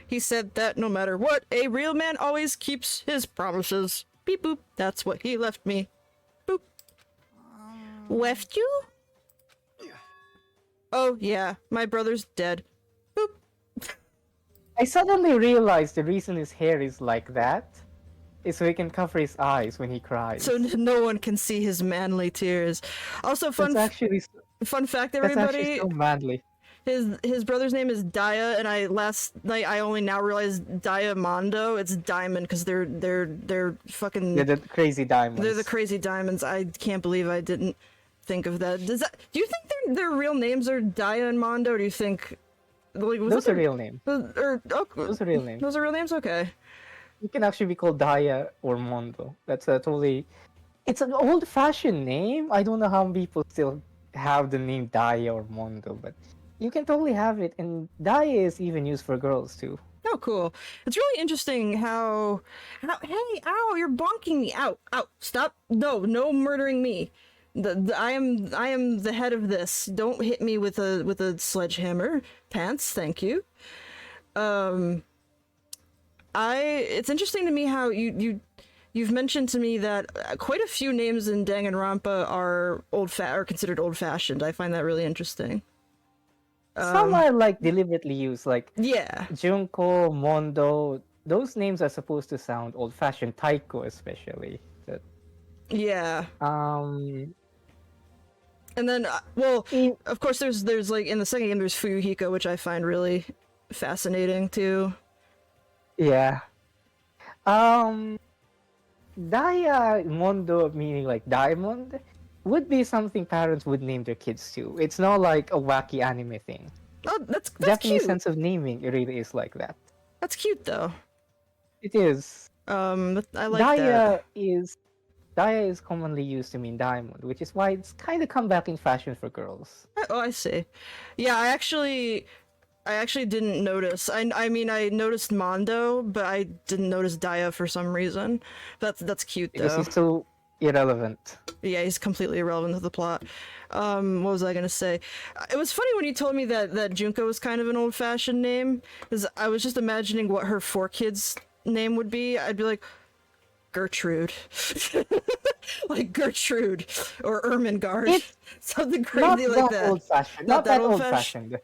He said that no matter what, a real man always keeps his promises. Beep boop. That's what he left me. Boop. Left you? Oh yeah, my brother's dead. Boop. I suddenly realized the reason his hair is like that is so he can cover his eyes when he cries. So no one can see his manly tears. Also, fun that's actually fact, that's actually everybody. so manly. His brother's name is Dia, and last night I only now realized Diamondo. It's Diamond because they're fucking. They're the crazy diamonds. They're the crazy diamonds. I can't believe I didn't think of that. Do you think their real names are Dia and Mondo? Or do you think like Those are real names. Those Those are real names. Those are real names. Okay. You can actually be called Daya or Mondo. That's a totally. It's an old-fashioned name. I don't know how people still have the name Daya or Mondo, but you can totally have it. And Daya is even used for girls too. Oh, cool. It's really interesting how hey, ow, you're bonking me. Ow, stop. No murdering me. I am the head of this. Don't hit me with a sledgehammer. Pants, thank you. It's interesting to me how you've mentioned to me that quite a few names in Danganronpa are considered old-fashioned. I find that really interesting. Some are like deliberately used, like Yeah. Junko, Mondo. Those names are supposed to sound old-fashioned. Taiko, especially. But, Yeah. um, And then, well, in, of course, there's like in the second game there's Fuyuhiko, which I find really fascinating too. yeah. Daya Mondo, meaning like Diamond, would be something parents would name their kids to. It's not like a wacky anime thing. Oh, that's Japanese cute. sense of naming, it really is like that. That's cute though. It is. I like that. Daya is commonly used to mean diamond, which is why it's kind of come back in fashion for girls. Oh, I see. Yeah, I actually didn't notice. I mean, I noticed Mondo, but I didn't notice Daya for some reason. That's cute though. Because he's so irrelevant. Yeah, he's completely irrelevant to the plot. What was I gonna say? It was funny when you told me that Junko was kind of an old-fashioned name, because I was just imagining what her 4 kids' name would be. I'd be like, Gertrude. Like Gertrude or Ermengarde. Something crazy like that. Old-fashioned. Not Not that that old-fashioned.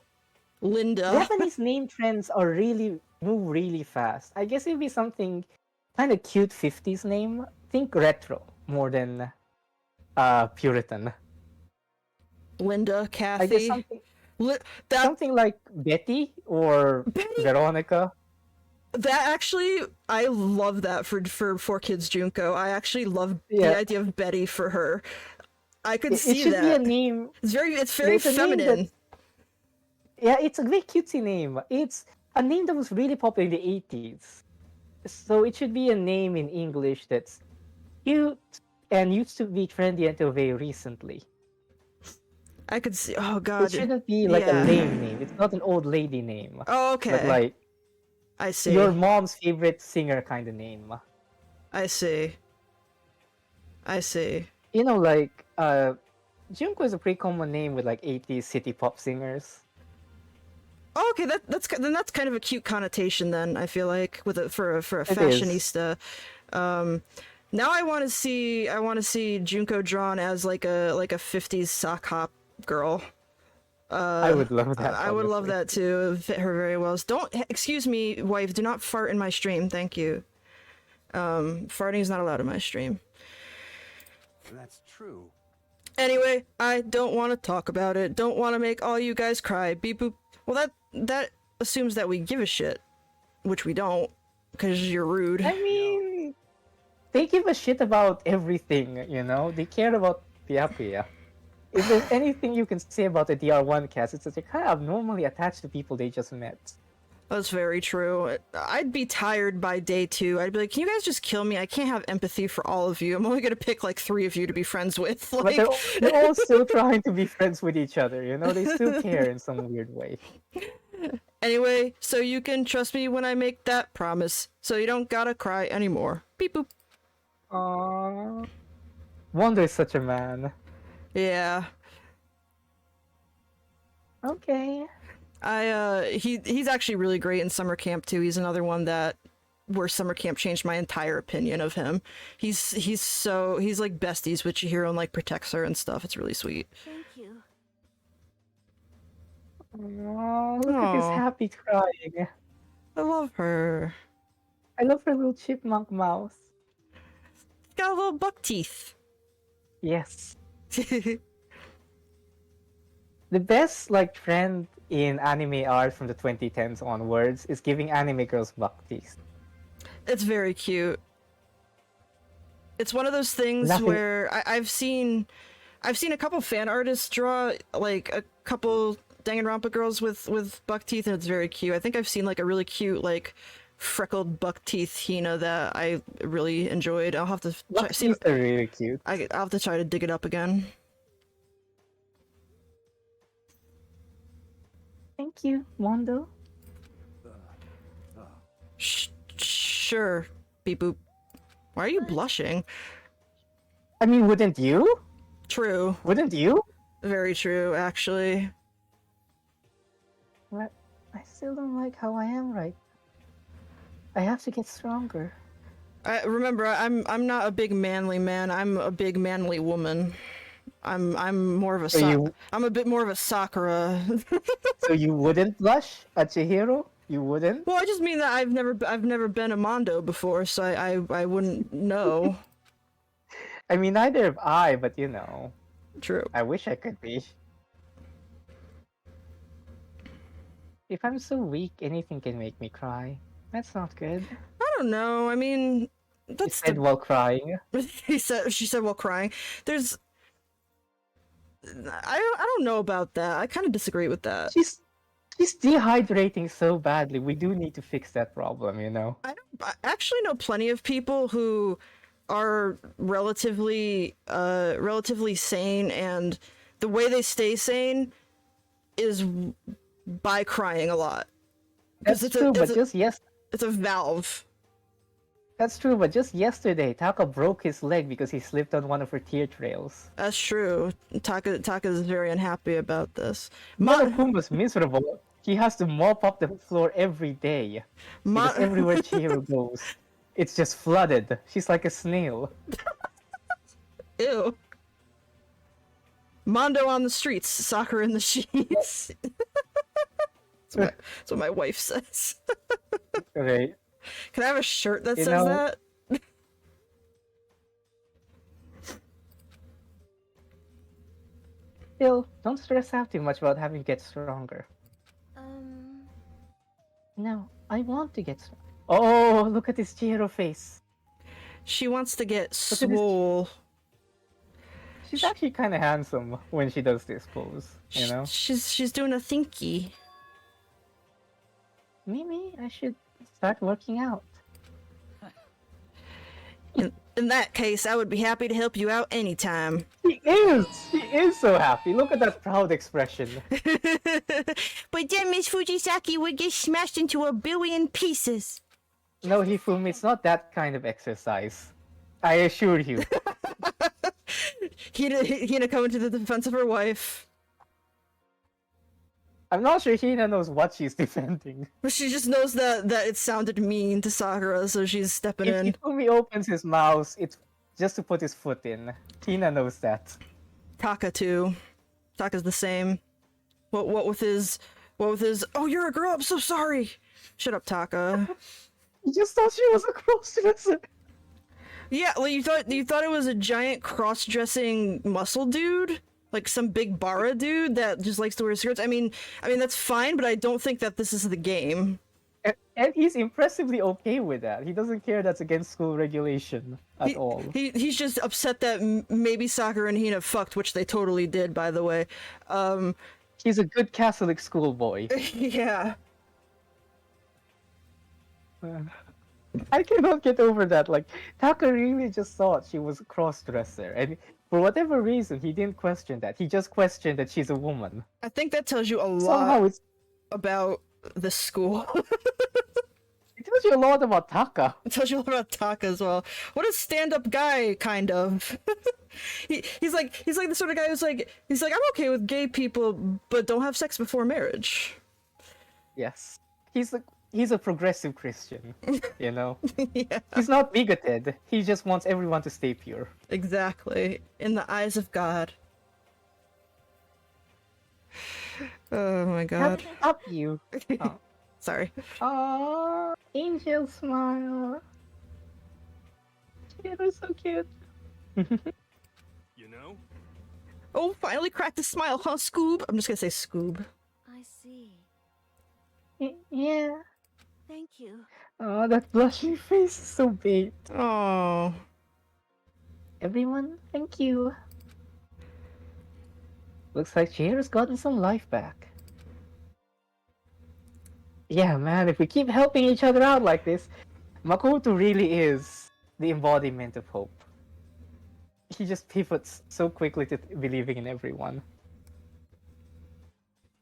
Linda. Japanese name trends are move really fast. I guess it'd be something kind of cute 50s name. Think retro more than Puritan. Linda, I Kathy. guess something, that something like Betty or Veronica. That actually, I love that for 4 kids Junko. I actually love Yeah. the idea of Betty for her. I could It see should that. be a name. It's very It's a name feminine. Yeah, it's a very cutesy name. It's a name that was really popular in the 80s. So it should be a name in English that's cute and used to be trendy until very recently. I could see. Oh god. It shouldn't be like yeah. a lame name. It's not an old lady name. Oh, okay. But like I see. your mom's favorite singer kind of name. I see. I see. You know, like Junko is a pretty common name with like 80s city pop singers. Oh, okay, that's kind of a cute connotation then. I feel like with for a It is. fashionista. Now I want to see Junko drawn as like a 50s sock hop girl. I would love that. I would love honestly. that too. It would fit her very well. Don't excuse me, wife. Do not fart in my stream. Thank you. Farting is not allowed in my stream. That's true. Anyway, I don't want to talk about it. Don't want to make all you guys cry. Beep boop. Well, that assumes that we give a shit, which we don't, because you're rude. I mean, they give a shit about everything, you know? They care about Pia. If there's anything you can say about the DR1 cast, it's that they're kind of abnormally attached to people they just met. That's very true. I'd be tired by day 2. I'd be like, can you guys just kill me? I can't have empathy for all of you. I'm only gonna pick like 3 of you to be friends with. Like... But they're all still trying to be friends with each other, you know? They still care in some weird way. Anyway, so you can trust me when I make that promise, so you don't gotta cry anymore. Beep boop. Aww. Wonder is such a man. Yeah. Okay. He's actually really great in summer camp too. He's another one where summer camp changed my entire opinion of him. He's like besties with Chihiro and like protects her and stuff. It's really sweet. Thank you. Aww, look at this Aw. happy crying. I love her. I love her little chipmunk mouth. Got a little buck teeth. Yes. The best like trend in anime art from the 2010s onwards is giving anime girls buck teeth. It's very cute. It's one of those things Nothing- where I've seen a couple fan artists draw like a couple Danganronpa girls with buck teeth, and it's very cute. I think I've seen like a really cute like freckled buck teeth Hina that I really enjoyed. I'll have to Buck see. teeth are really cute. I'll have to try to dig it up again. Thank you, Mondo. Sure, beep boop. Why are you blushing? I mean, wouldn't you? True. Wouldn't you? Very true, actually. But I still don't like how I am right. I have to get stronger. Remember, I'm not a big manly man. I'm a big manly woman. I'm more of a So I'm a bit more of a Sakura. So you wouldn't blush at Chihiro? You wouldn't? Well, I just mean that I've never been a Mondo before, so I wouldn't know. I mean, neither have I, but you know. True. I wish I could be. If I'm so weak, anything can make me cry. That's not good. I don't know. I mean, He that's said while crying. she said while crying. There's I don't know about that. I kind of disagree with that. She's dehydrating so badly. We do need to fix that problem, you know. I actually know plenty of people who are relatively sane, and the way they stay sane is by crying a lot. That's true, but it's a valve. That's true, but just yesterday, Taka broke his leg because he slipped on one of her tear trails. That's true. Taka is very unhappy about this. Monokuma's miserable. He has to mop up the floor every day. Because everywhere Chihiro goes, it's just flooded. She's like a snail. Ew. Mondo on the streets, Sakura in the sheets. That's what my wife says. Okay. Can I have a shirt that says that? Still, don't stress out too much about having to get stronger. No, I want to get strong. Oh, look at this Chihiro face. She wants to get swole. She's actually kind of handsome when she does this pose, you know? She's doing a thinky. Maybe I should start working out. In that case, I would be happy to help you out anytime. She is so happy. Look at that proud expression. But then Miss Fujisaki would get smashed into a billion pieces. No, Hifumi, it's not that kind of exercise. I assure you. Hina coming to the defense of her wife. I'm not sure Hina knows what she's defending. But she just knows that it sounded mean to Sakura, so she's stepping in. If Hifumi opens his mouth, it's just to put his foot in. Hina knows that. Taka too. Taka's the same. What with his oh, you're a girl, I'm so sorry. Shut up, Taka. You just thought she was a cross-dresser. Yeah, like you thought it was a giant cross-dressing muscle dude? Like some big bara dude that just likes to wear skirts? I mean that's fine, but I don't think that this is the game. And he's impressively okay with that. He doesn't care that's against school regulation at all. He's just upset that maybe Sakura and Hina fucked, which they totally did, by the way. He's a good Catholic schoolboy. Yeah. I cannot get over that. Like, Taka really just thought she was a cross-dresser, and for whatever reason, he didn't question that. He just questioned that she's a woman. I think that tells you a lot about the school. It tells you a lot about Taka. It tells you a lot about Taka as well. What a stand-up guy, kind of. he's like the sort of guy who's like, I'm okay with gay people, but don't have sex before marriage. Yes. He's a progressive Christian, you know? Yeah. He's not bigoted. He just wants everyone to stay pure. Exactly. In the eyes of God. Oh my god. Up you. Oh. Sorry. Aww, angel smile. It was so cute. You know? Oh, finally cracked a smile, huh, Scoob? I'm just gonna say Scoob. I see. Yeah. Thank you. Oh, that blushing face is so big. Oh. Everyone, thank you. Looks like Chihiro's gotten some life back. Yeah, man, if we keep helping each other out like this, Makoto really is the embodiment of hope. He just pivots so quickly to believing in everyone.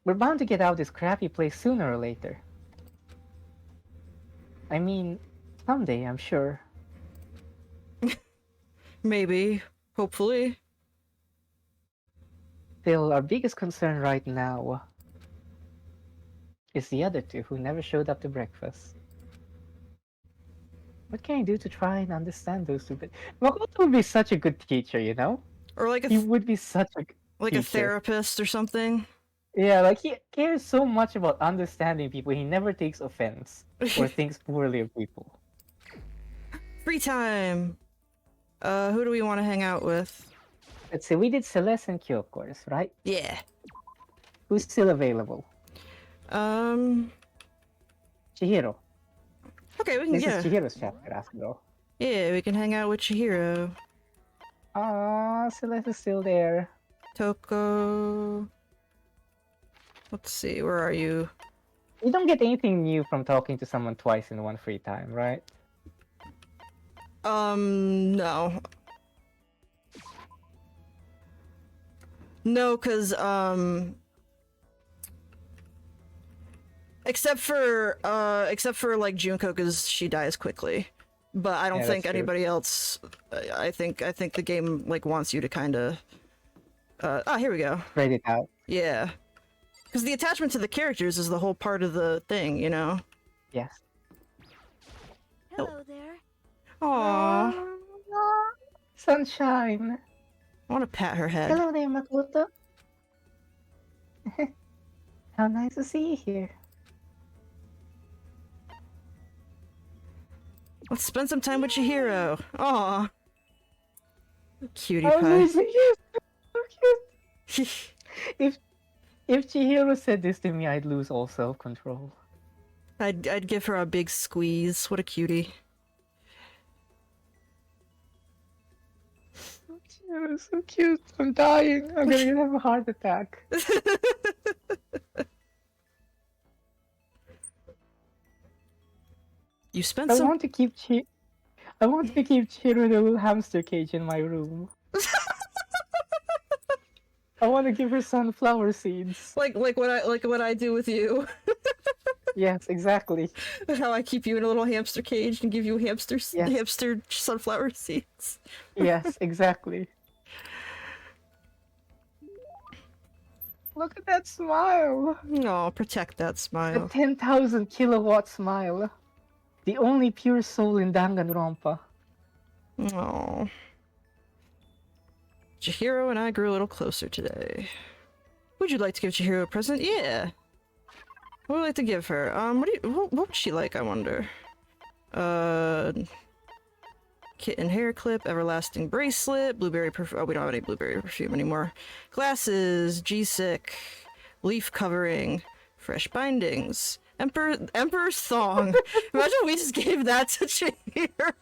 We're bound to get out of this crappy place sooner or later. I mean, someday, I'm sure. Maybe. Hopefully. Still, our biggest concern right now is the other two who never showed up to breakfast. What can I do to try and understand those two? Makoto would be such a good teacher, you know? Or like a He would be such a like a teacher. therapist or something. Yeah, like he cares so much about understanding people. He never takes offense or thinks poorly of people. Free time. Who do we want to hang out with? Let's see, we did Celeste and Q, of course, right? Yeah. Who's still available? Um. Chihiro. Okay, we can This yeah. is Chihiro's chapter after all. Yeah, we can hang out with Chihiro. Ah, Celeste is still there. Toko. Let's see, where are you? You don't get anything new from talking to someone twice in one free time, right? No. No, cause, except for like Junko, cause she dies quickly. But I don't Yeah, think that's true. anybody else, I think the game, like, wants you to kinda, here we go. Write it out. Yeah. Cause the attachment to the characters is the whole part of the thing, you know? Yes. Hello there. Aww. Sunshine. I wanna pat her head. Hello there, Makoto. How nice to see you here. Let's spend some time with Chihiro. Aw. Cutie Oh, pie. so cute. If Chihiro said this to me, I'd lose all self-control. I'd give her a big squeeze. What a cutie. Chihiro's so cute. I'm dying. I'm gonna have a heart attack. You spent I some. want to keep Chihiro in a little hamster cage in my room. I want to give her sunflower seeds. like what I do with you. Yes, exactly. How I keep you in a little hamster cage and give you hamster sunflower seeds. Yes, exactly. Look at that smile. No, protect that The smile. 10,000 kilowatt smile. The only pure soul in Danganronpa. Oh. Chihiro and I grew a little closer today. Would you like to give Chihiro a present? Yeah. What would I like to give her? What would she like, I wonder? Kitten hair clip, everlasting bracelet, blueberry perfume. Oh, we don't have any blueberry perfume anymore. Glasses, G-Sick, leaf covering, fresh bindings, Emperor's thong. Imagine we just gave that to Chihiro.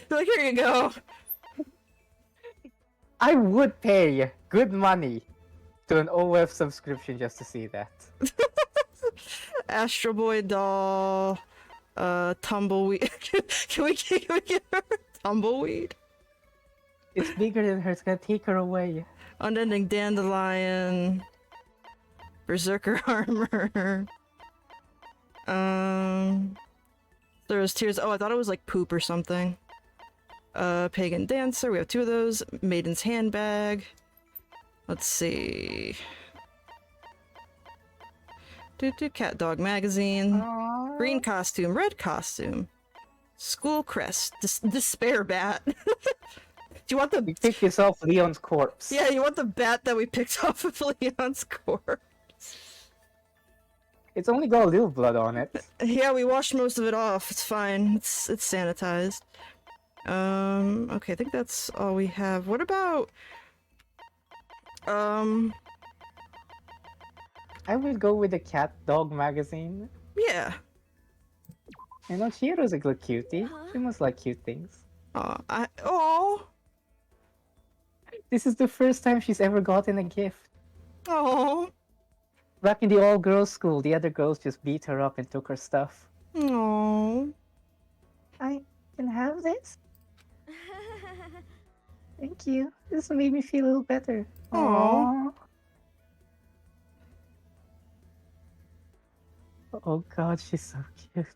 Like, here you go. I would pay good money to an OF subscription just to see that. Astro Boy doll, tumbleweed. Can we give her tumbleweed? It's bigger than her, it's gonna take her away. Unending dandelion, berserker armor. There's tears. Oh, I thought it was like poop or something. Pagan dancer. We have 2 of those. Maiden's handbag. Let's see. Cat dog magazine. Aww. Green costume, red costume. School crest. Despair bat. Do you want We the... picked this off Leon's corpse. Yeah, you want the bat that we picked off of Leon's corpse. It's only got a little blood on it. Yeah, we washed most of it off. It's fine. It's sanitized. Okay, I think that's all we have. What about... I would go with the cat dog magazine. Yeah. You know, Chihiro's a good cutie. Huh? She must like cute things. Oh. This is the first time she's ever gotten a gift. Oh. Back in the all-girls school, the other girls just beat her up and took her stuff. Oh. I can have this? Thank you. This made me feel a little better. Aw. Oh god, she's so cute.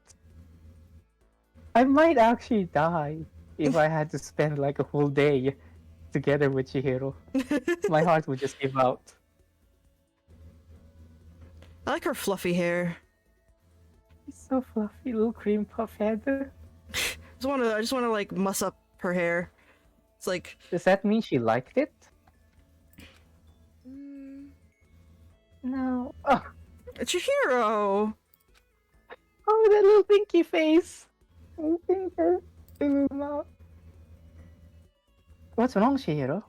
I might actually die if I had to spend like a whole day together with Chihiro. My heart would just give out. I like her fluffy hair. It's so fluffy, little cream puff head. I just wanna like muss up her hair. It's like, Does that mean she liked it? Mm, No. Oh, Chihiro! oh, that little pinky face. Oh, finger. Ooh, mouth. What's wrong, Chihiro?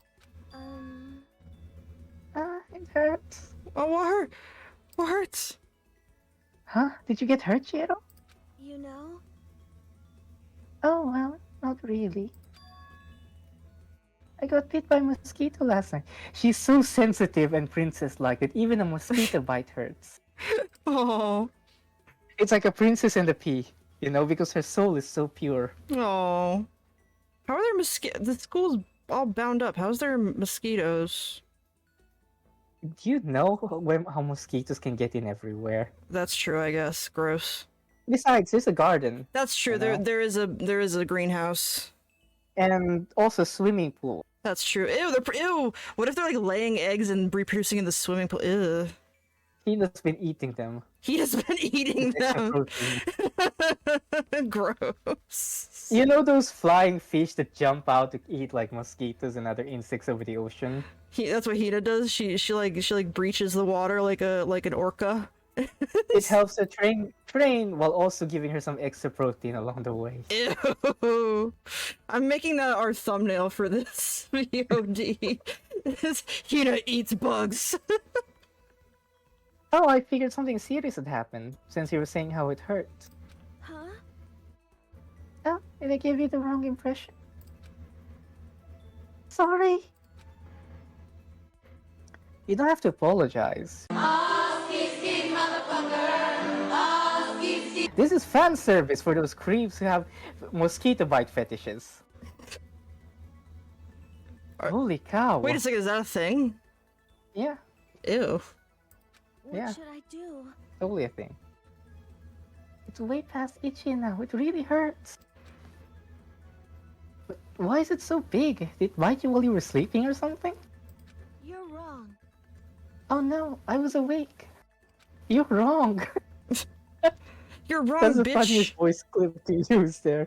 It hurts. Oh, what hurt? What hurts? Huh? Did you get hurt, Chihiro? you know? Oh, well, not really. I got bit by a mosquito last night. She's so sensitive and princess-like that even a mosquito bite hurts. Oh. It's like a princess and a pea, you know, because her soul is so pure. Oh. How are there mosquitoes? The school's all bound up. How's there mosquitoes? Do you know how mosquitoes can get in everywhere? That's true, I guess. Gross. Besides, there's a garden. That's true. You There know? there is a greenhouse. And also swimming pool. That's true. Ew, ew. What if they're like laying eggs and reproducing in the swimming pool? Ew. Tina's been eating them. He has been eating Extra them. protein. Gross. You know those flying fish that jump out to eat like mosquitoes and other insects over the ocean? That's what Hina does. She like breaches the water like an orca. It helps her train while also giving her some extra protein along the way. Ew. I'm making that our thumbnail for this VOD. Hina eats bugs. Oh, I figured something serious had happened since you were saying how it hurt. Huh? Oh, did I give you the wrong impression? Sorry. You don't have to apologize. This is fan service for those creeps who have mosquito bite fetishes. Holy cow. Wait a second, is that a thing? Yeah, Ew. What Yeah. should I do? totally a thing. It's way past itchy now. It really hurts. But why is it so big? Did it bite you while you were sleeping or something? You're wrong. Oh no, I was awake. You're wrong. You're wrong, That's the bitch. funniest voice clip to use there.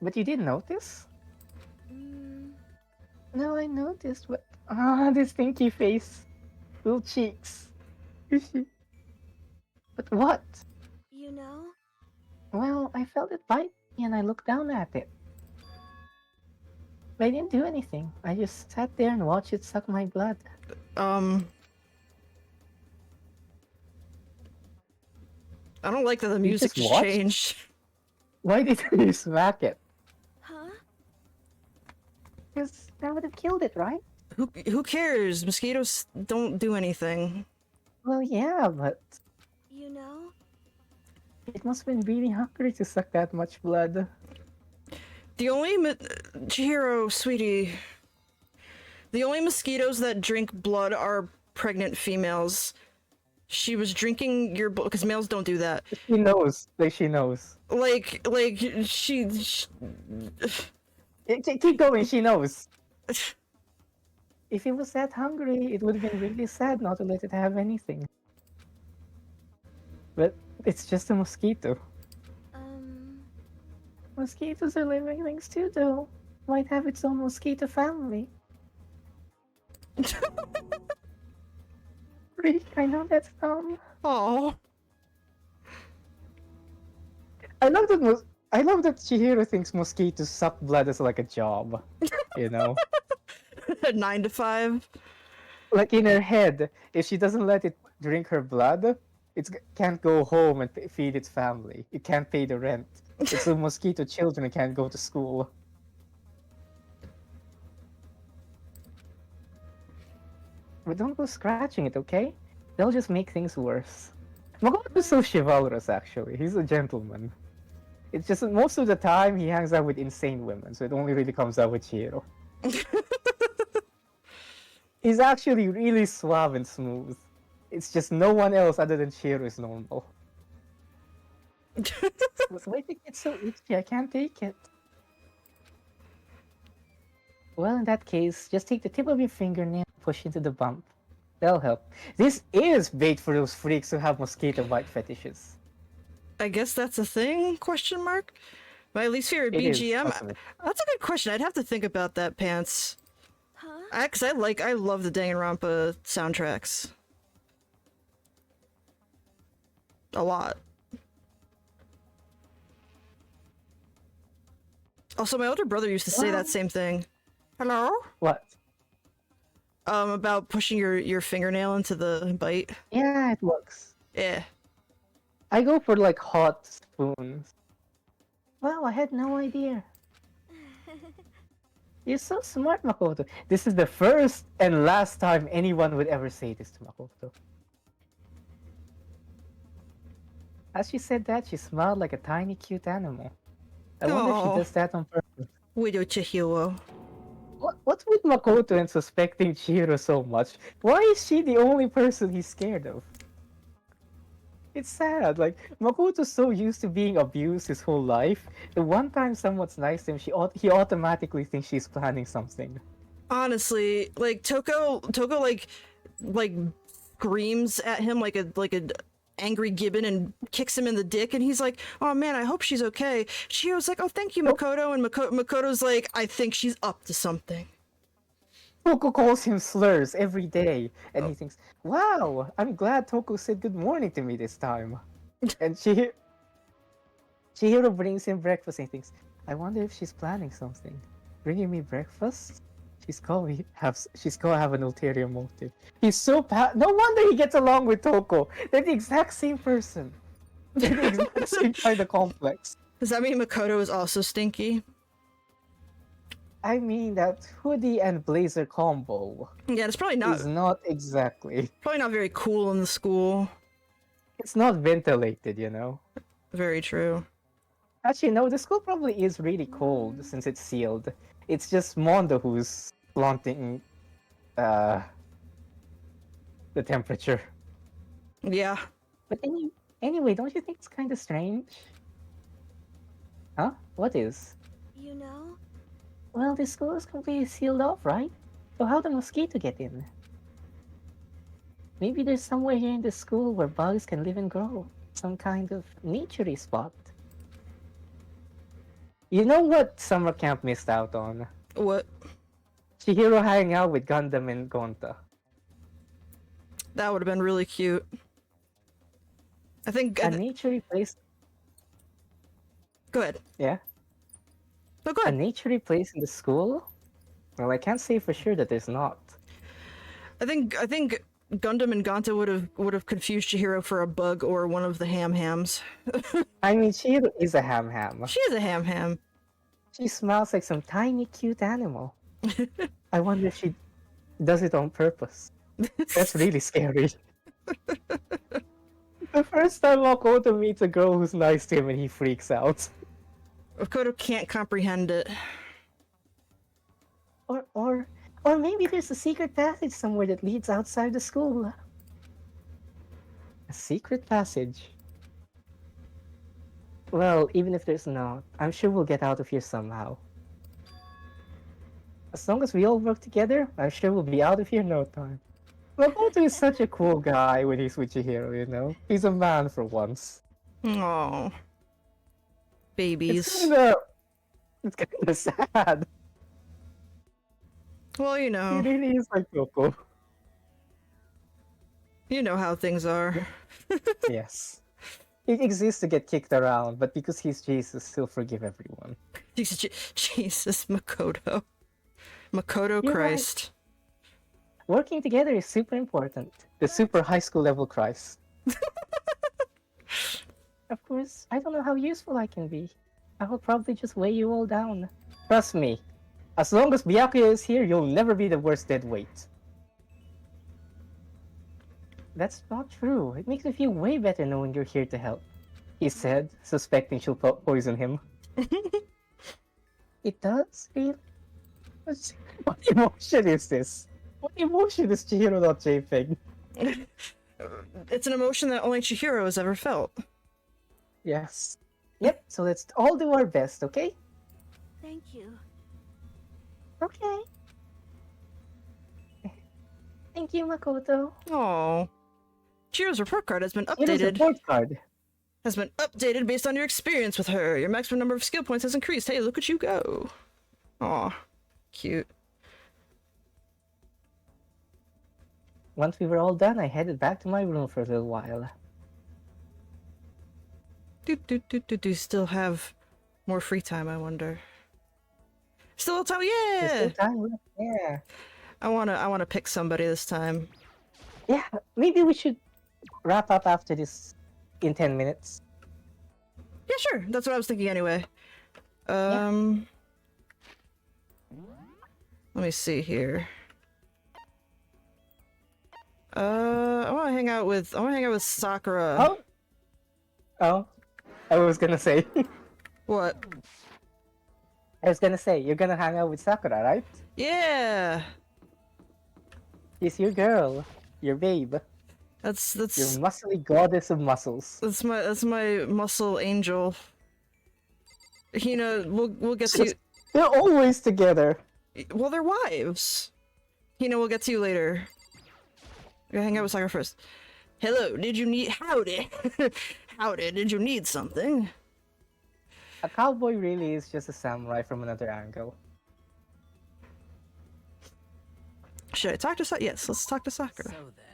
But you didn't notice? Mm, No, I noticed, but this stinky face. Little cheeks. But what? you know? Well, I felt it bite me and I looked down at it. But I didn't do anything. I just sat there and watched it suck my blood. I don't like that the You music just watched? changed. Why did you smack it? Huh? Because that would have killed it, right? Who cares? Mosquitoes don't do anything. Well, yeah, but You know? it must have been really hungry to suck that much blood. The only Chihiro, sweetie. The only mosquitoes that drink blood are pregnant females. She was drinking your blood because males don't do that. She knows. Like, she knows. Like she Keep going, she knows. If it was that hungry, it would have been really sad not to let it have anything. But it's just a mosquito. Mosquitoes are living things too, though. Might have its own mosquito family. Freak, I know that's dumb. Oh. I love that Chihiro thinks mosquitoes suck blood as like a job. You know? 9 to 5. Like in her head, if she doesn't let it drink her blood, it can't go home and feed its family. It can't pay the rent. It's the mosquito children who can't go to school. But don't go scratching it, okay? They'll just make things worse. Makoto's so chivalrous, actually. He's a gentleman. It's just that most of the time he hangs out with insane women, so it only really comes out with Chihiro. He's actually really suave and smooth. It's just no one else other than Chihiro is normal. Why did it get so itchy? I can't take it. Well, in that case, just take the tip of your fingernail and push into the bump. That'll help. This is bait for those freaks who have mosquito bite fetishes. I guess that's a thing? Question mark. My least favorite It is BGM? awesome. That's a good question. I'd have to think about that, Pants. Huh? Cause I love the Danganronpa soundtracks. A lot. Also, my older brother used to say that same thing. Hello? What? About pushing your fingernail into the bite. Yeah, it works. Yeah. I go for like hot spoons. Wow, I had no idea. You're so smart, Makoto. This is the first and last time anyone would ever say this to Makoto. As she said that, she smiled like a tiny cute animal. I wonder if Aw. she does that on purpose. Widow Chihiro. What's with Makoto and suspecting Chihiro so much? Why is she the only person he's scared of? It's sad, like, Makoto's so used to being abused his whole life, the one time someone's nice to him, he automatically thinks she's planning something. Honestly, like Toko like screams at him like a angry gibbon and kicks him in the dick, and he's like, "Oh man, I hope she's okay." Chihiro's like, "Oh, thank you, Makoto," and Makoto's like, "I think she's up to something." Toko calls him slurs every day, and he thinks, wow, I'm glad Toko said good morning to me this time. And Chihiro brings him breakfast and he thinks, I wonder if she's planning something. Bringing me breakfast? She's gonna have an ulterior motive. He's so no wonder he gets along with Toko. They're the exact same person. They're the exact same kind of complex. Does that mean Makoto is also stinky? I mean, that hoodie and blazer combo Yeah, it's probably is not exactly. probably not very cool in the school. It's not ventilated, you know? Very true. Actually, no, the school probably is really cold since it's sealed. It's just Mondo who's flaunting the temperature. Yeah. But anyway, don't you think it's kind of strange? Huh? What is? You know? Well, the school is completely sealed off, right? So how the mosquito get in? Maybe there's somewhere here in the school where bugs can live and grow. Some kind of nature-y spot. You know what summer camp missed out on? What? Chihiro hanging out with Gundam and Gonta. That would have been really cute. I think. A nature-y place. Go ahead. Yeah? No, go A ahead. nature-y place in the school? Well, I can't say for sure that there's not. I think Gundam and Gonta would have confused Chihiro for a bug or one of the hams. I mean, Chihiro is a ham. She is a ham. She smells like some tiny cute animal. I wonder if she does it on purpose. That's really scary. The first time Makoto meets a girl who's nice to him and he freaks out. Makoto can't comprehend it. Or maybe there's a secret passage somewhere that leads outside the school. A secret passage? Well, even if there's not, I'm sure we'll get out of here somehow. As long as we all work together, I'm sure we'll be out of here in no time. Makoto is such a cool guy when he's with Chihiro, you know? He's a man for once. Oh, babies. It's kinda sad. Well, you He know, really is like Coco. you know how things are. Yes. He exists to get kicked around, but because he's Jesus, he'll forgive everyone. Jesus, Makoto. Makoto You're right. Christ. Working together is super important. The super high school level Christ. Of course, I don't know how useful I can be. I will probably just weigh you all down. Trust me, as long as Byakuya is here, you'll never be the worst dead weight. That's not true. It makes me feel way better knowing you're here to help, he said, suspecting she'll poison him. It does? Really? What emotion is this? What emotion is Chihiro not JPEG? It's an emotion that only Chihiro has ever felt. Yes. Yep, so let's all do our best, okay? Thank you. Okay. Thank you, Makoto. Oh. Chihiro's report card has been Here's a updated. report card. has been updated based on your experience with her. Your maximum number of skill points has increased. Hey, look at you go. Aw, cute. Once we were all done, I headed back to my room for a little while. Do still have more free time, I wonder. Still time, There's yeah! still time left, yeah. I wanna pick somebody this time. Yeah, maybe we should wrap up after this in 10 minutes. Yeah, sure. That's what I was thinking anyway. Let me see here. I wanna hang out with Sakura. Oh, I was gonna say. What? I was gonna say, you're gonna hang out with Sakura, right? Yeah. She's your girl, your babe, That's your muscly goddess of muscles. that's my muscle angel. Hina, we'll get to you. They're always together. Well, they're wives. Hina, we'll get to you later. We're gonna hang out with Sakura first. Hello, howdy. Howdy, did you need something? A cowboy really is just a samurai from another angle. Should I talk to Sakura? Yes, let's talk to Sakura. So then,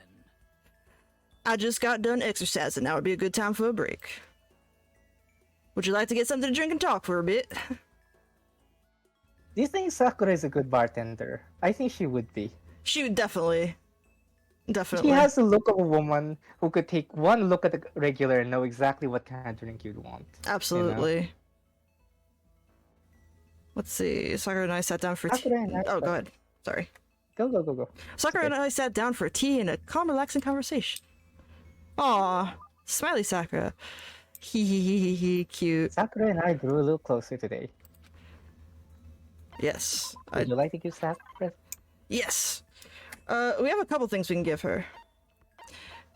I just got done exercising. Now would be a good time for a break. Would you like to get something to drink and talk for a bit? Do you think Sakura is a good bartender? I think she would be. She would definitely. She has the look of a woman who could take one look at the regular and know exactly what kind of drink you'd want. Absolutely. You know? Let's see. Sakura and I sat down for tea. Sakura and I Oh, go sat- ahead. Sorry. Go. Sakura and I sat down for tea and a calm, relaxing conversation. Aw, smiley Sakura. Hee, cute. Sakura and I grew a little closer today. Yes. Would you like to give Sakura? Yes. We have a couple things we can give her.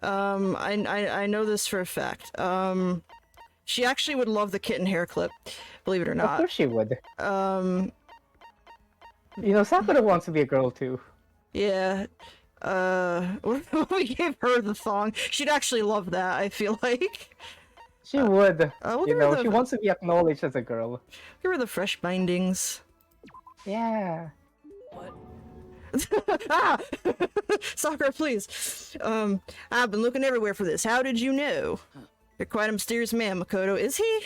I know this for a fact. She actually would love the kitten hair clip, believe it or Of not. course she would. You know, Sakura wants to be a girl too. Yeah. What we gave her the thong, she'd actually love that, I feel like. She would. We'll You give her know, the- she wants to be acknowledged as a girl. Give her the fresh bindings. Yeah. Ah! Sakura, please. I've been looking everywhere for this. How did you know? You're quite a mysterious man, Makoto. Is he?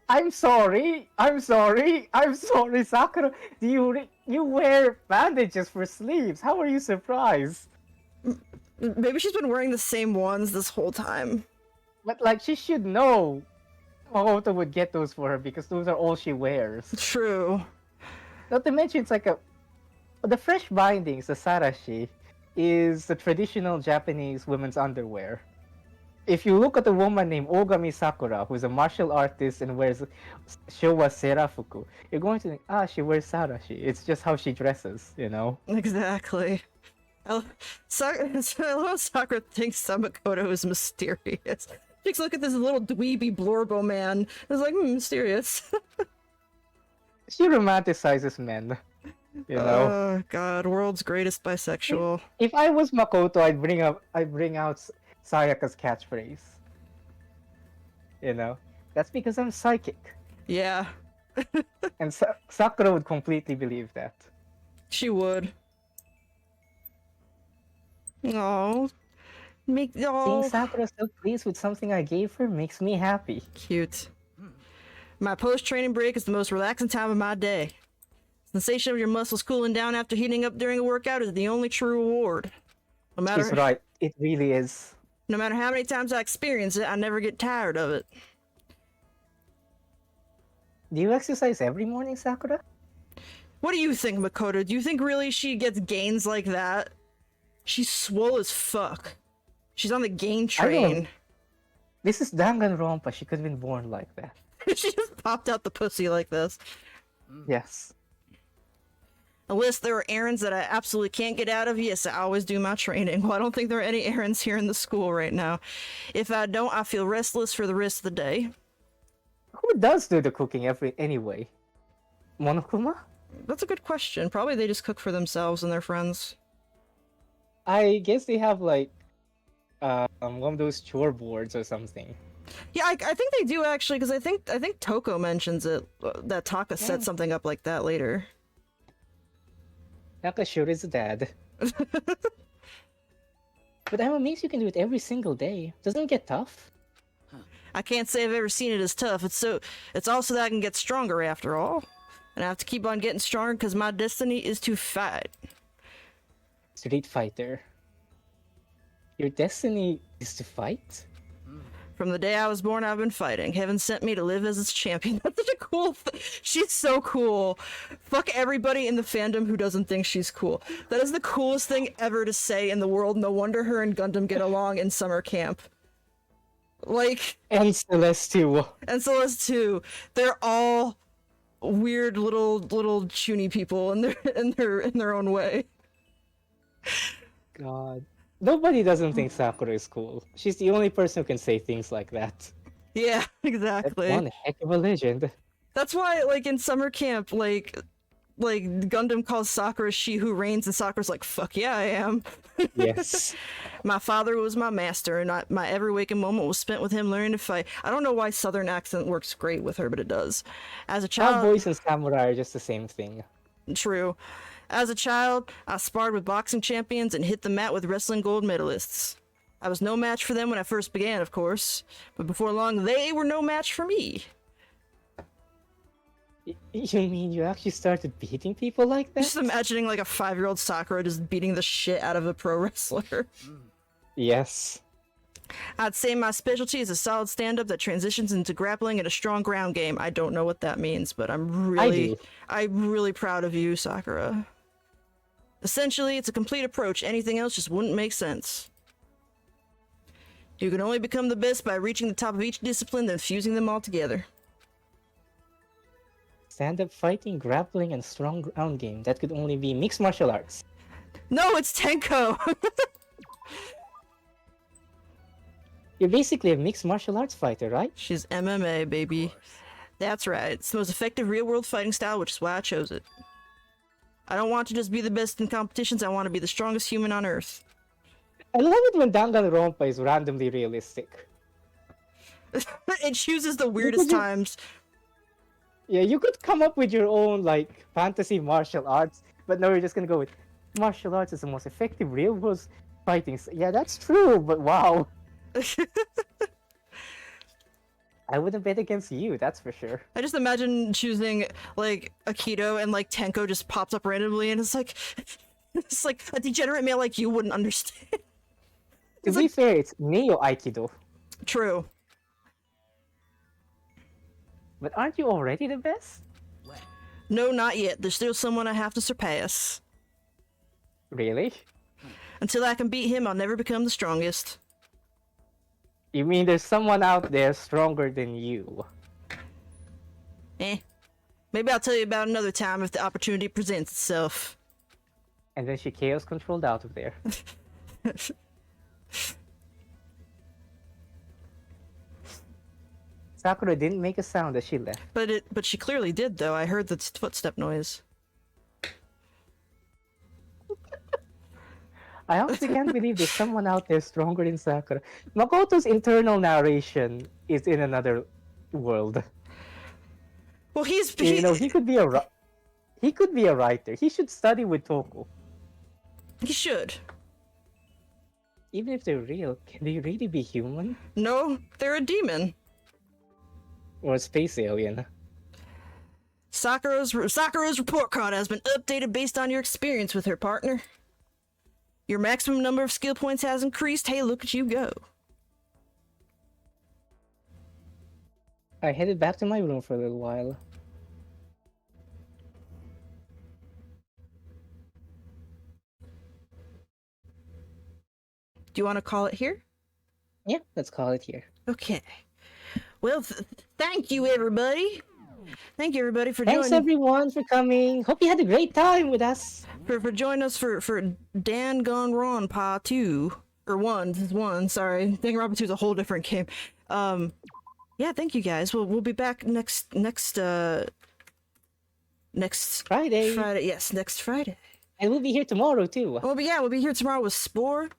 I'm sorry, Sakura. You wear bandages for sleeves. How are you surprised? Maybe she's been wearing the same ones this whole time. But like, she should know. Makoto would get those for her because those are all she wears. True. Not to mention, it's like the fresh bindings, the sarashi, is the traditional Japanese women's underwear. If you look at a woman named Ogami Sakura, who's a martial artist and wears Showa Serafuku, you're going to think, she wears sarashi. It's just how she dresses, you know? Exactly. I love Sakura thinks Makoto is mysterious. Takes a look at this little dweeby Blorbo man. It's like, mysterious. She romanticizes men, you know? Oh god, world's greatest bisexual. If I was Makoto, I'd bring out Sayaka's catchphrase. You know? That's because I'm psychic. Yeah, And Sakura would completely believe that. she would. Oh, Seeing Sakura so pleased with something I gave her makes me happy. cute. My post-training break is the most relaxing time of my day. Sensation of your muscles cooling down after heating up during a workout is the only true reward. No She's matter right. It really is. no matter how many times I experience it, I never get tired of it. Do you exercise every morning, Sakura? What do you think, Makoto? Do you think really she gets gains like that? She's swole as fuck. She's on the gain I train. don't- This is Danganronpa. She could have been born like that. She just popped out the pussy like this. Yes. Unless there are errands that I absolutely can't get out of, yes, I always do my training. Well, I don't think there are any errands here in the school right now. If I don't, I feel restless for the rest of the day. Who does do the cooking anyway? Monokuma? That's a good question. Probably they just cook for themselves and their friends. I guess they have like one of those chore boards or something. Yeah, I think they do actually, because I think Toko mentions it, that Taka set something up like that later. Taka sure is dad. But I'm amazed you can do it every single day. Doesn't it get tough? I can't say I've ever seen it as tough. It's also that I can get stronger after all. And I have to keep on getting stronger because my destiny is to fight. Street Fighter. Your destiny is to fight? From the day I was born, I've been fighting. Heaven sent me to live as its champion. That's such a cool She's so cool. Fuck everybody in the fandom who doesn't think she's cool. That is the coolest thing ever to say in the world. No wonder her and Gundam get along in summer camp. Like... And Celeste too. And Celeste too. They're all weird little chuny people in their own way. God. Nobody doesn't think Sakura is cool. She's the only person who can say things like that. Yeah, exactly. That's one heck of a legend. That's why, like, in summer camp, like Gundam calls Sakura she who reigns, and Sakura's like, fuck yeah, I am. Yes. My father was my master, and my every waking moment was spent with him learning to fight. I don't know why Southern accent works great with her, but it does. As a child... Cowboys and samurai are just the same thing. True. As a child, I sparred with boxing champions and hit the mat with wrestling gold medalists. I was no match for them when I first began, of course, but before long, they were no match for me. You mean you actually started beating people like that? Just imagining like a 5-year-old Sakura just beating the shit out of a pro wrestler. Yes. I'd say my specialty is a solid stand-up that transitions into grappling and a strong ground game. I don't know what that means, but I'm really proud of you, Sakura. Essentially, it's a complete approach. Anything else just wouldn't make sense. You can only become the best by reaching the top of each discipline, then fusing them all together. Stand-up fighting, grappling, and strong ground game. That could only be mixed martial arts. No, it's Tenko! You're basically a mixed martial arts fighter, right? She's MMA, baby. That's right. It's the most effective real-world fighting style, which is why I chose it. I don't want to just be the best in competitions, I want to be the strongest human on Earth. I love it when Danganronpa is randomly realistic. It chooses the weirdest times. Yeah, you could come up with your own, like, fantasy martial arts, but no, you're just gonna go with martial arts is the most effective real-world fighting. Yeah, that's true, but wow. I wouldn't bet against you, that's for sure. I just imagine choosing, like, Aikido and, like, Tenko just pops up randomly and it's like a degenerate male like you wouldn't understand. To be fair, it's Neo Aikido. True. But aren't you already the best? No, not yet. There's still someone I have to surpass. Really? Until I can beat him, I'll never become the strongest. You mean there's someone out there stronger than you? Maybe I'll tell you about another time if the opportunity presents itself. And then she chaos controlled out of there. Sakura didn't make a sound as she left. But she clearly did, though. I heard the footstep noise. I honestly can't believe there's someone out there stronger than Sakura. Makoto's internal narration is in another world. Well, he could be a writer. He should study with Toko. He should. Even if they're real, can they really be human? No, they're a demon. Or a space alien. Sakura's report card has been updated based on your experience with her, partner. Your maximum number of skill points has increased. Hey, look at you go. I headed back to my room for a little while. Do you want to call it here? Yeah, let's call it here. Okay. Well, thank you, everybody. Thank you, everybody, for joining. Thanks, everyone, for coming. Hope you had a great time with us. For joining us for Danganronpa 2. Or 1. This is 1, sorry. Danganronpa 2 is a whole different game. Yeah, thank you, guys. We'll be back next Friday. Yes, next Friday. And we'll be here tomorrow, too. We'll be here tomorrow with Spore.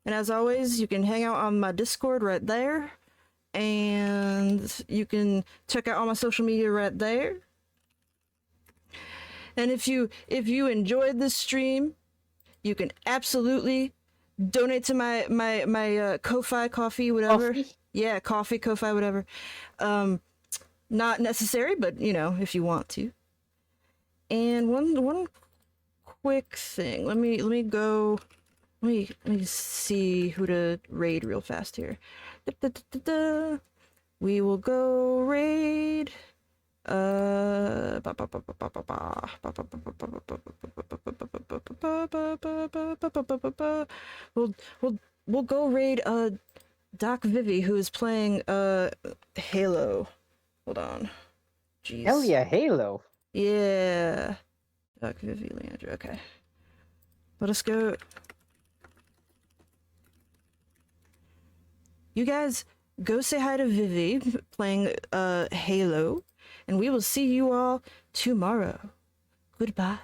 And as always, you can hang out on my Discord right there. and you can check out all my social media right there. And if you enjoyed this stream, you can absolutely donate to my Ko-Fi coffee, whatever. Coffee? Yeah, coffee, Ko-Fi, whatever. Not necessary, but you know, if you want to. And one quick thing. Let me see who to raid real fast here. We will go raid. We'll go raid Doc Vivi, who is playing Halo. Hold on. Jeez. Hell yeah, Halo. Yeah. Doc Vivi Leandro. Okay. Let us go. You guys go say hi to Vivi playing Halo, and we will see you all tomorrow. Goodbye.